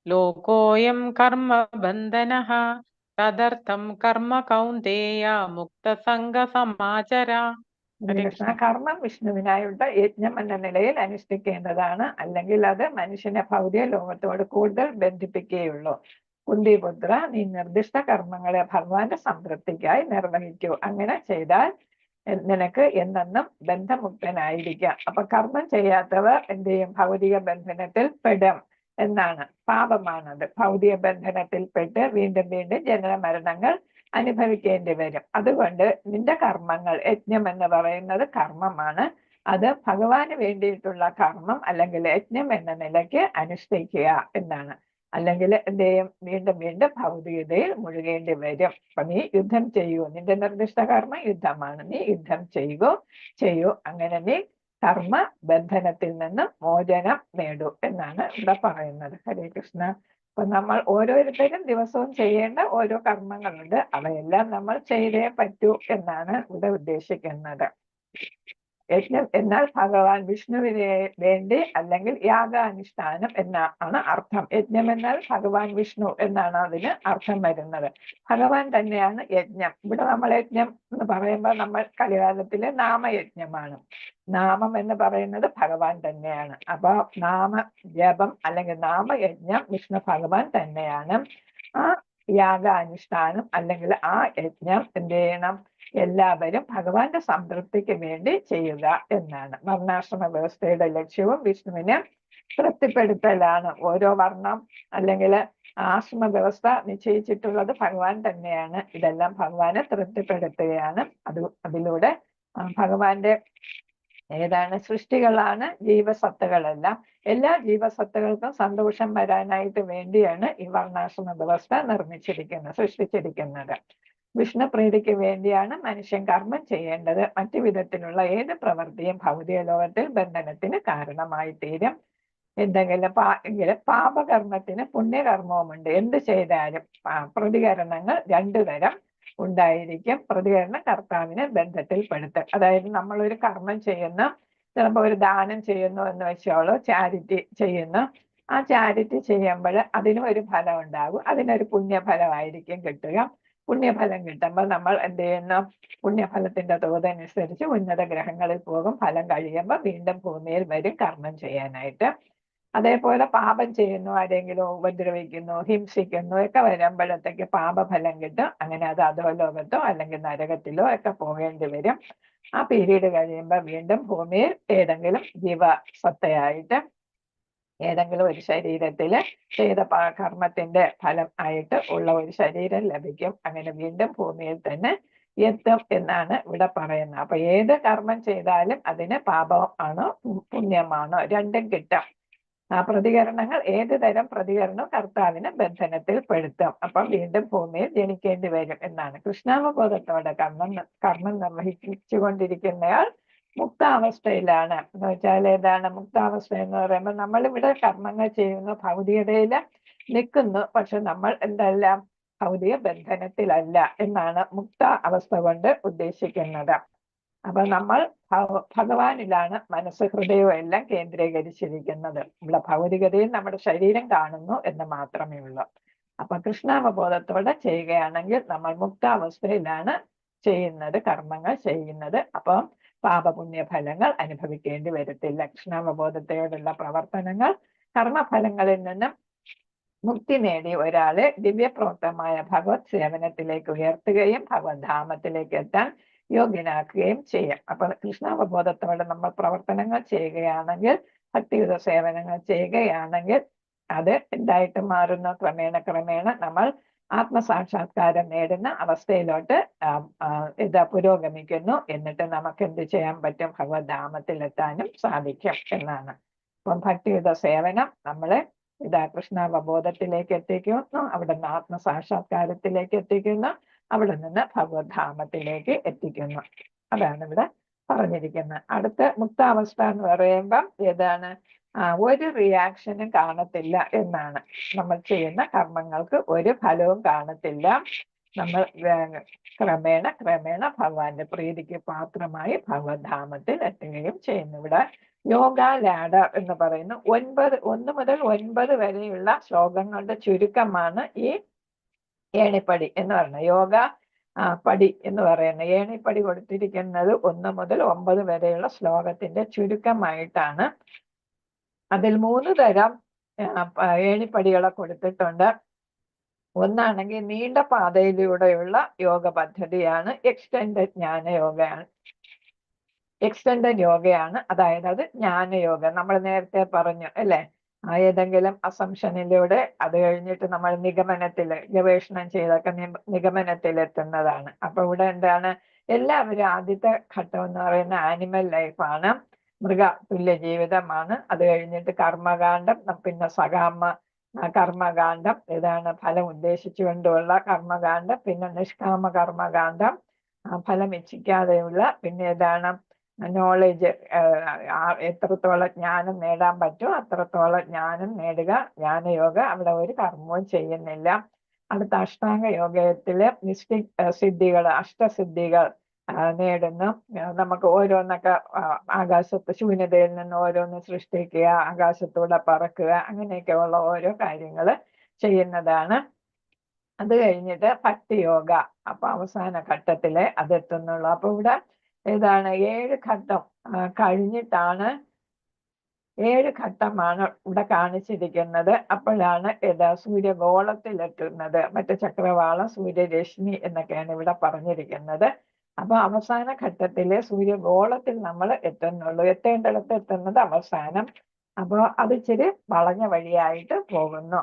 Speaker 2: ലോകോയം കർമ്മബന്ധനഃ തദർത്ഥം കർമ്മ കൗന്ദേയ മുക്തസംഗ സമാചര.
Speaker 1: കർമ്മം വിഷ്ണുവിനായുള്ള യജ്ഞം എന്ന നിലയിൽ അനുഷ്ഠിക്കേണ്ടതാണ്. അല്ലെങ്കിൽ അത് മനുഷ്യനെ ഭൗതിക ലോകത്തോട് കൂടുതൽ ബന്ധിപ്പിക്കുകയുള്ളൂ. കുന്തിപുത്ര, നീ നിർദ്ദിഷ്ട കർമ്മങ്ങളെ ഭഗവാന്റെ സംതൃപ്തിക്കായി നിർവഹിക്കൂ. അങ്ങനെ ചെയ്താൽ നിനക്ക് എന്നെന്നും ബന്ധമുക്തനായിരിക്കാം. അപ്പൊ കർമ്മം ചെയ്യാത്തവർ എന്ത് ചെയ്യും? ഭൗതിക ബന്ധനത്തിൽ പെടും എന്നാണ്. പാപമാണത്. ഭൗതിക ബന്ധനത്തിൽ പെട്ട് വീണ്ടും ജനന മരണങ്ങൾ അനുഭവിക്കേണ്ടി വരും. അതുകൊണ്ട് നിന്റെ കർമ്മങ്ങൾ, യജ്ഞം എന്ന് പറയുന്നത് കർമ്മമാണ്, അത് ഭഗവാന് വേണ്ടിയിട്ടുള്ള കർമ്മം അല്ലെങ്കിൽ യജ്ഞം എന്ന നിലയ്ക്ക് അനുഷ്ഠിക്കുക എന്നാണ്. അല്ലെങ്കിൽ എന്ത് ചെയ്യും? വീണ്ടും ഭൗതികതയിൽ മുഴുകേണ്ടി വരും. അപ്പൊ നീ യുദ്ധം ചെയ്യൂ. നിന്റെ നിർദ്ദിഷ്ട കർമ്മം യുദ്ധമാണ്. നീ യുദ്ധം ചെയ്യൂ. അങ്ങനെ നീ കർമ്മ ബന്ധനത്തിൽ നിന്ന് മോചനം നേടൂ എന്നാണ് ഇവിടെ പറയുന്നത്. ഹരേ കൃഷ്ണ. അപ്പൊ നമ്മൾ ഓരോരുത്തരും ദിവസവും ചെയ്യേണ്ട ഓരോ കർമ്മങ്ങളുണ്ട്. അവയെല്ലാം നമ്മൾ ചെയ്തേ പറ്റൂ എന്നാണ് ഇവിടെ ഉദ്ദേശിക്കുന്നത്. യജ്ഞം എന്നാൽ ഭഗവാൻ വിഷ്ണുവിനെ വേണ്ടി അല്ലെങ്കിൽ യാഗാനുഷ്ഠാനം എന്നാണ് അർത്ഥം. യജ്ഞം എന്നാൽ ഭഗവാൻ വിഷ്ണു എന്നാണ് അതിന് അർത്ഥം വരുന്നത്. ഭഗവാൻ തന്നെയാണ് യജ്ഞം. ഇവിടെ നമ്മൾ യജ്ഞം എന്ന് പറയുമ്പോൾ നമ്മൾ കലികാലത്തിലെ നാമയജ്ഞമാണ്. നാമം എന്ന് പറയുന്നത് ഭഗവാൻ തന്നെയാണ്. അപ്പൊ നാമ ജപം അല്ലെങ്കിൽ നാമയജ്ഞം വിഷ്ണു ഭഗവാൻ തന്നെയാണ്. ആ യാഗാനുഷ്ഠാനം അല്ലെങ്കിൽ ആ യജ്ഞം എന്ത് ചെയ്യണം? എല്ലാവരും ഭഗവാന്റെ സംതൃപ്തിക്ക് വേണ്ടി ചെയ്യുക എന്നാണ്. വർണ്ണാശ്രമ വ്യവസ്ഥയുടെ ലക്ഷ്യവും വിഷ്ണുവിനെ തൃപ്തിപ്പെടുത്തലാണ്. ഓരോ വർണ്ണം അല്ലെങ്കിൽ ആശ്രമ വ്യവസ്ഥ നിശ്ചയിച്ചിട്ടുള്ളത് ഭഗവാൻ തന്നെയാണ്. ഇതെല്ലാം ഭഗവാനെ തൃപ്തിപ്പെടുത്തുകയാണ്. അതിലൂടെ ഭഗവാന്റെ സൃഷ്ടികളാണ് ജീവസത്തകളെല്ലാം. എല്ലാ ജീവസത്തകൾക്കും സന്തോഷം വരാനായിട്ട് വേണ്ടിയാണ് ഈ വർണ്ണാശ്രമ വ്യവസ്ഥ സൃഷ്ടിച്ചിരിക്കുന്നത്. വിഷ്ണു പ്രീതിക്ക് വേണ്ടിയാണ് മനുഷ്യൻ കർമ്മം ചെയ്യേണ്ടത്. മറ്റു വിധത്തിലുള്ള ഏത് പ്രവൃത്തിയും ഭൗതിക ലോകത്തിൽ ബന്ധനത്തിന് കാരണമായി തീരും. എന്തെങ്കിലും പാപകർമ്മത്തിന് പുണ്യകർമ്മവുമുണ്ട്. എന്ത് ചെയ്താലും പ്രതികരണങ്ങൾ രണ്ടു തരം ഉണ്ടായിരിക്കും. പ്രതികരണം കർത്താവിനെ ബന്ധത്തിൽപ്പെടുത്തും. അതായത് നമ്മളൊരു കർമ്മം ചെയ്യുന്നു, ചിലപ്പോൾ ഒരു ദാനം ചെയ്യുന്നു എന്ന് വെച്ചോളൂ, ചാരിറ്റി ചെയ്യുന്നു. ആ ചാരിറ്റി ചെയ്യുമ്പോൾ അതിനും ഒരു ഫലം ഉണ്ടാകും. അതിനൊരു പുണ്യഫലമായിരിക്കും കിട്ടുക. പുണ്യഫലം കിട്ടുമ്പോൾ നമ്മൾ എന്ത് ചെയ്യുന്നു? പുണ്യഫലത്തിന്റെ തോതനുസരിച്ച് ഉന്നത ഗ്രഹങ്ങളിൽ പോകും. ഫലം കഴിയുമ്പോൾ വീണ്ടും ഭൂമിയിൽ വരും കർമ്മം ചെയ്യാനായിട്ട്. അതേപോലെ പാപം ചെയ്യുന്നു, ആരെങ്കിലും ഉപദ്രവിക്കുന്നു, ഹിംസിക്കുന്നു ഒക്കെ വരുമ്പോഴത്തേക്ക് പാപഫലം കിട്ടും. അങ്ങനെ അത് അധോലോകത്തോ അല്ലെങ്കിൽ നരകത്തിലോ ഒക്കെ പോകേണ്ടി വരും. ആ പീരീഡ് കഴിയുമ്പോൾ വീണ്ടും ഭൂമിയിൽ ഏതെങ്കിലും ജീവസത്തയായിട്ട് ഏതെങ്കിലും ഒരു ശരീരത്തിൽ ചെയ്ത കർമ്മത്തിന്റെ ഫലം ആയിട്ട് ഉള്ള ഒരു ശരീരം ലഭിക്കും. അങ്ങനെ വീണ്ടും ഭൂമിയിൽ തന്നെ എത്തും എന്നാണ് ഇവിടെ പറയുന്നത്. അപ്പൊ ഏത് കർമ്മം ചെയ്താലും അതിന് പാപമാണോ പുണ്യമാണോ രണ്ടും കിട്ടും. ആ പ്രതികരണങ്ങൾ ഏത് തരം പ്രതികരണം കർത്താവിനെ ബന്ധനത്തിൽ പെടുത്തും. അപ്പം വീണ്ടും ഭൂമിയിൽ ജനിക്കേണ്ടി വരും എന്നാണ്. കൃഷ്ണാവബോധത്തോടെ കർമ്മം നിർവഹിച്ചുകൊണ്ടിരിക്കുന്നയാൾ മുക്താവസ്ഥയിലാണ്. എന്ന് വെച്ചാൽ ഏതാണ് മുക്താവസ്ഥ എന്ന് പറയുമ്പോൾ നമ്മളിവിടെ കർമ്മങ്ങൾ ചെയ്യുന്നു, ഭൗതികതയിൽ നിൽക്കുന്നു, പക്ഷെ നമ്മൾ എന്തെല്ലാം ഭൗതിക ബന്ധനത്തിലല്ല എന്നാണ് മുക്ത അവസ്ഥ കൊണ്ട് ഉദ്ദേശിക്കുന്നത്. അപ്പൊ നമ്മൾ ഭഗവാനിലാണ് മനസ്സ് ഹൃദയവും എല്ലാം കേന്ദ്രീകരിച്ചിരിക്കുന്നത്. ഇവിടെ ഭൗതികതയിൽ നമ്മുടെ ശരീരം കാണുന്നു എന്ന് മാത്രമേ ഉള്ളൂ. അപ്പൊ കൃഷ്ണാവബോധത്തോടെ ചെയ്യുകയാണെങ്കിൽ നമ്മൾ മുക്താവസ്ഥയിലാണ് ചെയ്യുന്നത്, കർമ്മങ്ങൾ ചെയ്യുന്നത്. അപ്പം പാപപുണ്യ ഫലങ്ങൾ അനുഭവിക്കേണ്ടി വരത്തില്ല. കൃഷ്ണാവബോധത്തോടുള്ള പ്രവർത്തനങ്ങൾ കർമ്മഫലങ്ങളിൽ നിന്നും മുക്തി നേടി ഒരാളെ ദിവ്യപ്രോക്തമായ ഭഗവത് സേവനത്തിലേക്ക് ഉയർത്തുകയും ഭഗവത് ധാമത്തിലേക്ക് എത്താൻ യോഗ്യനാക്കുകയും ചെയ്യും. അപ്പൊ കൃഷ്ണാവബോധത്തോടെ നമ്മൾ പ്രവർത്തനങ്ങൾ ചെയ്യുകയാണെങ്കിൽ, ഭക്തിയുത സേവനങ്ങൾ ചെയ്യുകയാണെങ്കിൽ അത് എന്തായിട്ട് മാറുന്നു? ക്രമേണ നമ്മൾ ആത്മസാക്ഷാത്കാരം നേടുന്ന അവസ്ഥയിലോട്ട് പുരോഗമിക്കുന്നു. എന്നിട്ട് നമുക്ക് എന്ത് ചെയ്യാൻ പറ്റും? ഭഗവത് ധാമത്തിലെത്താനും സാധിക്കും എന്നാണ്. അപ്പം ഭക്തിയുത സേവനം നമ്മളെ കൃഷ്ണാവബോധത്തിലേക്ക് എത്തിക്കുന്നു, അവിടെ നിന്ന് ആത്മസാക്ഷാത്കാരത്തിലേക്ക് എത്തിക്കുന്നു, അവിടെ നിന്ന് ഭഗവത് ധാമത്തിലേക്ക് എത്തിക്കുന്നു. അതാണ് ഇവിടെ പറഞ്ഞിരിക്കുന്നത്. അടുത്ത മുക്താവസ്ഥ എന്ന് പറയുമ്പം ഏതാണ്? ഒരു റിയാക്ഷനും കാണത്തില്ല എന്നാണ്. നമ്മൾ ചെയ്യുന്ന കർമ്മങ്ങൾക്ക് ഒരു ഫലവും കാണത്തില്ല. നമ്മൾ ക്രമേണ ഭഗവാന്റെ പ്രീതിക്ക് പാത്രമായി ഭഗവത് ധാമത്തിൽ എത്തുകയും ചെയ്യുന്നു. ഇവിടെ യോഗ ലാഡർ എന്ന് പറയുന്ന 1 മുതൽ 9 വരെയുള്ള ശ്ലോകങ്ങളുടെ ചുരുക്കമാണ് ഈ ഏണിപ്പടി എന്ന് പറയുന്നത്. യോഗ പടി എന്ന് പറയുന്ന ഏണിപ്പടി കൊടുത്തിരിക്കുന്നത് 1 മുതൽ 9 വരെയുള്ള ശ്ലോകത്തിന്റെ ചുരുക്കമായിട്ടാണ്. അതിൽ 3 തരം ഏണിപ്പടികളെ കൊടുത്തിട്ടുണ്ട്. ഒന്നാണെങ്കിൽ നീണ്ട പാതയിലൂടെയുള്ള യോഗ പദ്ധതിയാണ് എക്സ്റ്റെൻഡഡ് യോഗയാണ്. അതായത് അത് ജ്ഞാനയോഗ. നമ്മൾ നേരത്തെ പറഞ്ഞു അല്ലെ, ഏതെങ്കിലും അസംഷനിലൂടെ അത് കഴിഞ്ഞിട്ട് നമ്മൾ ഗവേഷണം ചെയ്തൊക്കെ നിഗമനത്തിലെത്തുന്നതാണ്. അപ്പൊ ഇവിടെ എന്താണ്? എല്ലാവരും ആദ്യത്തെ ഘട്ടം എന്ന് പറയുന്ന ആനിമൽ ലൈഫാണ്, മൃഗ തുല്യ ജീവിതമാണ്. അത് കഴിഞ്ഞിട്ട് കർമ്മകാന്ഡം, പിന്നെ സകാമ കർമ്മകാന്ഡം, ഇതാണ് ഫലം ഉദ്ദേശിച്ചുകൊണ്ടുള്ള കർമ്മകാന്ഡം. പിന്നെ നിഷ്കാമ കർമ്മകാന്ഡം, ഫലം ഇച്ഛിക്കാതെയുള്ള. പിന്നെ ഏതാണ്? നോളജ്, എത്രത്തോളം ജ്ഞാനം നേടാൻ പറ്റുമോ അത്രത്തോളം ജ്ഞാനം നേടുക, ജ്ഞാനയോഗ. അവിടെ ഒരു കർമ്മവും ചെയ്യുന്നില്ല. അടുത്ത അഷ്ടാംഗ യോഗത്തില് സിദ്ധികൾ, അഷ്ടസിദ്ധികൾ നേടുന്നു. നമുക്ക് ഓരോന്നൊക്കെ ആകാശത്ത് ശൂന്യതയിൽ നിന്ന് ഓരോന്ന് സൃഷ്ടിക്കുക, ആകാശത്തൂടെ പറക്കുക, അങ്ങനെയൊക്കെ ഉള്ള ഓരോ കാര്യങ്ങൾ ചെയ്യുന്നതാണ്. അത് കഴിഞ്ഞിട്ട് ഭക്തിയോഗ. അപ്പൊ അവസാന ഘട്ടത്തിലെ അതെത്തുന്നുള്ളൂ. അപ്പൊ ഇവിടെ ഏതാണ്? 7 ഘട്ടം കഴിഞ്ഞിട്ടാണ്, 7 ഘട്ടമാണ് ഇവിടെ കാണിച്ചിരിക്കുന്നത്. അപ്പോഴാണ് സൂര്യഗോളത്തിലെത്തുന്നത്. മറ്റു ചക്രവാളം, സൂര്യരശ്മി എന്നൊക്കെയാണ് ഇവിടെ പറഞ്ഞിരിക്കുന്നത്. അപ്പൊ അവസാന ഘട്ടത്തിലെ സൂര്യഗോളത്തിൽ നമ്മൾ എത്തുന്നുള്ളൂ. എത്തേണ്ടിടത്ത് എത്തുന്നത് അവസാനം. അപ്പൊ അത് ഇച്ചിരി വളഞ്ഞ വഴിയായിട്ട് പോകുന്നു.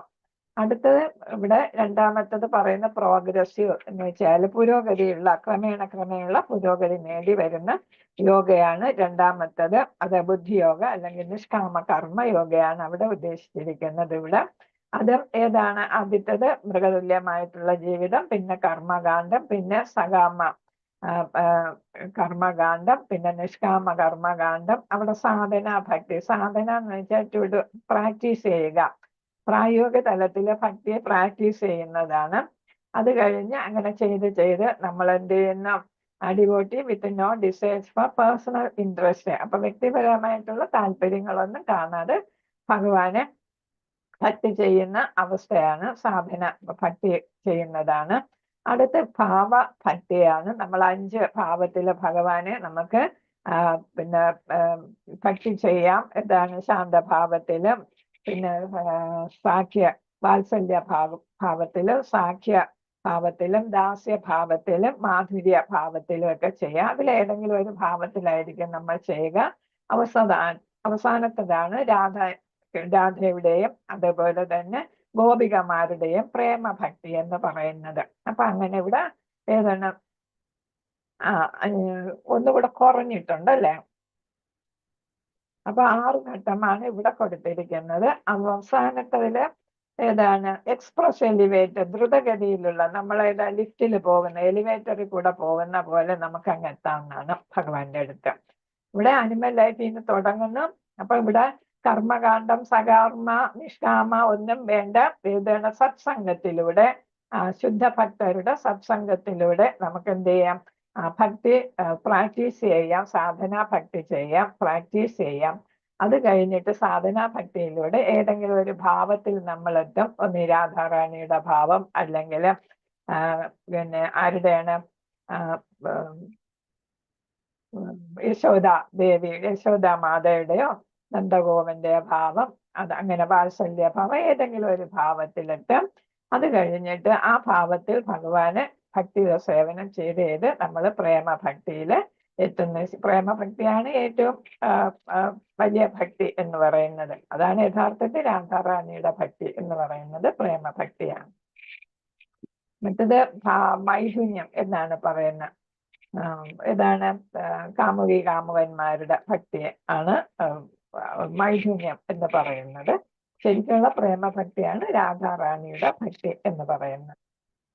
Speaker 1: അടുത്തത് ഇവിടെ രണ്ടാമത്തത് പറയുന്ന പ്രോഗ്രസീവ് എന്ന് വെച്ചാൽ പുരോഗതിയുള്ള, ക്രമേണ പുരോഗതി നേടി വരുന്ന യോഗയാണ് രണ്ടാമത്തത്. അത് ബുദ്ധിയോഗ അല്ലെങ്കിൽ നിഷ്കാമ കർമ്മ യോഗയാണ് അവിടെ ഉദ്ദേശിച്ചിരിക്കുന്നത്. ഇവിടെ അത് ഏതാണ്? ആദ്യത്തത് മൃഗതുല്യമായിട്ടുള്ള ജീവിതം, പിന്നെ കർമ്മകാന്ഡം, പിന്നെ സകാമ കർമ്മകാന്ഡം, പിന്നെ നിഷ്കാമ കർമ്മകാന്ഡം. അവിടെ ഭക്തി. സാധന എന്ന് വെച്ചാൽ പ്രാക്ടീസ് ചെയ്യുക, പ്രായോഗിക തലത്തിലെ ഭക്തിയെ പ്രാക്ടീസ് ചെയ്യുന്നതാണ്. അത് കഴിഞ്ഞ് അങ്ങനെ ചെയ്ത് നമ്മൾ എന്ത് ചെയ്യുന്നു? Devotee with no desires for personal interest. അപ്പൊ വ്യക്തിപരമായിട്ടുള്ള താല്പര്യങ്ങളൊന്നും കാണാതെ ഭഗവാനെ ഭക്തി ചെയ്യുന്ന അവസ്ഥയാണ് സാധന, ഭക്തി ചെയ്യുന്നതാണ്. അടുത്ത ഭാവ ഭക്തിയാണ്. നമ്മൾ 5 ഭാവത്തിലെ ഭഗവാനെ നമുക്ക് പിന്നെ ഭക്തി ചെയ്യാം. എന്താണ്? ശാന്തഭാവത്തിലും, പിന്നെ വാത്സല്യ ഭാവത്തിലും, സാഖ്യ ഭാവത്തിലും, ദാസ്യഭാവത്തിലും, മാധുര്യ ഭാവത്തിലും ഒക്കെ ചെയ്യാം. അതിലേതെങ്കിലും ഒരു ഭാവത്തിലായിരിക്കും നമ്മൾ ചെയ്യുക. അവസാനത്തതാണ് രാധയുടെയും അതുപോലെ തന്നെ ഗോപികമാരുടെയും പ്രേമഭക്തി എന്ന് പറയുന്നത്. അപ്പൊ അങ്ങനെ ഇവിടെ ഏതാണ്? ഒന്നുകൂടെ കുറഞ്ഞിട്ടുണ്ട് അല്ലെ. അപ്പൊ 6 ഘട്ടമാണ് ഇവിടെ കൊടുത്തിരിക്കുന്നത്. അവസാനത്തതില് ഏതാണ്? എക്സ്പ്രസ് എലിവേറ്റർ, ദ്രുതഗതിയിലുള്ള, നമ്മളേതാ ലിഫ്റ്റിൽ പോകുന്ന, എലിവേറ്ററിൽ കൂടെ പോകുന്ന പോലെ നമുക്ക് അങ്ങ് എത്താവുന്നതാണ് ഭഗവാന്റെ അടുത്ത്. ഇവിടെ അനിമൽ ലൈഫിൽ നിന്ന് തുടങ്ങുന്നു. അപ്പൊ ഇവിടെ കർമ്മകാന്ഡം, സകർമ്മ, നിഷ്കാമ ഒന്നും വേണ്ട. ഏതാണ്? സത്സംഗത്തിലൂടെ, ശുദ്ധഭക്തരുടെ സത്സംഗത്തിലൂടെ നമുക്ക് എന്ത് ചെയ്യാം? ഭക്തി പ്രാക്ടീസ് ചെയ്യാം, സാധനാ ഭക്തി ചെയ്യാം, പ്രാക്ടീസ് ചെയ്യാം. അത് കഴിഞ്ഞിട്ട് സാധനാ ഭക്തിയിലൂടെ ഏതെങ്കിലും ഒരു ഭാവത്തിൽ നമ്മൾ എത്തും. ഒന്ന് രാധാറാണിയുടെ ഭാവം, അല്ലെങ്കിൽ പിന്നെ ആരുടെയാണ് യശോദ ദേവി, യശോദ മാതയുടെയോ നന്ദഗോപന്റെ ഭാവം, അത് അങ്ങനെ വാത്സല്യ ഭാവം, ഏതെങ്കിലും ഒരു ഭാവത്തിലിട്ട് അത് കഴിഞ്ഞിട്ട് ആ ഭാവത്തിൽ ഭഗവാന് ഭക്തി സേവനം ചെയ്ത് നമ്മൾ പ്രേമഭക്തിയിൽ എത്തുന്ന പ്രേമഭക്തിയാണ് ഏറ്റവും വലിയ ഭക്തി എന്ന് പറയുന്നത്. അതാണ് യഥാർത്ഥത്തിൽ രാധാറാണിയുടെ ഭക്തി എന്ന് പറയുന്നത്, പ്രേമഭക്തിയാണ്. മറ്റത് മൈഥുന്യം എന്നാണ് പറയുന്നത്. ഇതാണ് കാമുകി കാമുകന്മാരുടെ ഭക്തി ആണ് മൈഥുന്യം എന്ന് പറയുന്നത്. ശരിക്കുള്ള പ്രേമഭക്തിയാണ് രാധാറാണിയുടെ ഭക്തി എന്ന് പറയുന്നത്.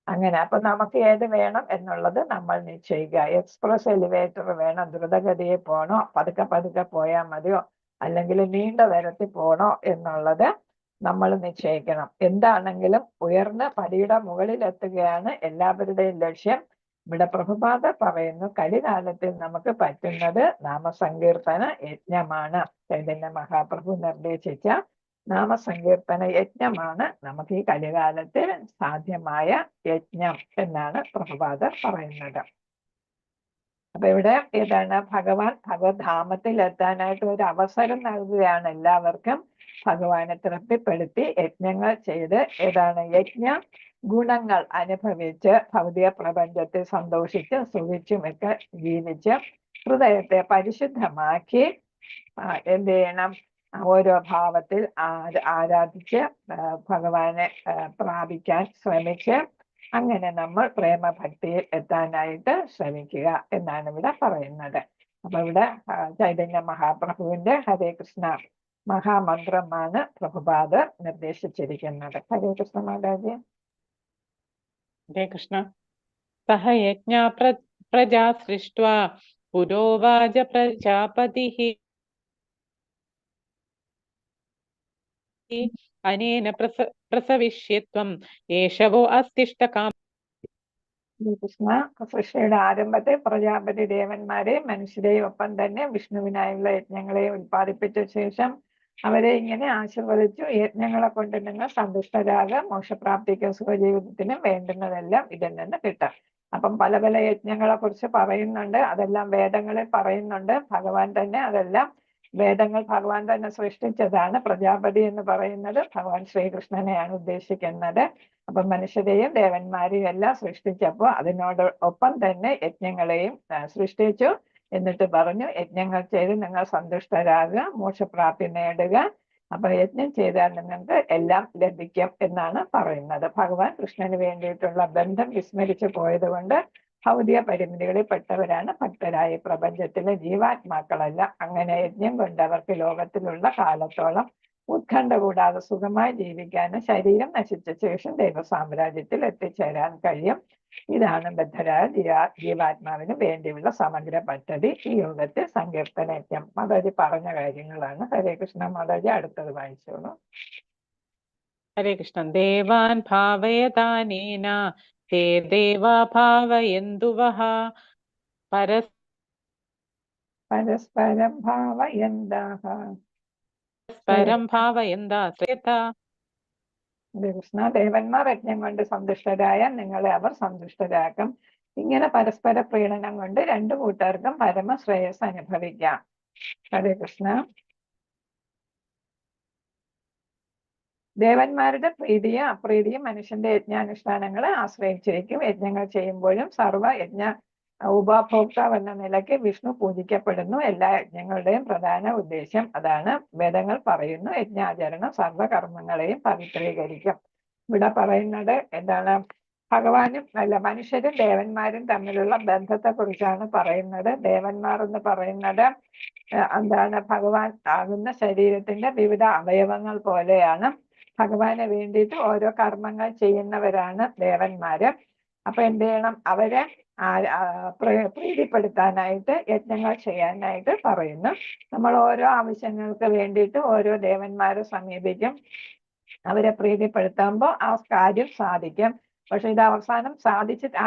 Speaker 1: അങ്ങനെ അപ്പൊ നമുക്ക് ഏത് വേണം എന്നുള്ളത് നമ്മൾ നിശ്ചയിക്കുക. എക്സ്പ്രസ് എലിവേറ്റർ വേണം, ദ്രുതഗതിയിൽ പോണോ, പതുക്കെ പതുക്കെ പോയാൽ മതിയോ, അല്ലെങ്കിൽ നീണ്ട തരത്തിൽ പോണോ എന്നുള്ളത് നമ്മൾ നിശ്ചയിക്കണം. എന്താണെങ്കിലും ഉയർന്ന പടിയുടെ മുകളിൽ എത്തുകയാണ് എല്ലാവരുടെയും ലക്ഷ്യം. ഇവിടെ പ്രഭുപാദ പറയുന്നു, കലികാലത്തിൽ നമുക്ക് പറ്റുന്നത് നാമസങ്കീർത്തന യജ്ഞമാണ്. ചൈതന്യ മഹാപ്രഭു നിർദ്ദേശിച്ച നാമസങ്കീർത്തന യജ്ഞമാണ് നമുക്ക് ഈ കലികാലത്തിൽ സാധ്യമായ യജ്ഞം എന്നാണ് പ്രഭുപാദർ പറയുന്നത്. അപ്പൊ ഇവിടെ ഏതാണ് ഭഗവാൻ ഭഗവത്ധാമത്തിൽ എത്താനായിട്ട് ഒരു അവസരം നൽകുകയാണ് എല്ലാവർക്കും. ഭഗവാനെ തൃപ്തിപ്പെടുത്തി യജ്ഞങ്ങൾ ചെയ്ത് ഏതാണ് യജ്ഞ ഗുണങ്ങൾ അനുഭവിച്ച് ഭൗതിക പ്രപഞ്ചത്തെ സന്തോഷിച്ച് സുഖിച്ചുമൊക്കെ ജീവിച്ച് ഹൃദയത്തെ പരിശുദ്ധമാക്കി എന്ത് ചെയ്യണം, ഓരോ ഭാവത്തിൽ ആരാധിച്ച് ഭഗവാനെ പ്രാപിക്കാൻ ശ്രമിച്ച് അങ്ങനെ നമ്മൾ പ്രേമഭക്തിയിൽ എത്താനായിട്ട് ശ്രമിക്കുക എന്നാണ് ഇവിടെ പറയുന്നത്. അപ്പൊ ഇവിടെ ചൈതന്യ മഹാപ്രഭുവിന്റെ ഹരേ കൃഷ്ണ മഹാമന്ത്രമാണ് പ്രഭുപാദർ നിർദ്ദേശിച്ചിരിക്കുന്നത്. ഹരേ കൃഷ്ണ മാതാജി.
Speaker 2: ഹരേ കൃഷ്ണ. സഹ യജ്ഞ പ്രജാ സൃഷ്ട്വാ പുരോവാച പ്രജാപതിഃ അനേന പ്രസവിഷ്യത്വം ഏഷവോ അസ്തിഷ്ടകാമ.
Speaker 1: കൃഷ്ണ സൃഷ്ടിയുടെ ആരംഭത്തെ പ്രജാപതി ദേവന്മാരെയും മനുഷ്യരെയും ഒപ്പം തന്നെ വിഷ്ണുവിനായുള്ള യജ്ഞങ്ങളെ ഉൽപ്പാദിപ്പിച്ച ശേഷം അവരെ ഇങ്ങനെ ആശീർവദിച്ചു, യജ്ഞങ്ങളെ കൊണ്ട് നിങ്ങൾ സന്തുഷ്ടരാകുക, മോക്ഷപ്രാപ്തിക്കും സുഖജീവിതത്തിനും വേണ്ടുന്നതെല്ലാം ഇതിൽ നിന്ന് കിട്ടാം. അപ്പം പല പല യജ്ഞങ്ങളെ കുറിച്ച് പറയുന്നുണ്ട്, അതെല്ലാം വേദങ്ങളിൽ പറയുന്നുണ്ട്. ഭഗവാൻ തന്നെ അതെല്ലാം വേദങ്ങൾ ഭഗവാൻ തന്നെ സൃഷ്ടിച്ചതാണ്. പ്രജാപതി എന്ന് പറയുന്നത് ഭഗവാൻ ശ്രീകൃഷ്ണനെയാണ് ഉദ്ദേശിക്കുന്നത്. അപ്പൊ മനുഷ്യരെയും ദേവന്മാരെയും എല്ലാം സൃഷ്ടിച്ചപ്പോൾ അതിനോട് ഒപ്പം തന്നെ യജ്ഞങ്ങളെയും സൃഷ്ടിച്ചു. എന്നിട്ട് പറഞ്ഞു, യജ്ഞങ്ങൾ ചെയ്ത് നിങ്ങൾ സന്തുഷ്ടരാകുക, മോക്ഷപ്രാപ്തി നേടുക. അപ്പൊ യജ്ഞം ചെയ്താൽ നിങ്ങൾക്ക് എല്ലാം ലഭിക്കും എന്നാണ് പറയുന്നത്. ഭഗവാൻ കൃഷ്ണന് വേണ്ടിയിട്ടുള്ള ബന്ധം വിസ്മരിച്ചു പോയത് കൊണ്ട് ഭൗതിക പരിമിതികളിൽ പെട്ടവരാണ് ഭക്തരായ പ്രപഞ്ചത്തിലെ ജീവാത്മാക്കളല്ല. അങ്ങനെ യജ്ഞം കൊണ്ട് അവർക്ക് ലോകത്തിലുള്ള കാലത്തോളം ഉത്കണ്ഠ കൂടാതെ സുഖമായി ജീവിക്കാനും ശരീരം നശിച്ച ശേഷം ദൈവസാമ്രാജ്യത്തിൽ എത്തിച്ചേരാൻ കഴിയും. ഇതാണ് ബദ്ധരായ ജീവാത്മാവിന് വേണ്ടിയുള്ള സമഗ്ര പദ്ധതി. ഈ യോഗത്തിൽ സങ്കീർത്തന യജ്ഞം മാതാജി പറഞ്ഞ കാര്യങ്ങളാണ്. ഹരേ കൃഷ്ണ മാതാജി അടുത്തത് വായിച്ചോളൂ.
Speaker 2: ഹരേ കൃഷ്ണ. ദേവാൻ ഭാവയതാനേന തേ ദേവാ ഭാവയന്തുവഃ
Speaker 1: പരസ്പരം ഭാവയന്താഃ
Speaker 2: പരം ഭാവയന്താശ്രയത.
Speaker 1: കൃഷ്ണ ദേവന്മാർ യജ്ഞം കൊണ്ട് സന്തുഷ്ടരായ നിങ്ങളെ അവർ സന്തുഷ്ടരാക്കും. ഇങ്ങനെ പരസ്പര പ്രീണനം കൊണ്ട് രണ്ടു കൂട്ടർക്കും പരമശ്രേയസ് അനുഭവിക്കാം. ഹരേ കൃഷ്ണ. ദേവന്മാരുടെ പ്രീതിയും അപ്രീതിയും മനുഷ്യന്റെ യജ്ഞാനുഷ്ഠാനങ്ങളെ ആശ്രയിച്ചിരിക്കും. യജ്ഞങ്ങൾ ചെയ്യുമ്പോഴും സർവ്വ യജ്ഞ ഉപഭോക്താവ് എന്ന നിലയ്ക്ക് വിഷ്ണു പൂജിക്കപ്പെടുന്നു. എല്ലാ യജ്ഞങ്ങളുടെയും പ്രധാന ഉദ്ദേശ്യം അതാണ്. വേദങ്ങൾ പറയുന്നു, യജ്ഞാചരണം സർവകർമ്മങ്ങളെയും പവിത്രീകരിക്കും. ഇവിടെ പറയുന്നത് എന്താണ്, ഭഗവാനും അല്ല മനുഷ്യരും ദേവന്മാരും തമ്മിലുള്ള ബന്ധത്തെ കുറിച്ചാണ് പറയുന്നത്. ദേവന്മാർ എന്ന് പറയുന്നത് എന്താണ്, ഭഗവാൻ ആകുന്ന ശരീരത്തിന്റെ വിവിധ അവയവങ്ങൾ പോലെയാണ്. ഭഗവാന് വേണ്ടിയിട്ട് ഓരോ കർമ്മങ്ങൾ ചെയ്യുന്നവരാണ് ദേവന്മാര്. അപ്പൊ എന്ത് ചെയ്യണം, അവരെ പ്രീതിപ്പെടുത്താനായിട്ട് യജ്ഞങ്ങൾ ചെയ്യാനായിട്ട് പറയുന്നു. നമ്മൾ ഓരോ ആവശ്യങ്ങൾക്ക് വേണ്ടിയിട്ട് ഓരോ ദേവന്മാരെ സമീപിക്കും. അവരെ പ്രീതിപ്പെടുത്തുമ്പോൾ ആ കാര്യം സാധിക്കും. പക്ഷെ ഇത് അവസാനം സാധിച്ചിട്ട്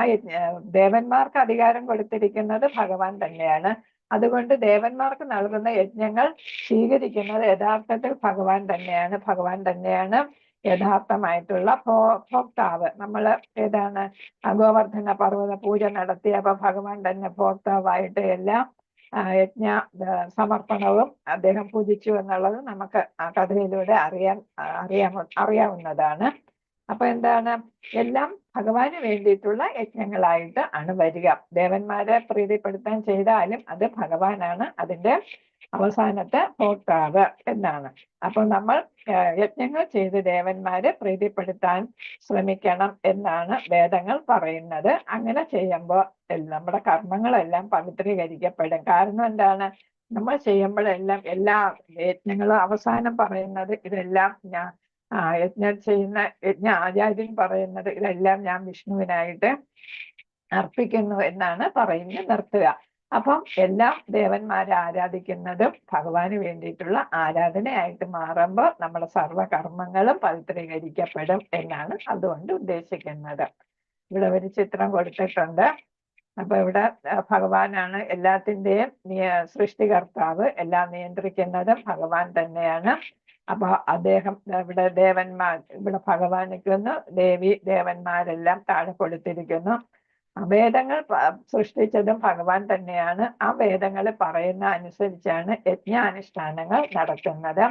Speaker 1: ദേവന്മാർക്ക് അധികാരം കൊടുത്തിരിക്കുന്നത് ഭഗവാൻ തന്നെയാണ്. അതുകൊണ്ട് ദേവന്മാർക്ക് നൽകുന്ന യജ്ഞങ്ങൾ സ്വീകരിക്കുന്നത് യഥാർത്ഥത്തിൽ ഭഗവാൻ തന്നെയാണ്. ഭഗവാൻ തന്നെയാണ് യഥാർത്ഥമായിട്ടുള്ള ഭോക്താവ്. നമ്മള് ഏതാണ് ഗോവർദ്ധന പർവ്വത പൂജ നടത്തിയപ്പോ ഭഗവാൻ തന്നെ ഭോക്താവായിട്ട് എല്ലാം യജ്ഞ സമർപ്പണവും അദ്ദേഹം പൂജിച്ചു എന്നുള്ളത് നമുക്ക് ആ കഥയിലൂടെ അറിയാവുന്നതാണ്. അപ്പൊ എന്താണ്, എല്ലാം ഭഗവാന് വേണ്ടിയിട്ടുള്ള യജ്ഞങ്ങളായിട്ട് ആണ് വരിക. ദേവന്മാരെ പ്രീതിപ്പെടുത്താൻ ചെയ്താലും അത് ഭഗവാനാണ് അതിന്റെ അവസാനത്തെ ഭോക്താവ് എന്നാണ്. അപ്പൊ നമ്മൾ യജ്ഞങ്ങൾ ചെയ്ത് ദേവന്മാരെ പ്രീതിപ്പെടുത്താൻ ശ്രമിക്കണം എന്നാണ് വേദങ്ങൾ പറയുന്നത്. അങ്ങനെ ചെയ്യുമ്പോൾ നമ്മുടെ കർമ്മങ്ങളെല്ലാം പവിത്രീകരിക്കപ്പെടും. കാരണം എന്താണ്, നമ്മൾ ചെയ്യുമ്പോഴെല്ലാം എല്ലാ യജ്ഞങ്ങളും അവസാനം പറയുന്നത് ഇതെല്ലാം യജ്ഞ ആചാര്യൻ പറയുന്നത് ഇതെല്ലാം ഞാൻ വിഷ്ണുവിനായിട്ട് അർപ്പിക്കുന്നു എന്നാണ് പറഞ്ഞ് നിർത്തുക. അപ്പം എല്ലാം ദേവന്മാരെ ആരാധിക്കുന്നതും ഭഗവാന് വേണ്ടിയിട്ടുള്ള ആരാധനയായിട്ട് മാറുമ്പോൾ നമ്മുടെ സർവകർമ്മങ്ങളും പവിത്രീകരിക്കപ്പെടും എന്നാണ് അതുകൊണ്ട് ഉദ്ദേശിക്കുന്നത്. ഇവിടെ ഒരു ചിത്രം കൊടുത്തിട്ടുണ്ട്. അപ്പൊ ഇവിടെ ഭഗവാനാണ് എല്ലാത്തിൻ്റെയും സൃഷ്ടികർത്താവ്, എല്ലാം നിയന്ത്രിക്കുന്നതും ഭഗവാൻ തന്നെയാണ്. അപ്പൊ അദ്ദേഹം ഇവിടെ ഭഗവാൻ നിൽക്കുന്നു, ദേവന്മാരെല്ലാം താഴെ കൊടുത്തിരിക്കുന്നു. വേദങ്ങൾ സൃഷ്ടിച്ചതും ഭഗവാൻ തന്നെയാണ്. ആ വേദങ്ങൾ പറയുന്ന അനുസരിച്ചാണ് യജ്ഞാനുഷ്ഠാനങ്ങൾ നടത്തുന്നത്.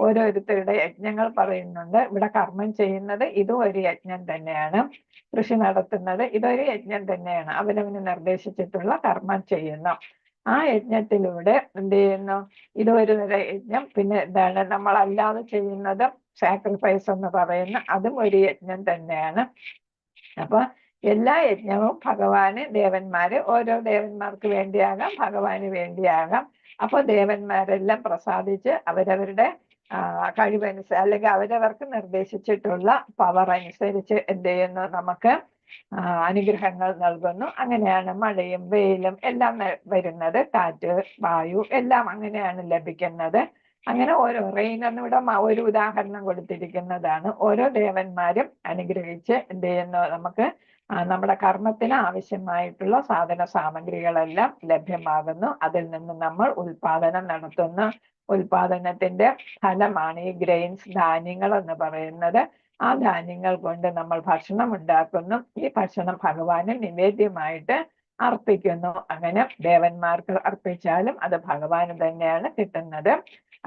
Speaker 1: ഓരോരുത്തരുടെ യജ്ഞങ്ങൾ പറയുന്നുണ്ട്. ഇവിടെ കർമ്മം ചെയ്യുന്നത് ഇതും ഒരു യജ്ഞം തന്നെയാണ്. കൃഷി നടത്തുന്നത് ഇതൊരു യജ്ഞം തന്നെയാണ്. അവനവന് നിർദ്ദേശിച്ചിട്ടുള്ള കർമ്മം ചെയ്യുന്നു. ആ യജ്ഞത്തിലൂടെ എന്ത് ചെയ്യുന്നു, ഇതൊരു യജ്ഞം. പിന്നെ എന്താണ്, നമ്മളല്ലാതെ ചെയ്യുന്നതും സാക്രിഫൈസ് എന്ന് പറയുന്ന അതും ഒരു യജ്ഞം തന്നെയാണ്. അപ്പൊ എല്ലാ യജ്ഞവും ഭഗവാന് ഓരോ ദേവന്മാർക്ക് വേണ്ടിയാകാം, ഭഗവാന് വേണ്ടിയാകാം. അപ്പൊ ദേവന്മാരെല്ലാം പ്രസാദിച്ച് അവരവരുടെ കഴിവനുസരിച്ച് അല്ലെങ്കിൽ അവരവർക്ക് നിർദ്ദേശിച്ചിട്ടുള്ള പവർ അനുസരിച്ച് എന്ത് ചെയ്യുന്നു, നമുക്ക് അനുഗ്രഹങ്ങൾ നൽകുന്നു. അങ്ങനെയാണ് മഴയും വെയിലും എല്ലാം വരുന്നത്. കാറ്റ്, വായു എല്ലാം അങ്ങനെയാണ് ലഭിക്കുന്നത്. അങ്ങനെ ഓരോ റെയിൻ എന്നിവിടെ ഒരു ഉദാഹരണം കൊടുത്തിരിക്കുന്നതാണ്. ഓരോ ദേവന്മാരും അനുഗ്രഹിച്ച് എന്ത് ചെയ്യുന്നു, നമുക്ക് നമ്മുടെ കർമ്മത്തിന് ആവശ്യമായിട്ടുള്ള സാധന സാമഗ്രികളെല്ലാം ലഭ്യമാകുന്നു. അതിൽ നിന്ന് നമ്മൾ ഉൽപാദനം നടത്തുന്നു. ഉൽപാദനത്തിന്റെ ഫലമാണ് ഈ ഗ്രെയിൻസ്, ധാന്യങ്ങൾ എന്ന് പറയുന്നത്. ആ ധാന്യങ്ങൾ കൊണ്ട് നമ്മൾ ഭക്ഷണം ഉണ്ടാക്കുന്നു. ഈ ഭക്ഷണം ഭഗവാന് നിവേദ്യമായിട്ട് അർപ്പിക്കുന്നു. അങ്ങനെ ദേവന്മാർക്ക് അർപ്പിച്ചാലും അത് ഭഗവാന് തന്നെയാണ് കിട്ടുന്നത്.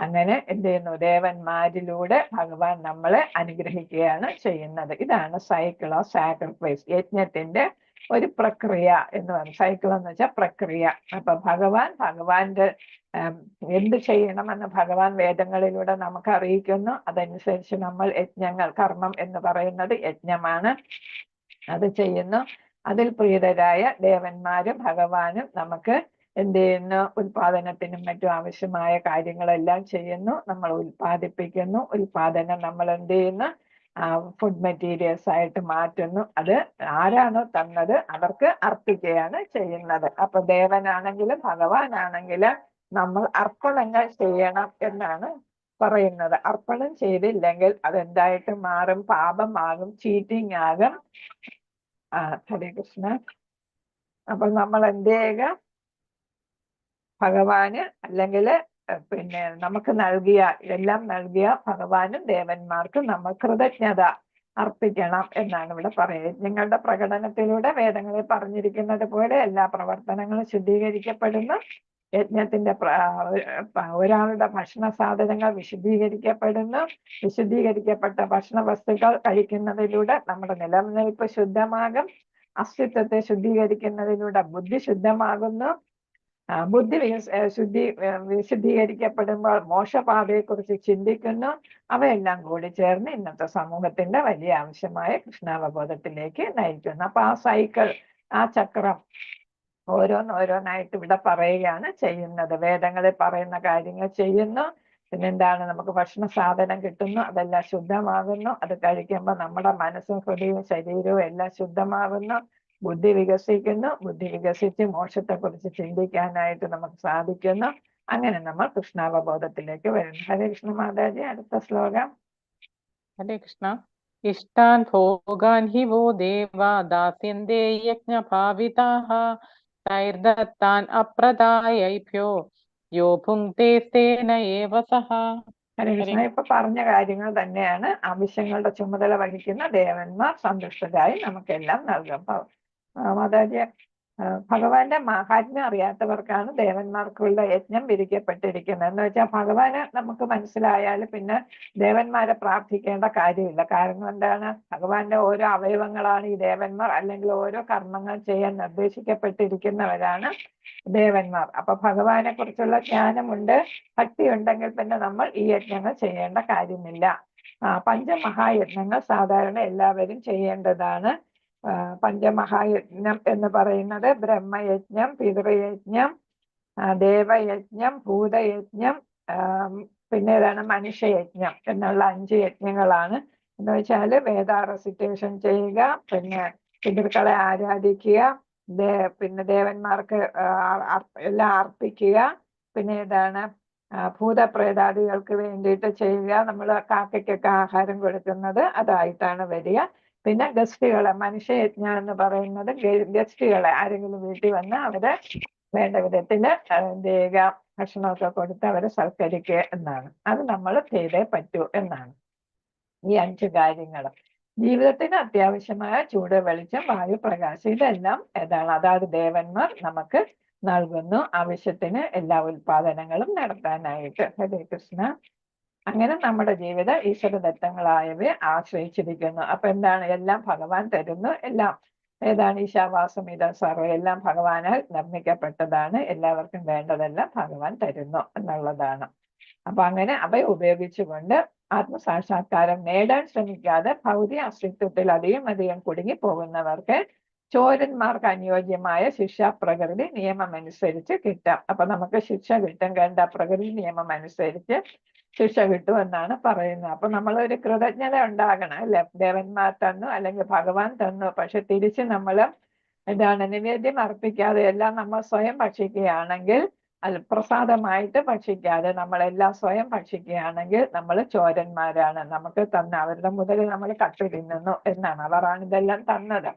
Speaker 1: അങ്ങനെ എന്ത് ചെയ്യുന്നു, ദേവന്മാരിലൂടെ ഭഗവാൻ നമ്മളെ അനുഗ്രഹിക്കുകയാണ് ചെയ്യുന്നത്. ഇതാണ് സൈക്കിൾ ഓഫ് സാക്രിഫൈസ്, യജ്ഞത്തിന്റെ ഒരു പ്രക്രിയ എന്ന് പറയും. സൈക്കിൾ എന്ന് വെച്ചാൽ പ്രക്രിയ. അപ്പൊ ഭഗവാന്റെ എന്ത് ചെയ്യണമെന്ന് ഭഗവാൻ വേദങ്ങളിലൂടെ നമുക്ക് അറിയിക്കുന്നു. അതനുസരിച്ച് നമ്മൾ കർമ്മം എന്ന് പറയുന്നത് യജ്ഞമാണ്, അത് ചെയ്യുന്നു. അതിൽ പ്രീതരായ ദേവന്മാരും ഭഗവാനും നമുക്ക് എന്ത് ചെയ്യുന്നു, ഉൽപാദനത്തിനും മറ്റും ആവശ്യമായ കാര്യങ്ങളെല്ലാം ചെയ്യുന്നു. നമ്മൾ ഉൽപാദിപ്പിക്കുന്നു. ഉൽപാദനം നമ്മൾ എന്ത് ചെയ്യുന്നു, ഫുഡ് മെറ്റീരിയൽസ് ആയിട്ട് മാറ്റുന്നു. അത് ആരാണോ തന്നത് അവർക്ക് അർപ്പിക്കുകയാണ് ചെയ്യുന്നത്. അപ്പൊ ദേവനാണെങ്കിലും ഭഗവാനാണെങ്കിലും നമ്മൾ അർപ്പണങ്ങൾ ചെയ്യണം എന്നാണ് പറയുന്നത്. അർപ്പണം ചെയ്തില്ലെങ്കിൽ അതെന്തായിട്ട് മാറും, പാപമാകും, ചീറ്റിംഗ് ആകും. ഹരേ കൃഷ്ണ. അപ്പൊ നമ്മൾ എന്ത് ചെയ്യുക, ഭഗവാന് അല്ലെങ്കിൽ പിന്നെ നമുക്ക് എല്ലാം നൽകിയ ഭഗവാനും ദേവന്മാർക്കും നമ്മൾ കൃതജ്ഞത അർപ്പിക്കണം എന്നാണ് ഇവിടെ പറയുന്നത്. നിങ്ങളുടെ പ്രകടനത്തിലൂടെ വേദങ്ങളിൽ പറഞ്ഞിരിക്കുന്നത് പോലെ എല്ലാ പ്രവർത്തനങ്ങളും ശുദ്ധീകരിക്കപ്പെടുന്നു. യജ്ഞത്തിന്റെ ഒരാളുടെ ഭക്ഷണ സാധനങ്ങൾ വിശുദ്ധീകരിക്കപ്പെടുന്നു. വിശുദ്ധീകരിക്കപ്പെട്ട ഭക്ഷണ വസ്തുക്കൾ കഴിക്കുന്നതിലൂടെ നമ്മുടെ നിലനിൽപ്പ് ശുദ്ധമാകും. അസ്തിത്വത്തെ ശുദ്ധീകരിക്കുന്നതിലൂടെ ബുദ്ധി ശുദ്ധമാകുന്നു. ബുദ്ധി വിശുദ്ധീകരിക്കപ്പെടുമ്പോൾ മോക്ഷപാതയെക്കുറിച്ച് ചിന്തിക്കുന്നു. അവയെല്ലാം കൂടി ചേർന്ന് ഇന്നത്തെ സമൂഹത്തിന്റെ വലിയ ആവശ്യമായ കൃഷ്ണാവബോധത്തിലേക്ക് നയിക്കുന്നു. അപ്പൊ ആ സൈക്കിൾ, ആ ചക്രം ഓരോന്നായിട്ട് ഇവിടെ പറയുകയാണ് ചെയ്യുന്നത്. വേദങ്ങളിൽ പറയുന്ന കാര്യങ്ങൾ ചെയ്യുന്നു. പിന്നെന്താണ്, നമുക്ക് ഭക്ഷണ സാധനം കിട്ടുന്നു, അതെല്ലാം ശുദ്ധമാകുന്നു. അത് കഴിക്കുമ്പോൾ നമ്മുടെ മനസ്സും ഹൃദയവും ശരീരവും എല്ലാം ശുദ്ധമാകുന്നു. ബുദ്ധി വികസിക്കുന്നു. ബുദ്ധി വികസിച്ച് മോക്ഷത്തെക്കുറിച്ച് ചിന്തിക്കാനായിട്ട് നമുക്ക് സാധിക്കുന്നു. അങ്ങനെ നമ്മൾ കൃഷ്ണാവബോധത്തിലേക്ക് വരുന്നു. ഹരേ കൃഷ്ണ മാതാജി. അടുത്ത ശ്ലോകം.
Speaker 2: ഹരേ കൃഷ്ണ. इष्टान् भोगान् हि वो देवा दास्यन्ते यज्ञभाविताः तैर्दत्तान् अप्रदायैभ्यो यो भुङ्क्ते तेन एव सः.
Speaker 1: ഹരികൃഷ്ണ ഇപ്പൊ പറഞ്ഞ കാര്യങ്ങൾ തന്നെയാണ് ആവശ്യങ്ങളുടെ ചുമതല വഹിക്കുന്ന ദേവന്മാർ സന്തുഷ്ടരായി നമുക്കെല്ലാം നൽകും. മാതാജി, ഭഗവാന്റെ മാഹാത്മ്യം അറിയാത്തവർക്കാണ് ദേവന്മാർക്കുള്ള യജ്ഞം വിധിക്കപ്പെട്ടിരിക്കുന്നത്. എന്ന് വെച്ചാൽ ഭഗവാന് നമുക്ക് മനസ്സിലായാൽ പിന്നെ ദേവന്മാരെ പ്രാർത്ഥിക്കേണ്ട കാര്യമില്ല. കാരണം എന്താണ്? ഭഗവാന്റെ ഓരോ അവയവങ്ങളാണ് ഈ ദേവന്മാർ, അല്ലെങ്കിൽ ഓരോ കർമ്മങ്ങൾ ചെയ്യാൻ നിർദ്ദേശിക്കപ്പെട്ടിരിക്കുന്നവരാണ് ദേവന്മാർ. അപ്പൊ ഭഗവാനെ കുറിച്ചുള്ള ജ്ഞാനമുണ്ട്, ഭക്തി ഉണ്ടെങ്കിൽ പിന്നെ നമ്മൾ ഈ യജ്ഞങ്ങൾ ചെയ്യേണ്ട കാര്യമില്ല. പഞ്ചമഹായജ്ഞങ്ങൾ സാധാരണ എല്ലാവരും ചെയ്യേണ്ടതാണ്. പഞ്ചമഹായജ്ഞം എന്ന് പറയുന്നത് ബ്രഹ്മയജ്ഞം, പിതൃയജ്ഞം, ദേവയജ്ഞം, ഭൂതയജ്ഞം, പിന്നെ ഏതാണ് മനുഷ്യയജ്ഞം എന്നുള്ള 5 യജ്ഞങ്ങളാണ്. എന്ന് വെച്ചാൽ വേദ റെസിറ്റേഷൻ ചെയ്യുക, പിന്നെ പിതൃക്കളെ ആരാധിക്കുക, പിന്നെ ദേവന്മാർക്ക് എല്ലാം അർപ്പിക്കുക, പിന്നെ ഏതാണ് ഭൂതപ്രേതാദികൾക്ക് വേണ്ടിയിട്ട് ചെയ്യുക. നമ്മൾ കാക്കയ്ക്കൊക്കെ ആഹാരം കൊടുക്കുന്നത് അതായിട്ടാണ് വരിക. പിന്നെ ഗസ്റ്റുകളെ, മനുഷ്യയജ്ഞം എന്ന് പറയുന്നത് ഗസ്റ്റുകളെ ആരെങ്കിലും വീട്ടിൽ വന്ന് അവരെ വേണ്ട വിധത്തില് ചെയ്യുക, ഭക്ഷണമൊക്കെ കൊടുത്ത് അവരെ സൽക്കരിക്കുക എന്നാണ്. അത് നമ്മൾ ചെയ്തേ പറ്റൂ എന്നാണ് ഈ 5 കാര്യങ്ങൾ. ജീവിതത്തിന് അത്യാവശ്യമായ ചൂട്, വെളിച്ചം, വായു, പ്രകാശം ഇതെല്ലാം ഏതാണ് അതാത് ദേവന്മാർ നമുക്ക് നൽകുന്നു ആവശ്യത്തിന് എല്ലാ ഉൽപാദനങ്ങളും നടത്താനായിട്ട്. ഹരേ കൃഷ്ണ. അങ്ങനെ നമ്മുടെ ജീവിതം ഈശ്വരദത്തങ്ങളായവയെ ആശ്രയിച്ചിരിക്കുന്നു. അപ്പൊ എന്താണ്? എല്ലാം ഭഗവാൻ തരുന്നു. എല്ലാം ഏതാണ്? ഈശാവാസമിത സർവ്വം, എല്ലാം ഭഗവാനാൽ നിർമ്മിക്കപ്പെട്ടതാണ്. എല്ലാവർക്കും വേണ്ടതെല്ലാം ഭഗവാൻ തരുന്നു എന്നുള്ളതാണ്. അപ്പൊ അങ്ങനെ അവയെ ഉപയോഗിച്ചുകൊണ്ട് ആത്മസാക്ഷാത്കാരം നേടാൻ ശ്രമിക്കാതെ ഭൗതിക അസ്തിത്വത്തിൽ അധികം കുടുങ്ങി പോകുന്നവർക്ക് ചോരന്മാർക്ക് അനുയോജ്യമായ ശിക്ഷാപ്രകൃതി നിയമം അനുസരിച്ച് കിട്ടാം. അപ്പൊ നമുക്ക് ശിക്ഷ കിട്ടും. കണ്ട പ്രകൃതി നിയമം അനുസരിച്ച് ശിക്ഷ കിട്ടുമെന്നാണ് പറയുന്നത്. അപ്പൊ നമ്മളൊരു കൃതജ്ഞത ഉണ്ടാകണം, അല്ലെ? ദേവന്മാർ തന്നു, അല്ലെങ്കിൽ ഭഗവാൻ തന്നു, പക്ഷെ തിരിച്ച് നമ്മൾ എന്താണ് നിവേദ്യം അർപ്പിക്കാതെ എല്ലാം നമ്മൾ സ്വയം ഭക്ഷിക്കുകയാണെങ്കിൽ, പ്രസാദമായിട്ട് ഭക്ഷിക്കാതെ നമ്മളെല്ലാം സ്വയം ഭക്ഷിക്കുകയാണെങ്കിൽ നമ്മൾ ചോരന്മാരാണ്. നമുക്ക് തന്ന അവരുടെ മുതൽ നമ്മൾ കട്ട് തിന്നുന്നു എന്നാണ്. അവരാണ് ഇതെല്ലാം തന്നത്.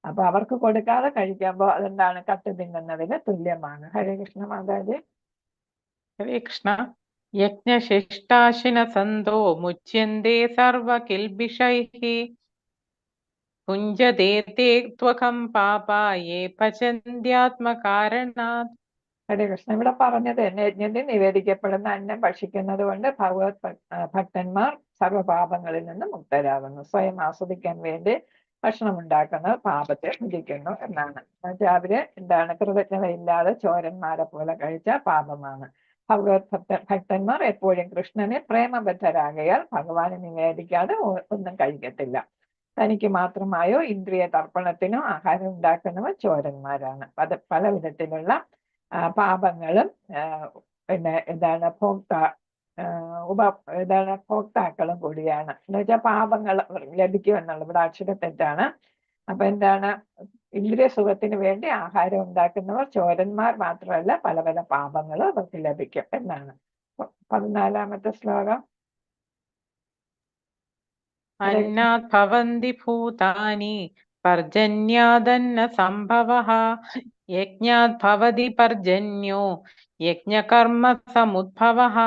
Speaker 1: അപ്പൊ അവർക്ക് കൊടുക്കാതെ കഴിക്കുമ്പോൾ അതെന്താണ്? കട്ട് തിന്നുന്നതിന് തുല്യമാണ്. ഹരേ കൃഷ്ണ മാതാജി.
Speaker 2: ഹരേ കൃഷ്ണ. യജ്ഞശിഷ്ടാശിന സന്തോ മുച്യന്തെ സർവകിൽബിഷൈഃ ഭുഞ്ജതേ തേ ത്വകം പാപാ യേ പചന്ത്യാത്മകാരണാത്.
Speaker 1: ഹരേ കൃഷ്ണ. ഇവിടെ പറഞ്ഞത് തന്നെ യജ്ഞത്തിൽ നിവേദിക്കപ്പെടുന്ന അന്നം ഭക്ഷിക്കുന്നത് കൊണ്ട് ഭഗവത് ഭക്തന്മാർ സർവ്വപാപങ്ങളിൽ നിന്ന് മുക്തരാകുന്നു. സ്വയം ആസ്വദിക്കാൻ വേണ്ടി ഭക്ഷണം ഉണ്ടാക്കുന്നത് പാപത്തെ ഭുജിക്കുന്നു എന്നാണ്. അവര് എന്താണ്? കൃതജ്ഞതയില്ലാതെ ചോരന്മാരെ പോലെ കഴിച്ച പാപമാണ്. ഭഗവത് ഭക്തന്മാർ എപ്പോഴും കൃഷ്ണനെ പ്രേമബദ്ധരാകയാൽ ഭഗവാനെ നിവേദിക്കാതെ ഒന്നും കഴിക്കത്തില്ല. തനിക്ക് മാത്രമായോ ഇന്ദ്രിയ തർപ്പണത്തിനോ ആഹാരം ഉണ്ടാക്കുന്നവർ ചോരന്മാരാണ്. അത് പല വിധത്തിലുള്ള പാപങ്ങളും പിന്നെ എന്താണ് ഭോക്താക്കളും കൂടിയാണ്. എന്ന് വെച്ചാൽ പാപങ്ങൾ ലഭിക്കുമെന്നുള്ളത് ഇവിടെ അക്ഷരത്തെറ്റാണ്. അപ്പൊ എന്താണ്? ഇന്ദ്രിയ സുഖത്തിന് വേണ്ടി ആഹാരം ഉണ്ടാക്കുന്നവർ ചോരന്മാർ മാത്രമല്ല, പല പല പാപങ്ങളും അവർക്ക് ലഭിക്കും എന്നാണ്. 14ാമത്തെ ശ്ലോകം.
Speaker 2: അന്നാത് ഭവന്തി ഭൂതാനി പർജന്യാദന്ന സംഭവഃ യജ്ഞാത് ഭവതി പർജന്യോ യജ്ഞകർമ്മ സമുദ്ഭവഃ.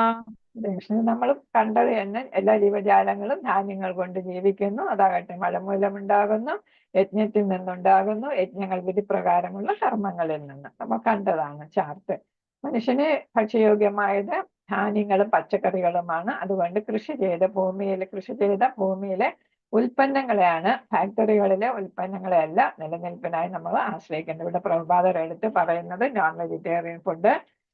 Speaker 1: നമ്മൾ കണ്ടത് തന്നെ എല്ലാ ജീവജാലങ്ങളും ധാന്യങ്ങൾ കൊണ്ട് ജീവിക്കുന്നു. അതാകട്ടെ മഴ മൂലമുണ്ടാകുന്നു, യജ്ഞത്തിൽ നിന്നുണ്ടാകുന്നു, യജ്ഞങ്ങൾ വിധിപ്രകാരമുള്ള കർമ്മങ്ങളിൽ നിന്ന്. നമ്മൾ കണ്ടതാണ് ചാർട്ട്. മനുഷ്യന് ഭക്ഷ്യയോഗ്യമായത് ധാന്യങ്ങളും പച്ചക്കറികളുമാണ്. അതുകൊണ്ട് കൃഷി ചെയ്ത ഭൂമിയിലെ ഉൽപ്പന്നങ്ങളെയാണ്, ഫാക്ടറികളിലെ ഉൽപ്പന്നങ്ങളെയല്ല നിലനിൽപ്പിനായി നമ്മൾ ആശ്രയിക്കേണ്ടത്. ഇവിടെ പ്രഭുപാദർ എടുത്ത് പറയുന്നത് നോൺ വെജിറ്റേറിയൻ ഫുഡ്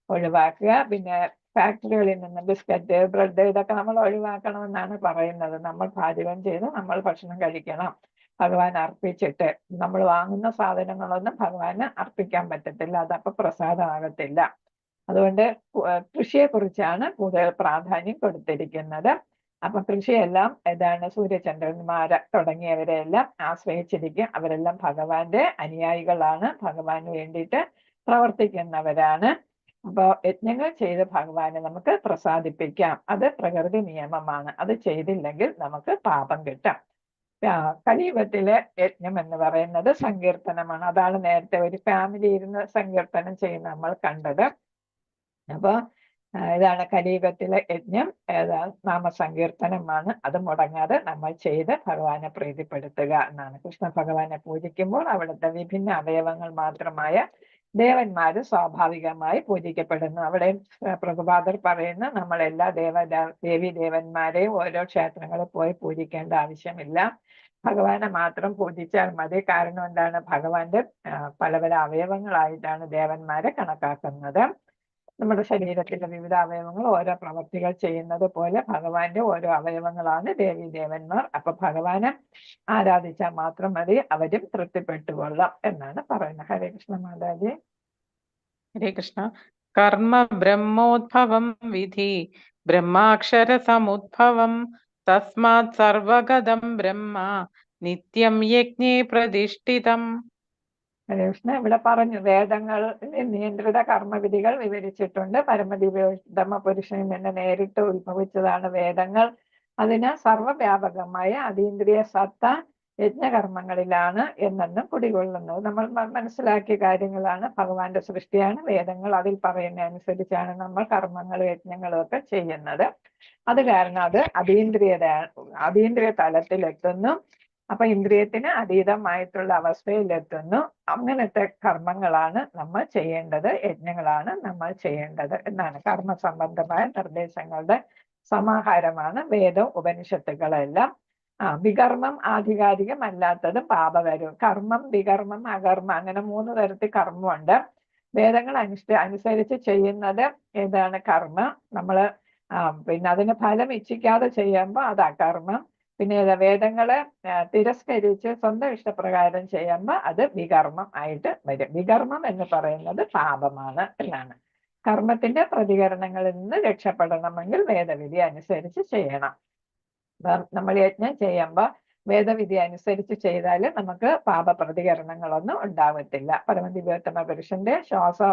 Speaker 1: ഒഴിവാക്കുക, പിന്നെ ഫാക്ടറികളിൽ നിന്ന് ബിസ്ക്കറ്റ്, ബ്രെഡ് ഇതൊക്കെ നമ്മൾ ഒഴിവാക്കണമെന്നാണ് പറയുന്നത്. നമ്മൾ പാചകം ചെയ്ത് നമ്മൾ ഭക്ഷണം കഴിക്കണം ഭഗവാൻ അർപ്പിച്ചിട്ട്. നമ്മൾ വാങ്ങുന്ന സാധനങ്ങളൊന്നും ഭഗവാന് അർപ്പിക്കാൻ പറ്റത്തില്ല, അതപ്പൊ പ്രസാദമാകത്തില്ല. അതുകൊണ്ട് കൃഷിയെക്കുറിച്ചാണ് കൂടുതൽ പ്രാധാന്യം കൊടുത്തിരിക്കുന്നത്. അപ്പൊ കൃഷിയെല്ലാം ഏതാണ്? സൂര്യചന്ദ്രന്മാരെ തുടങ്ങിയവരെല്ലാം ആശ്രയിച്ചിരിക്കും. അവരെല്ലാം ഭഗവാന്റെ അനുയായികളാണ്, ഭഗവാന് വേണ്ടിയിട്ട് പ്രവർത്തിക്കുന്നവരാണ്. അപ്പൊ യജ്ഞങ്ങൾ ചെയ്ത് ഭഗവാനെ നമുക്ക് പ്രസാദിപ്പിക്കാം. അത് പ്രകൃതി നിയമമാണ്. അത് ചെയ്തില്ലെങ്കിൽ നമുക്ക് പാപം കിട്ടാം. കലിയുഗത്തിലെ യജ്ഞം എന്ന് പറയുന്നത് സങ്കീർത്തനമാണ്. അതാണ് നേരത്തെ ഒരു ഫാമിലി ഇരുന്ന് സങ്കീർത്തനം ചെയ്യുന്ന നമ്മൾ കണ്ടത്. അപ്പൊ ഇതാണ് കലിയുഗത്തിലെ യജ്ഞം, നാമസങ്കീർത്തനമാണ്. അത് മുടങ്ങാതെ നമ്മൾ ചെയ്ത് ഭഗവാനെ പ്രീതിപ്പെടുത്തുക എന്നാണ്. കൃഷ്ണ ഭഗവാനെ പൂജിക്കുമ്പോൾ അവിടുത്തെ വിഭിന്ന അവയവങ്ങൾ മാത്രമായ ദേവന്മാര് സ്വാഭാവികമായി പൂജിക്കപ്പെടുന്നു. അവിടെ പ്രഭുപാദർ പറയുന്നു, നമ്മൾ എല്ലാ ദേവി ദേവന്മാരെയും ഓരോ ക്ഷേത്രങ്ങളിൽ പോയി പൂജിക്കേണ്ട ആവശ്യമില്ല, ഭഗവാനെ മാത്രം പൂജിച്ചാൽ മതി. കാരണം എന്താണ്? ഭഗവാന്റെ പല പല അവയവങ്ങളായിട്ടാണ് ദേവന്മാരെ കണക്കാക്കുന്നത്. നമ്മുടെ ശരീരത്തിലെ വിവിധ അവയവങ്ങൾ ഓരോ പ്രവർത്തികൾ ചെയ്യുന്നത് പോലെ ഭഗവാന്റെ ഓരോ അവയവങ്ങളാണ് ദേവി ദേവന്മാർ. അപ്പൊ ഭഗവാനെ ആരാധിച്ചാൽ മാത്രം മതി, അവരും തൃപ്തിപ്പെട്ടുകൊള്ളാം എന്നാണ് പറയുന്നത്. ഹരേ കൃഷ്ണ മാതാജി.
Speaker 2: ഹരേ കൃഷ്ണ. കർമ്മ ബ്രഹ്മോദ്ഭവം വിധി ബ്രഹ്മാക്ഷര സമുദ്ഭവം തസ്മാത് സർവഗതം ബ്രഹ്മ നിത്യം യജ്ഞേ പ്രതിഷ്ഠിതം.
Speaker 1: ഹരേ കൃഷ്ണ. ഇവിടെ പറഞ്ഞു വേദങ്ങൾ നിയന്ത്രിത കർമ്മവിധികൾ വിവരിച്ചിട്ടുണ്ട്. പരമദിവ്യോത്തമ പുരുഷനിൽ നിന്ന് നേരിട്ട് ഉത്ഭവിച്ചതാണ് വേദങ്ങൾ. അതിന് സർവവ്യാപകമായ അതീന്ദ്രിയ സത്ത യജ്ഞകർമ്മങ്ങളിലാണ് എന്നെന്നും കുടികൊള്ളുന്നത്. നമ്മൾ മനസ്സിലാക്കിയ കാര്യങ്ങളാണ്. ഭഗവാന്റെ സൃഷ്ടിയാണ് വേദങ്ങൾ. അതിൽ പറയുന്ന അനുസരിച്ചാണ് നമ്മൾ കർമ്മങ്ങളും യജ്ഞങ്ങളും ഒക്കെ ചെയ്യുന്നത്. അത് കാരണം അത് അതീന്ദ്രിയ തലത്തിലെത്തുന്നു. അപ്പൊ ഇന്ദ്രിയത്തിന് അതീതമായിട്ടുള്ള അവസ്ഥയിലെത്തുന്നു. അങ്ങനത്തെ കർമ്മങ്ങളാണ് നമ്മൾ ചെയ്യേണ്ടത്, യജ്ഞങ്ങളാണ് നമ്മൾ ചെയ്യേണ്ടത് എന്നാണ്. കർമ്മ സംബന്ധമായ നിർദ്ദേശങ്ങളുടെ സമാഹാരമാണ് വേദം ഉപനിഷത്തുകളെല്ലാം. വികർമ്മം ആധികാരികമല്ലാത്തതും പാപകരവും. കർമ്മം, വികർമ്മം, അകർമ്മം, അങ്ങനെ 3 തരത്തിൽ കർമ്മമുണ്ട്. വേദങ്ങൾ അനുസരിച്ച് ചെയ്യുന്നത് ഏതാണ്? കർമ്മം. നമ്മള് പിന്നെ അതിന് ഫലം ഇച്ഛിക്കാതെ ചെയ്യുമ്പോൾ അത് അകർമ്മം. പിന്നെ വേദങ്ങളെ തിരസ്കരിച്ച് സ്വന്തം ഇഷ്ടപ്രകാരം ചെയ്യുമ്പോൾ അത് വികർമ്മം ആയിട്ട് വരും. വികർമ്മം എന്ന് പറയുന്നത് പാപമാണ് എന്നാണ്. കർമ്മത്തിന്റെ പ്രതികരണങ്ങളിൽ നിന്ന് രക്ഷപ്പെടണമെങ്കിൽ വേദവിധി അനുസരിച്ച് ചെയ്യണം. നമ്മൾ യജ്ഞം ചെയ്യുമ്പോൾ വേദവിധി അനുസരിച്ച് ചെയ്താൽ നമുക്ക് പാപ പ്രതികരണങ്ങളൊന്നും ഉണ്ടാവത്തില്ല. പരമദിവ്യോത്തമ പുരുഷന്റെ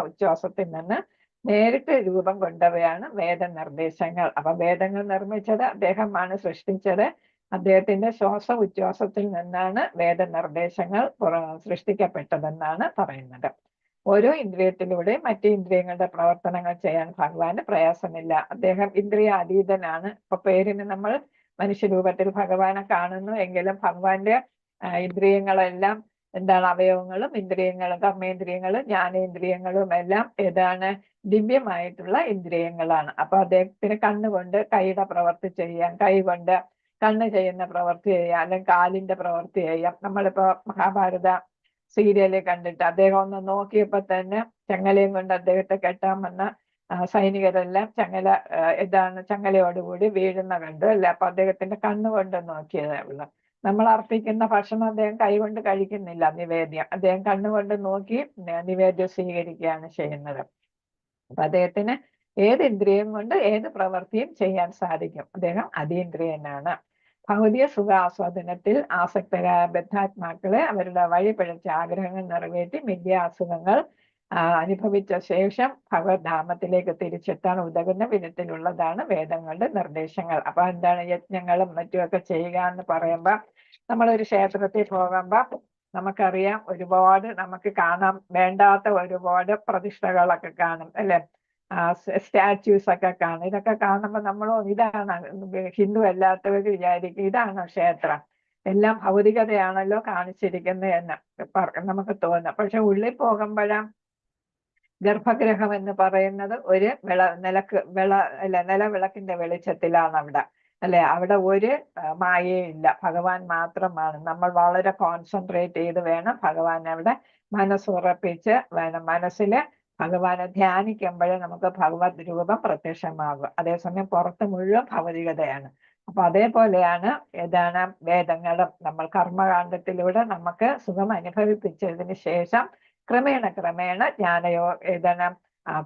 Speaker 1: ഉച്ഛ്വാസത്തിൽ നിന്ന് നേരിട്ട് രൂപം കൊണ്ടവയാണ് വേദനിർദ്ദേശങ്ങൾ. അപ്പൊ വേദങ്ങൾ നിർമ്മിച്ചത് അദ്ദേഹമാണ്, സൃഷ്ടിച്ചത്. അദ്ദേഹത്തിന്റെ ഉച്ഛ്വാസത്തിൽ നിന്നാണ് വേദനിർദ്ദേശങ്ങൾ സൃഷ്ടിക്കപ്പെട്ടതെന്നാണ് പറയുന്നത്. ഓരോ ഇന്ദ്രിയത്തിലൂടെയും മറ്റ് ഇന്ദ്രിയങ്ങളുടെ പ്രവർത്തനങ്ങൾ ചെയ്യാൻ ഭഗവാന് പ്രയാസമില്ല. അദ്ദേഹം ഇന്ദ്രിയ അതീതനാണ്. ഇപ്പൊ പേരിന് നമ്മൾ മനുഷ്യരൂപത്തിൽ ഭഗവാനെ കാണുന്നു എങ്കിലും ഭഗവാന്റെ ഇന്ദ്രിയങ്ങളെല്ലാം എന്താണ്? അവയവങ്ങളും ഇന്ദ്രിയങ്ങളും, കർമ്മേന്ദ്രിയങ്ങളും ജ്ഞാനേന്ദ്രിയങ്ങളും എല്ലാം ഏതാണ്? ദിവ്യമായിട്ടുള്ള ഇന്ദ്രിയങ്ങളാണ്. അപ്പൊ അദ്ദേഹത്തിന് കണ്ണുകൊണ്ട് കൈയുടെ പ്രവൃത്തി ചെയ്യാം, കൈ കൊണ്ട് കണ്ണ് ചെയ്യുന്ന പ്രവൃത്തി ചെയ്യാം, അല്ലെങ്കിൽ കാലിന്റെ പ്രവൃത്തി ചെയ്യാം. നമ്മളിപ്പോ മഹാഭാരത സീരിയല് കണ്ടിട്ട് അദ്ദേഹം ഒന്ന് നോക്കിയപ്പോ തന്നെ ചങ്ങലയും കൊണ്ട് അദ്ദേഹത്തെ കെട്ടാൻ വന്ന സൈനികരെല്ലാം ചങ്ങലയോടുകൂടി വീഴുന്ന കണ്ടു അല്ലെ? അപ്പൊ അദ്ദേഹത്തിന്റെ കണ്ണുകൊണ്ട് നോക്കിയതേ ഉള്ളു. നമ്മൾ അർപ്പിക്കുന്ന ഭക്ഷണം അദ്ദേഹം കൈകൊണ്ട് കഴിക്കുന്നില്ല, നിവേദ്യം. അദ്ദേഹം കണ്ണുകൊണ്ട് നോക്കി നിവേദ്യം സ്വീകരിക്കുകയാണ് ചെയ്യുന്നത്. അപ്പൊ അദ്ദേഹത്തിന് ഏത് ഇന്ദ്രിയം കൊണ്ട് ഏത് പ്രവൃത്തിയും ചെയ്യാൻ സാധിക്കും. അദ്ദേഹം അതീന്ദ്രിയനാണ്. ഭൗതിക സുഖാസ്വാദനത്തിൽ ആസക്തരായ ബദ്ധാത്മാക്കളെ അവരുടെ വഴി പിഴച്ച ആഗ്രഹങ്ങൾ നിറവേറ്റി മിഥ്യാസുഖങ്ങൾ അനുഭവിച്ച ശേഷം ഭഗവത്ധാമത്തിലേക്ക് തിരിച്ചെത്താൻ ഉതകുന്ന വിധത്തിലുള്ളതാണ് വേദങ്ങളുടെ നിർദ്ദേശങ്ങൾ. അപ്പൊ എന്താണ്? യജ്ഞങ്ങളും മറ്റുമൊക്കെ ചെയ്യുക എന്ന് പറയുമ്പോ നമ്മളൊരു ക്ഷേത്രത്തിൽ പോകുമ്പോ നമുക്കറിയാം ഒരുപാട് നമുക്ക് കാണാൻ വേണ്ടാത്ത ഒരുപാട് പ്രതിഷ്ഠകളൊക്കെ കാണും അല്ലെ? സ്റ്റാച്യൂസ് ഒക്കെ കാണും. ഇതൊക്കെ കാണുമ്പോൾ നമ്മളോ ഇതാണ് ഹിന്ദു അല്ലാത്തവർ വിചാരിക്കും ഇതാണ് ക്ഷേത്രം, എല്ലാം ഭൗതികതയാണല്ലോ കാണിച്ചിരിക്കുന്നത് എന്ന് നമുക്ക് തോന്നാം. പക്ഷെ ഉള്ളിൽ പോകുമ്പോഴാ ഗർഭഗൃഹം എന്ന് പറയുന്നത് ഒരു നിലവിളക്കിന്റെ വെളിച്ചത്തിലാണ് അവിടെ അല്ലെ? അവിടെ ഒരു മായയും ഇല്ല, ഭഗവാൻ മാത്രമാണ്. നമ്മൾ വളരെ കോൺസെൻട്രേറ്റ് ചെയ്ത് വേണം ഭഗവാൻ അവിടെ മനസ്സുറപ്പിച്ച് വേണം. മനസ്സില് ഭഗവാനെ ധ്യാനിക്കുമ്പോഴേ നമുക്ക് ഭഗവത് രൂപം പ്രത്യക്ഷമാകും. അതേസമയം പുറത്ത് മുഴുവൻ ഭൗതികതയാണ്. അപ്പൊ അതേപോലെയാണ് ഏതാണ് വേദങ്ങളും. നമ്മൾ കർമ്മകാണ്ഡത്തിലൂടെ നമുക്ക് സുഖം അനുഭവിപ്പിച്ചതിന് ശേഷം ക്രമേണ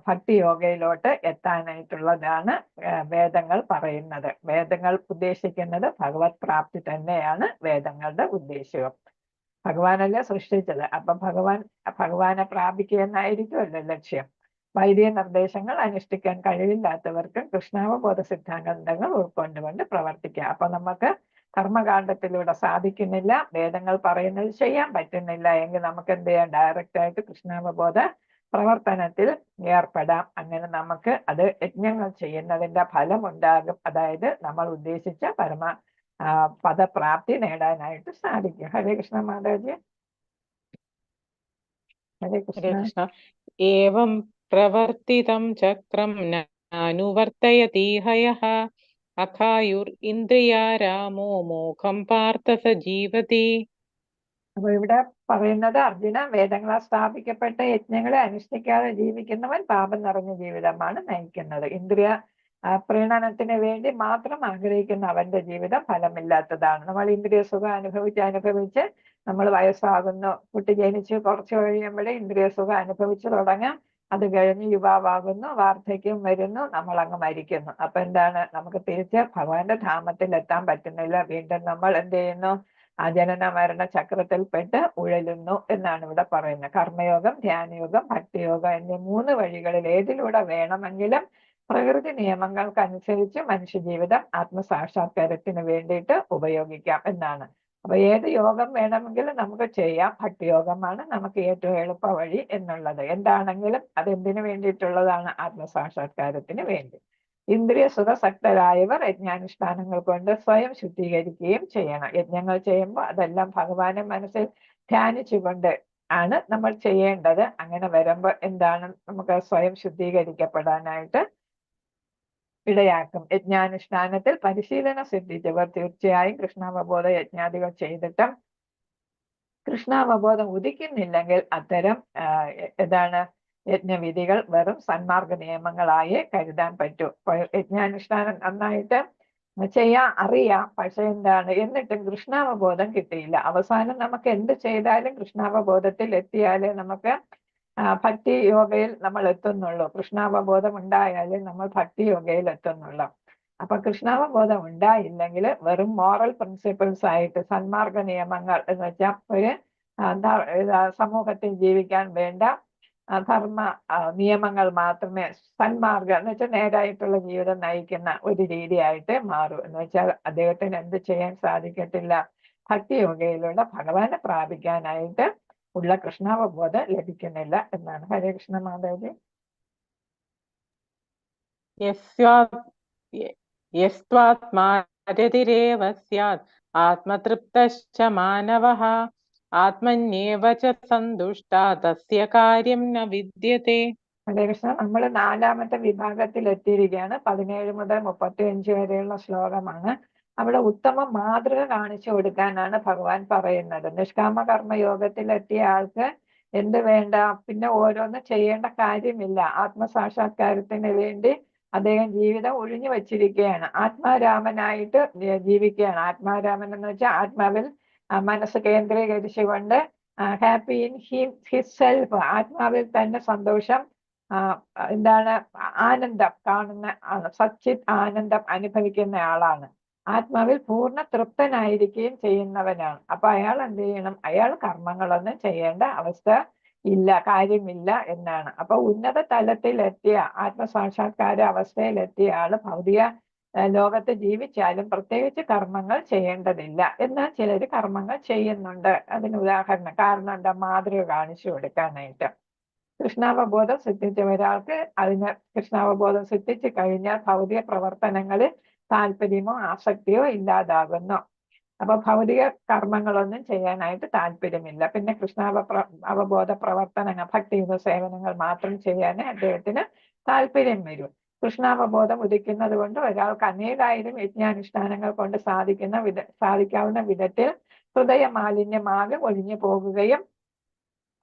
Speaker 1: ഭക്തിയോഗയിലോട്ട് എത്താനായിട്ടുള്ളതാണ് വേദങ്ങൾ പറയുന്നത്. വേദങ്ങൾ ഉദ്ദേശിക്കുന്നത് ഭഗവത് പ്രാപ്തി തന്നെയാണ് വേദങ്ങളുടെ ഉദ്ദേശവും. ഭഗവാനല്ലേ സൃഷ്ടിച്ചത്. അപ്പൊ ഭഗവാനെ പ്രാപിക്കുക എന്നായിരിക്കുമല്ലോ ലക്ഷ്യം. വൈദിക നിർദ്ദേശങ്ങൾ അനുഷ്ഠിക്കാൻ കഴിവില്ലാത്തവർക്ക് കൃഷ്ണാവബോധ സിദ്ധാന്തങ്ങൾ ഉൾക്കൊണ്ടുകൊണ്ട് പ്രവർത്തിക്കുക. അപ്പൊ നമുക്ക് കർമ്മകാണ്ഡത്തിലൂടെ സാധിക്കുന്നില്ല, വേദങ്ങൾ പറയുന്നത് ചെയ്യാൻ പറ്റുന്നില്ല എങ്കിൽ നമുക്ക് എന്ത് ചെയ്യാം? ഡയറക്റ്റ് ആയിട്ട് കൃഷ്ണാവബോധ പ്രവർത്തനത്തിൽ ഏർപ്പെടാം. അങ്ങനെ നമുക്ക് അത് യജ്ഞങ്ങൾ ചെയ്യുന്നതിന്റെ ഫലം ഉണ്ടാകും. അതായത് നമ്മൾ ഉദ്ദേശിച്ച പദപ്രാപ്തി നേടാനായിട്ട് സാധിക്കും. ഹരേ കൃഷ്ണ മാതാജി. ഹരേ
Speaker 2: ഹരേ
Speaker 1: കൃഷ്ണ.
Speaker 2: കൃഷ്ണ. ഏവം പ്രവർത്തിതം ചക്രം നാനുവർത്തയതി ഹയഃ അഖായുർ ഇന്ദ്രിയാരാമോ മോഘം പാർത്ഥ സ ജീവതി.
Speaker 1: അപ്പൊ ഇവിടെ പറയുന്നത്, അർജുന, വേദങ്ങളാൽ സ്ഥാപിക്കപ്പെട്ട യജ്ഞങ്ങളെ അനുഷ്ഠിക്കാതെ ജീവിക്കുന്നവൻ പാപം നിറഞ്ഞ ജീവിതമാണ് നയിക്കുന്നത്. ഇന്ദ്രിയ പ്രീണനത്തിന് വേണ്ടി മാത്രം ആഗ്രഹിക്കുന്ന അവന്റെ ജീവിതം ഫലമില്ലാത്തതാണ്. നമ്മൾ ഇന്ദ്രിയ സുഖം അനുഭവിച്ച് നമ്മൾ വയസ്സാകുന്നു, കുട്ടി ജനിച്ച് കുറച്ച് കഴിയുമ്പോഴേ ഇന്ദ്രിയ സുഖം അനുഭവിച്ചു തുടങ്ങാം. അത് കഴിഞ്ഞ് യുവാവാകുന്നു, വാർദ്ധക്യം വരുന്നു, നമ്മൾ അങ്ങ് മരിക്കുന്നു. അപ്പൊ എന്താണ്? നമുക്ക് തിരിച്ച് ഭഗവാന്റെ ധാമത്തിൽ എത്താൻ പറ്റുന്നില്ല. വീണ്ടും നമ്മൾ എന്ത് ചെയ്യുന്നു? ആ ജനന മരണ ചക്രത്തിൽപ്പെട്ട് ഉഴലുന്നു എന്നാണ് ഇവിടെ പറയുന്നത്. കർമ്മയോഗം, ധ്യാനയോഗം, ഭക്തിയോഗം എന്നീ 3 വഴികളിൽ ഏതിലൂടെ വേണമെങ്കിലും പ്രകൃതി നിയമങ്ങൾക്കനുസരിച്ച് മനുഷ്യജീവിതം ആത്മസാക്ഷാത്കാരത്തിന് വേണ്ടിയിട്ട് ഉപയോഗിക്കാം എന്നാണ്. അപ്പൊ ഏത് യോഗം വേണമെങ്കിലും നമുക്ക് ചെയ്യാം. ഭക്തിയോഗമാണ് നമുക്ക് ഏറ്റവും എളുപ്പ വഴി എന്നുള്ളത്. എന്താണെങ്കിലും അതെന്തിനു വേണ്ടിയിട്ടുള്ളതാണ്? ആത്മസാക്ഷാത്കാരത്തിന് വേണ്ടി. ഇന്ദ്രിയ സുഖസക്തരായവർ യജ്ഞാനുഷ്ഠാനങ്ങൾ കൊണ്ട് സ്വയം ശുദ്ധീകരിക്കുകയും ചെയ്യണം. യജ്ഞങ്ങൾ ചെയ്യുമ്പോൾ അതെല്ലാം ഭഗവാനെ മനസ്സിൽ ധ്യാനിച്ചുകൊണ്ട് ആണ് നമ്മൾ ചെയ്യേണ്ടത്. അങ്ങനെ വരുമ്പോൾ എന്താണ്? നമുക്ക് സ്വയം ശുദ്ധീകരിക്കപ്പെടാനായിട്ട് ഇടയാക്കും. യജ്ഞാനുഷ്ഠാനത്തിൽ പരിശീലനം സിദ്ധിച്ചവർ തീർച്ചയായും കൃഷ്ണാവബോധ യജ്ഞാദികൾ ചെയ്തിട്ടും കൃഷ്ണാവബോധം ഉദിക്കുന്നില്ലെങ്കിൽ അത്തരം യജ്ഞവിധികൾ വെറും സന്മാർഗ നിയമങ്ങളായേ കരുതാൻ പറ്റൂ. യജ്ഞാനുഷ്ഠാനം നന്നായിട്ട് അറിയാം, പക്ഷെ എന്താണ്? എന്നിട്ടും കൃഷ്ണാവബോധം കിട്ടിയില്ല. അവസാനം നമുക്ക് എന്ത് ചെയ്താലും കൃഷ്ണാവബോധത്തിൽ എത്തിയാലേ നമുക്ക് ഭക്തി യോഗയിൽ നമ്മൾ എത്തുന്നുള്ളൂ. കൃഷ്ണാവബോധം ഉണ്ടായാലേ നമ്മൾ ഭക്തി യോഗയിൽ എത്തുന്നുള്ളൂ. അപ്പൊ കൃഷ്ണാവബോധം ഉണ്ടായില്ലെങ്കിൽ വെറും മോറൽ പ്രിൻസിപ്പിൾസ് ആയിട്ട് സന്മാർഗ നിയമങ്ങൾ എന്ന് വെച്ചാൽ ഒരു സമൂഹത്തിൽ ജീവിക്കാൻ വേണ്ട ധർമ്മ നിയമങ്ങൾ മാത്രമേ സന്മാർഗം എന്ന് വെച്ചാൽ നേരായിട്ടുള്ള ജീവിതം നയിക്കുന്ന ഒരു രീതിയായിട്ട് മാറും. എന്ന് വെച്ചാൽ അദ്ദേഹത്തിന് എന്ത് ചെയ്യാൻ സാധിക്കത്തില്ല? ഭക്തിയോഗയിലൂടെ ഭഗവാനെ പ്രാപിക്കാനായിട്ട് ഉള്ള കൃഷ്ണാവബോധം ലഭിക്കുന്നില്ല എന്നാണ്. ഹരേ കൃഷ്ണ മാതാജി.
Speaker 2: യസ്ത്വാത്മാരതിരേവ സ്യാത് ആത്മതൃപ്തശ്ച മാനവഃ ആത്മന്യേവ ച സന്തുഷ്ടഃ തസ്യ കാര്യം ന വിദ്യതേ.
Speaker 1: ഹരേ കൃഷ്ണ. നമ്മൾ 4ാമത്തെ വിഭാഗത്തിൽ എത്തിയിരിക്കുകയാണ്. 17 മുതൽ 35 വരെയുള്ള ശ്ലോകമാണ്. അവിടെ ഉത്തമ മാതൃക കാണിച്ചു കൊടുക്കാനാണ് ഭഗവാൻ പറയുന്നത്. നിഷ്കാമ കർമ്മയോഗത്തിൽ എത്തിയ ആൾക്ക് എന്ത് വേണ്ട? പിന്നെ ഓരോന്ന് ചെയ്യേണ്ട കാര്യമില്ല. ആത്മസാക്ഷാത്കാരത്തിന് വേണ്ടി അദ്ദേഹം ജീവിതം ഒഴിഞ്ഞു വച്ചിരിക്കുകയാണ്. ആത്മാരാമനായിട്ട് ജീവിക്കുകയാണ്. ആത്മാരാമൻ എന്ന് വെച്ചാൽ ആത്മാവിൽ മനസ്സ് കേന്ദ്രീകരിച്ചുകൊണ്ട് ഹാപ്പി ഇൻ ഹിസ് സെൽഫ്, ആത്മാവിൽ തന്നെ സന്തോഷം, ആനന്ദം കാണുന്ന സച്ചിത് ആനന്ദം അനുഭവിക്കുന്ന ആളാണ്. ആത്മാവിൽ പൂർണ്ണ തൃപ്തനായിരിക്കുകയും ചെയ്യുന്നവനാണ്. അപ്പൊ അയാൾ എന്ത് ചെയ്യണം? അയാൾ കർമ്മങ്ങളൊന്നും ചെയ്യേണ്ട അവസ്ഥ ഇല്ല, കാര്യമില്ല എന്നാണ്. അപ്പൊ ഉന്നത തലത്തിലെത്തിയ ആത്മസാക്ഷാത്കാര അവസ്ഥയിലെത്തിയ ആള് ഭൗതിക ലോകത്ത് ജീവിച്ചാലും പ്രത്യേകിച്ച് കർമ്മങ്ങൾ ചെയ്യേണ്ടതില്ല. എന്നാൽ ചിലര് കർമ്മങ്ങൾ ചെയ്യുന്നുണ്ട്. അതിന് ഉദാഹരണം കാരണം എന്താ? മാതൃക കാണിച്ചു കൊടുക്കാനായിട്ട്. കൃഷ്ണാവബോധം സിദ്ധിച്ച ഒരാൾക്ക് കൃഷ്ണാവബോധം സിദ്ധിച്ചു കഴിഞ്ഞാൽ ഭൗതിക പ്രവർത്തനങ്ങളിൽ താല്പര്യമോ ആസക്തിയോ ഇല്ലാതാകുന്നു. അപ്പൊ ഭൗതിക കർമ്മങ്ങളൊന്നും ചെയ്യാനായിട്ട് താല്പര്യമില്ല. പിന്നെ അവബോധ പ്രവർത്തനങ്ങൾ, ഭക്തിയുഗ സേവനങ്ങൾ മാത്രം ചെയ്യാനേ അദ്ദേഹത്തിന് താല്പര്യം വരും. കൃഷ്ണാവബോധം ഉദിക്കുന്നത് കൊണ്ട് ഒരാൾക്ക് അനേകായിരം യജ്ഞാനുഷ്ഠാനങ്ങൾ കൊണ്ട് സാധിക്കാവുന്ന വിധത്തിൽ ഹൃദയ മാലിന്യമാകെ ഒഴിഞ്ഞു പോകുകയും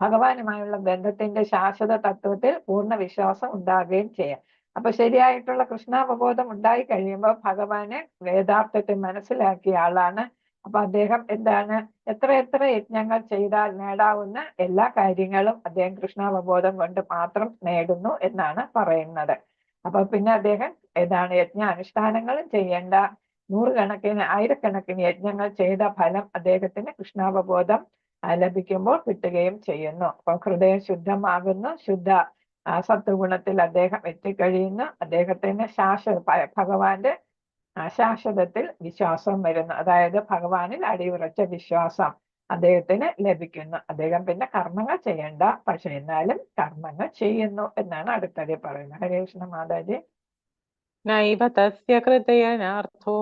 Speaker 1: ഭഗവാനുമായുള്ള ബന്ധത്തിന്റെ ശാശ്വത തത്വത്തിൽ പൂർണ്ണ വിശ്വാസം ഉണ്ടാകുകയും ചെയ്യാം. അപ്പൊ ശരിയായിട്ടുള്ള കൃഷ്ണാവബോധം ഉണ്ടായി കഴിയുമ്പോൾ ഭഗവാനെ യഥാർത്ഥത്തിൽ മനസ്സിലാക്കിയ ആളാണ്. അപ്പൊ അദ്ദേഹം എന്താണ്? എത്ര യജ്ഞങ്ങൾ ചെയ്താൽ നേടാവുന്ന എല്ലാ കാര്യങ്ങളും അദ്ദേഹം കൃഷ്ണാവബോധം കൊണ്ട് മാത്രം നേടുന്നു എന്നാണ് പറയുന്നത്. അപ്പൊ പിന്നെ അദ്ദേഹം യജ്ഞാനുഷ്ഠാനങ്ങളും ചെയ്യേണ്ട, 100 കണക്കിന് 1000 യജ്ഞങ്ങൾ ചെയ്ത ഫലം അദ്ദേഹത്തിന് കൃഷ്ണാവബോധം ലഭിക്കുമ്പോൾ കിട്ടുകയും ചെയ്യുന്നു. അപ്പൊ ഹൃദയം ശുദ്ധമാകുന്നു. ശുദ്ധ സത്വഗുണത്തിൽ അദ്ദേഹം എത്തിക്കഴിയുന്നു. അദ്ദേഹത്തിന് ഭഗവാന്റെ ശാശ്വതത്തിൽ വിശ്വാസം വരുന്നു. അതായത് ഭഗവാനിൽ അടിയുറച്ച വിശ്വാസം അദ്ദേഹത്തിന് ലഭിക്കുന്നു. അദ്ദേഹം പിന്നെ കർമ്മങ്ങൾ ചെയ്യണ്ട, പക്ഷെ എന്നാലും കർമ്മങ്ങൾ ചെയ്യുന്നു എന്നാണ് അടുത്തത് പറയുന്നത്. ഹരേ കൃഷ്ണ മാതാജി.
Speaker 2: നൈവ തസ്യ കൃതയനാർത്ഥോ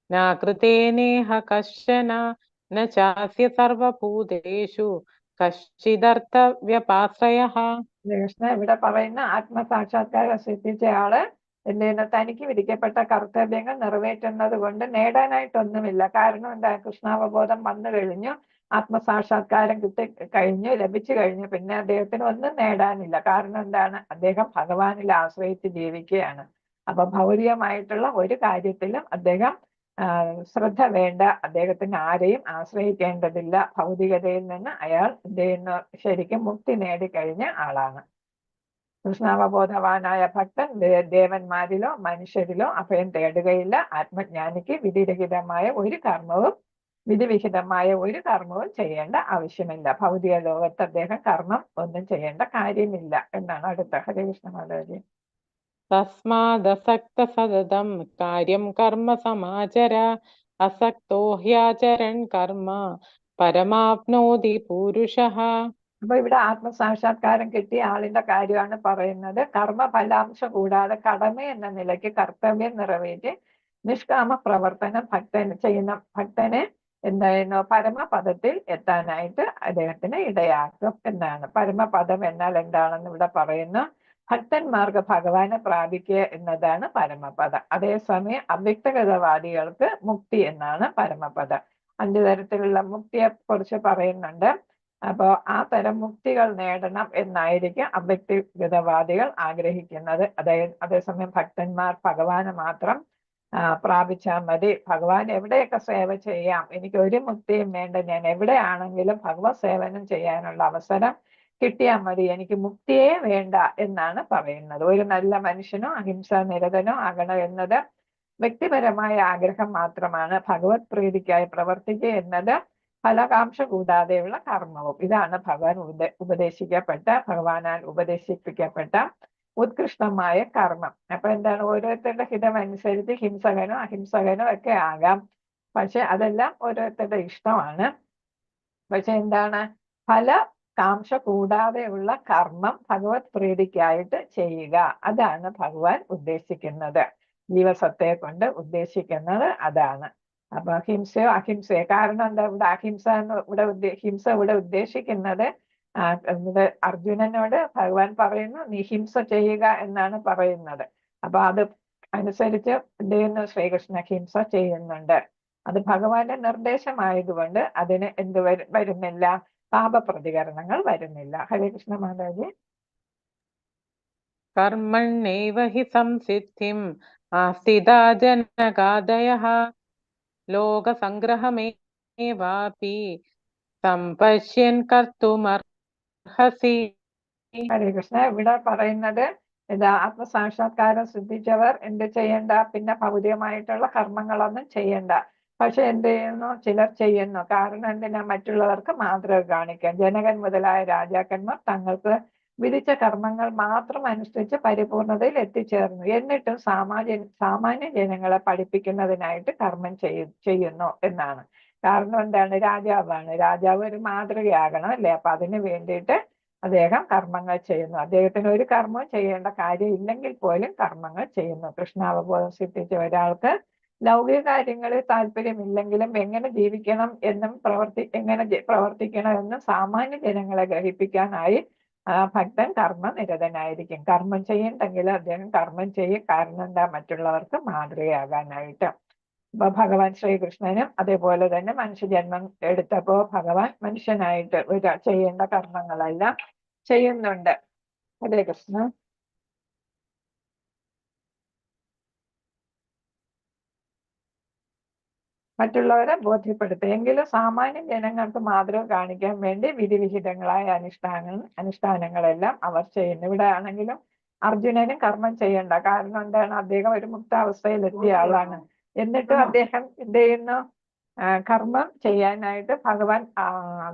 Speaker 2: ന കൃതേനേഹ കശ്ചന ന ചാസ്യ സർവഭൂതേഷു കശ്ചിദർത്ഥ വ്യപാശ്രയഃ.
Speaker 1: കൃഷ്ണ ഇവിടെ പറയുന്ന ആത്മസാക്ഷാത്കാരം സിദ്ധിച്ചയാള് എന്ത് ചെയ്യുന്നു? തനിക്ക് വിധിക്കപ്പെട്ട കർത്തവ്യങ്ങൾ നിറവേറ്റുന്നത് കൊണ്ട് നേടാനായിട്ടൊന്നുമില്ല. കാരണം എന്താ? കൃഷ്ണാവബോധം വന്നു കഴിഞ്ഞു, ആത്മസാക്ഷാത്കാരം കഴിഞ്ഞു, ലഭിച്ചു കഴിഞ്ഞു. പിന്നെ അദ്ദേഹത്തിന് ഒന്നും നേടാനില്ല. കാരണം എന്താണ്? അദ്ദേഹം ഭഗവാനിൽ ആശ്രയിച്ച് ജീവിക്കുകയാണ്. അപ്പൊ ഭൗതികമായിട്ടുള്ള ഒരു കാര്യത്തിലും അദ്ദേഹം ശ്രദ്ധ വേണ്ട. അദ്ദേഹത്തിന് ആരെയും ആശ്രയിക്കേണ്ടതില്ല. ഭൗതികതയിൽ നിന്ന് അയാൾ എന്ത് ചെയ്യുന്നു? ശരിക്കും മുക്തി നേടിക്കഴിഞ്ഞ ആളാണ്. കൃഷ്ണാവബോധവാനായ ഭക്തൻ ദേവന്മാരിലോ മനുഷ്യരിലോ അഭയം തേടുകയില്ല. ആത്മജ്ഞാനിക്ക് വിധിവിഹിതമായ ഒരു കർമ്മവും ചെയ്യേണ്ട ആവശ്യമില്ല. ഭൗതിക ലോകത്ത് അദ്ദേഹം കർമ്മം ഒന്നും ചെയ്യേണ്ട കാര്യമില്ല എന്നാണ് അടുത്ത. ഹരേ കൃഷ്ണ മാതാജി.
Speaker 2: തസ്മാദസക്ത സതതം കാര്യം കർമ്മ സമാചര അസക്തോ ഹ്യാചരൻ കർമ്മ പരമാപ്നോതി പുരുഷഃ.
Speaker 1: അപ്പൊ ഇവിടെ ആത്മസാക്ഷാത്കാരം കിട്ടിയ ആളിന്റെ കാര്യമാണ് പറയുന്നത്. കർമ്മഫലാംശം കൂടാതെ കടമ എന്ന നിലയ്ക്ക് കർത്തവ്യം നിറവേറ്റി നിഷ്കാമ പ്രവർത്തനം ഭക്തനെ എന്തായിരുന്നു? പരമപദത്തിൽ എത്താനായിട്ട് അദ്ദേഹത്തിന് ഇടയാക്കും എന്നാണ്. പരമപദം എന്നാൽ എന്താണെന്ന് ഇവിടെ പറയുന്നു. ഭക്തന്മാർക്ക് ഭഗവാനെ പ്രാപിക്കുക എന്നതാണ് പരമപദം. അതേസമയം അവ്യക്തഗതവാദികൾക്ക് മുക്തി എന്നാണ് പരമപദം. 5 തരത്തിലുള്ള മുക്തിയെ കുറിച്ച് പറയുന്നുണ്ട്. അപ്പോൾ ആ തരം മുക്തികൾ നേടണം എന്നായിരിക്കും അവ്യക്തിഗതവാദികൾ ആഗ്രഹിക്കുന്നത്. അതേസമയം ഭക്തന്മാർ ഭഗവാനെ മാത്രം പ്രാപിച്ചാൽ മതി, ഭഗവാൻ എവിടെയൊക്കെ സേവ ചെയ്യാം, എനിക്ക് ഒരു മുക്തിയും വേണ്ട, ഞാൻ എവിടെയാണെങ്കിലും ഭഗവത് സേവനം ചെയ്യാനുള്ള അവസരം കിട്ടിയാൽ മതി, എനിക്ക് മുക്തിയേ വേണ്ട എന്നാണ് പറയുന്നത്. ഒരു നല്ല മനുഷ്യനോ അഹിംസാ നിരതനോ ആകണം എന്നത് വ്യക്തിപരമായ ആഗ്രഹം മാത്രമാണ്. ഭഗവത് പ്രീതിക്കായി പ്രവർത്തിക്കുക എന്നത് ഫലകാംക്ഷ കൂടാതെയുള്ള കർമ്മവും. ഇതാണ് ഭഗവാനാൽ ഉപദേശിപ്പിക്കപ്പെട്ട ഉത്കൃഷ്ടമായ കർമ്മം. അപ്പൊ എന്താണ്? ഓരോരുത്തരുടെ ഹിതമനുസരിച്ച് ഹിംസകനോ അഹിംസകനോ ഒക്കെ ആകാം. പക്ഷെ അതെല്ലാം ഓരോരുത്തരുടെ ഇഷ്ടമാണ്. പക്ഷെ എന്താണ്? ഫലകാംക്ഷ കൂടാതെയുള്ള കർമ്മം ഭഗവത് പ്രീതിക്കായിട്ട് ചെയ്യുക, അതാണ് ഭഗവാൻ ഉദ്ദേശിക്കുന്നത്. ജീവസത്തെ കൊണ്ട് ഉദ്ദേശിക്കുന്നത് അതാണ്. അപ്പൊ ഹിംസയോ അഹിംസയോ, കാരണം എന്താ? ഹിംസ ഇവിടെ ഉദ്ദേശിക്കുന്നത് അർജുനനോട് ഭഗവാൻ പറയുന്നു, നീ ഹിംസ ചെയ്യുക എന്നാണ് പറയുന്നത്. അപ്പൊ അത് അനുസരിച്ച് എന്ത് ചെയ്യുന്നു? ശ്രീകൃഷ്ണ ഹിംസ ചെയ്യുന്നുണ്ട്. അത് ഭഗവാന്റെ നിർദ്ദേശമായതുകൊണ്ട് അതിന് എന്ത് വരുന്നില്ല? പാപപ്രതികരണങ്ങൾ വരുന്നില്ല. ഹരേ കൃഷ്ണ മാതാജി.
Speaker 2: കർമ്മണ്യേവ ഹി സംസിദ്ധിം ആസ്ഥിതാ ജനകാദയഃ ലോകസംഗ്രഹമേവാപി സംപശ്യൻ കർത്തുമർഹസി.
Speaker 1: ഹരേ കൃഷ്ണ. ഇവിടെ പറയുന്നത് ആത്മസാക്ഷാത്കാരം സിദ്ധിച്ചവർ എന്ത് ചെയ്യണ്ട? പിന്നെ ഭൗതികമായിട്ടുള്ള കർമ്മങ്ങളൊന്നും ചെയ്യണ്ട. പക്ഷെ എന്ത് ചെയ്യുന്നു? ചിലർ ചെയ്യുന്നു. കാരണം എന്തിനാ? മറ്റുള്ളവർക്ക് മാതൃക കാണിക്കാൻ. ജനകൻ മുതലായ രാജാക്കന്മാർ തങ്ങൾക്ക് വിധിച്ച കർമ്മങ്ങൾ മാത്രം അനുഷ്ഠിച്ച് പരിപൂർണതയിൽ എത്തിച്ചേർന്നു. എന്നിട്ടും സാമാന്യ ജനങ്ങളെ പഠിപ്പിക്കുന്നതിനായിട്ട് കർമ്മം ചെയ്യുന്നു എന്നാണ്. കാരണം എന്താണ്? രാജാവ് ഒരു മാതൃകയാകണം അല്ലെ? അപ്പൊ അതിന് വേണ്ടിയിട്ട് അദ്ദേഹം കർമ്മങ്ങൾ ചെയ്യുന്നു. അദ്ദേഹത്തിന് ഒരു കർമ്മവും ചെയ്യേണ്ട കാര്യം ഇല്ലെങ്കിൽ പോലും കർമ്മങ്ങൾ ചെയ്യുന്നു. കൃഷ്ണാവബോധം സിദ്ധിച്ച ഒരാൾക്ക് ലൗകിക കാര്യങ്ങളിൽ താല്പര്യമില്ലെങ്കിലും എങ്ങനെ ജീവിക്കണം എന്നും എങ്ങനെ പ്രവർത്തിക്കണം എന്നും സാമാന്യ ജനങ്ങളെ ഗ്രഹിപ്പിക്കാനായി ഭക്തൻ കർമ്മനിരതനായിരിക്കും. കർമ്മം ചെയ്യണ്ടെങ്കിൽ അദ്ദേഹം കർമ്മം ചെയ്യും. കാരണം എന്താ? മറ്റുള്ളവർക്ക് മാതൃകയാകാനായിട്ട്. അപ്പൊ ഭഗവാൻ ശ്രീകൃഷ്ണനും അതേപോലെ തന്നെ മനുഷ്യജന്മം എടുത്തപ്പോ ഭഗവാൻ മനുഷ്യനായിട്ട് ചെയ്യേണ്ട കർമ്മങ്ങളെല്ലാം ചെയ്യുന്നുണ്ട്. ഹരേ കൃഷ്ണ. മറ്റുള്ളവരെ ബോധ്യപ്പെടുത്തുക. എങ്കിലും സാമാന്യ ജനങ്ങൾക്ക് മാതൃക കാണിക്കാൻ വേണ്ടി വിധിവിഹിതങ്ങളായ അനുഷ്ഠാനങ്ങളെല്ലാം അവർ ചെയ്യുന്നു. ഇവിടെ ആണെങ്കിലും അർജുനനും കർമ്മം ചെയ്യണ്ട. കാരണം എന്താണ്? അദ്ദേഹം ഒരു മുക്താവസ്ഥയിലെത്തിയ ആളാണ്. എന്നിട്ടും അദ്ദേഹം എന്ത് ചെയ്യുന്നു? കർമ്മം ചെയ്യാനായിട്ട് ഭഗവാൻ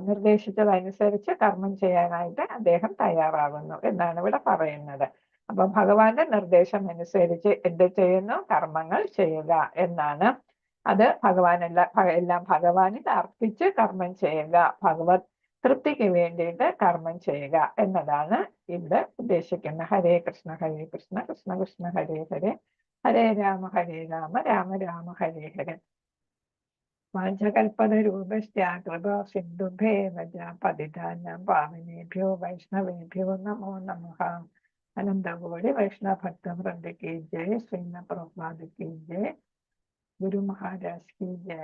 Speaker 1: നിർദ്ദേശിച്ചതനുസരിച്ച് കർമ്മം ചെയ്യാനായിട്ട് അദ്ദേഹം തയ്യാറാകുന്നു എന്നാണ് ഇവിടെ പറയുന്നത്. അപ്പൊ ഭഗവാന്റെ നിർദ്ദേശം അനുസരിച്ച് എന്ത് ചെയ്യുന്നു? കർമ്മങ്ങൾ ചെയ്യുക എന്നാണ്. അത് എല്ലാം ഭഗവാനിൽ അർപ്പിച്ച് കർമ്മം ചെയ്യുക, ഭഗവത് തൃപ്തിക്ക് വേണ്ടിയിട്ട് കർമ്മം ചെയ്യുക എന്നതാണ് ഇവിടെ ഉദ്ദേശിക്കുന്നത്. ഹരേ കൃഷ്ണ കൃഷ്ണ കൃഷ്ണ ഹരേ ഹരേ, ഹരേ രാമ രാമ രാമ ഹരേ ഹരേ. വാഞ്ചകൽപതരൂപശ്ച കൃപാ സിന്ധുഭേവ പതിതാനാം പാവനേഭ്യോ വൈഷ്ണവേഭ്യോ നമോ നമഃ. അനന്തകോടി वैष्णव भक्त वृंद की जय, श्रील प्रभुपाद की जय, गुरु महाराज की जय.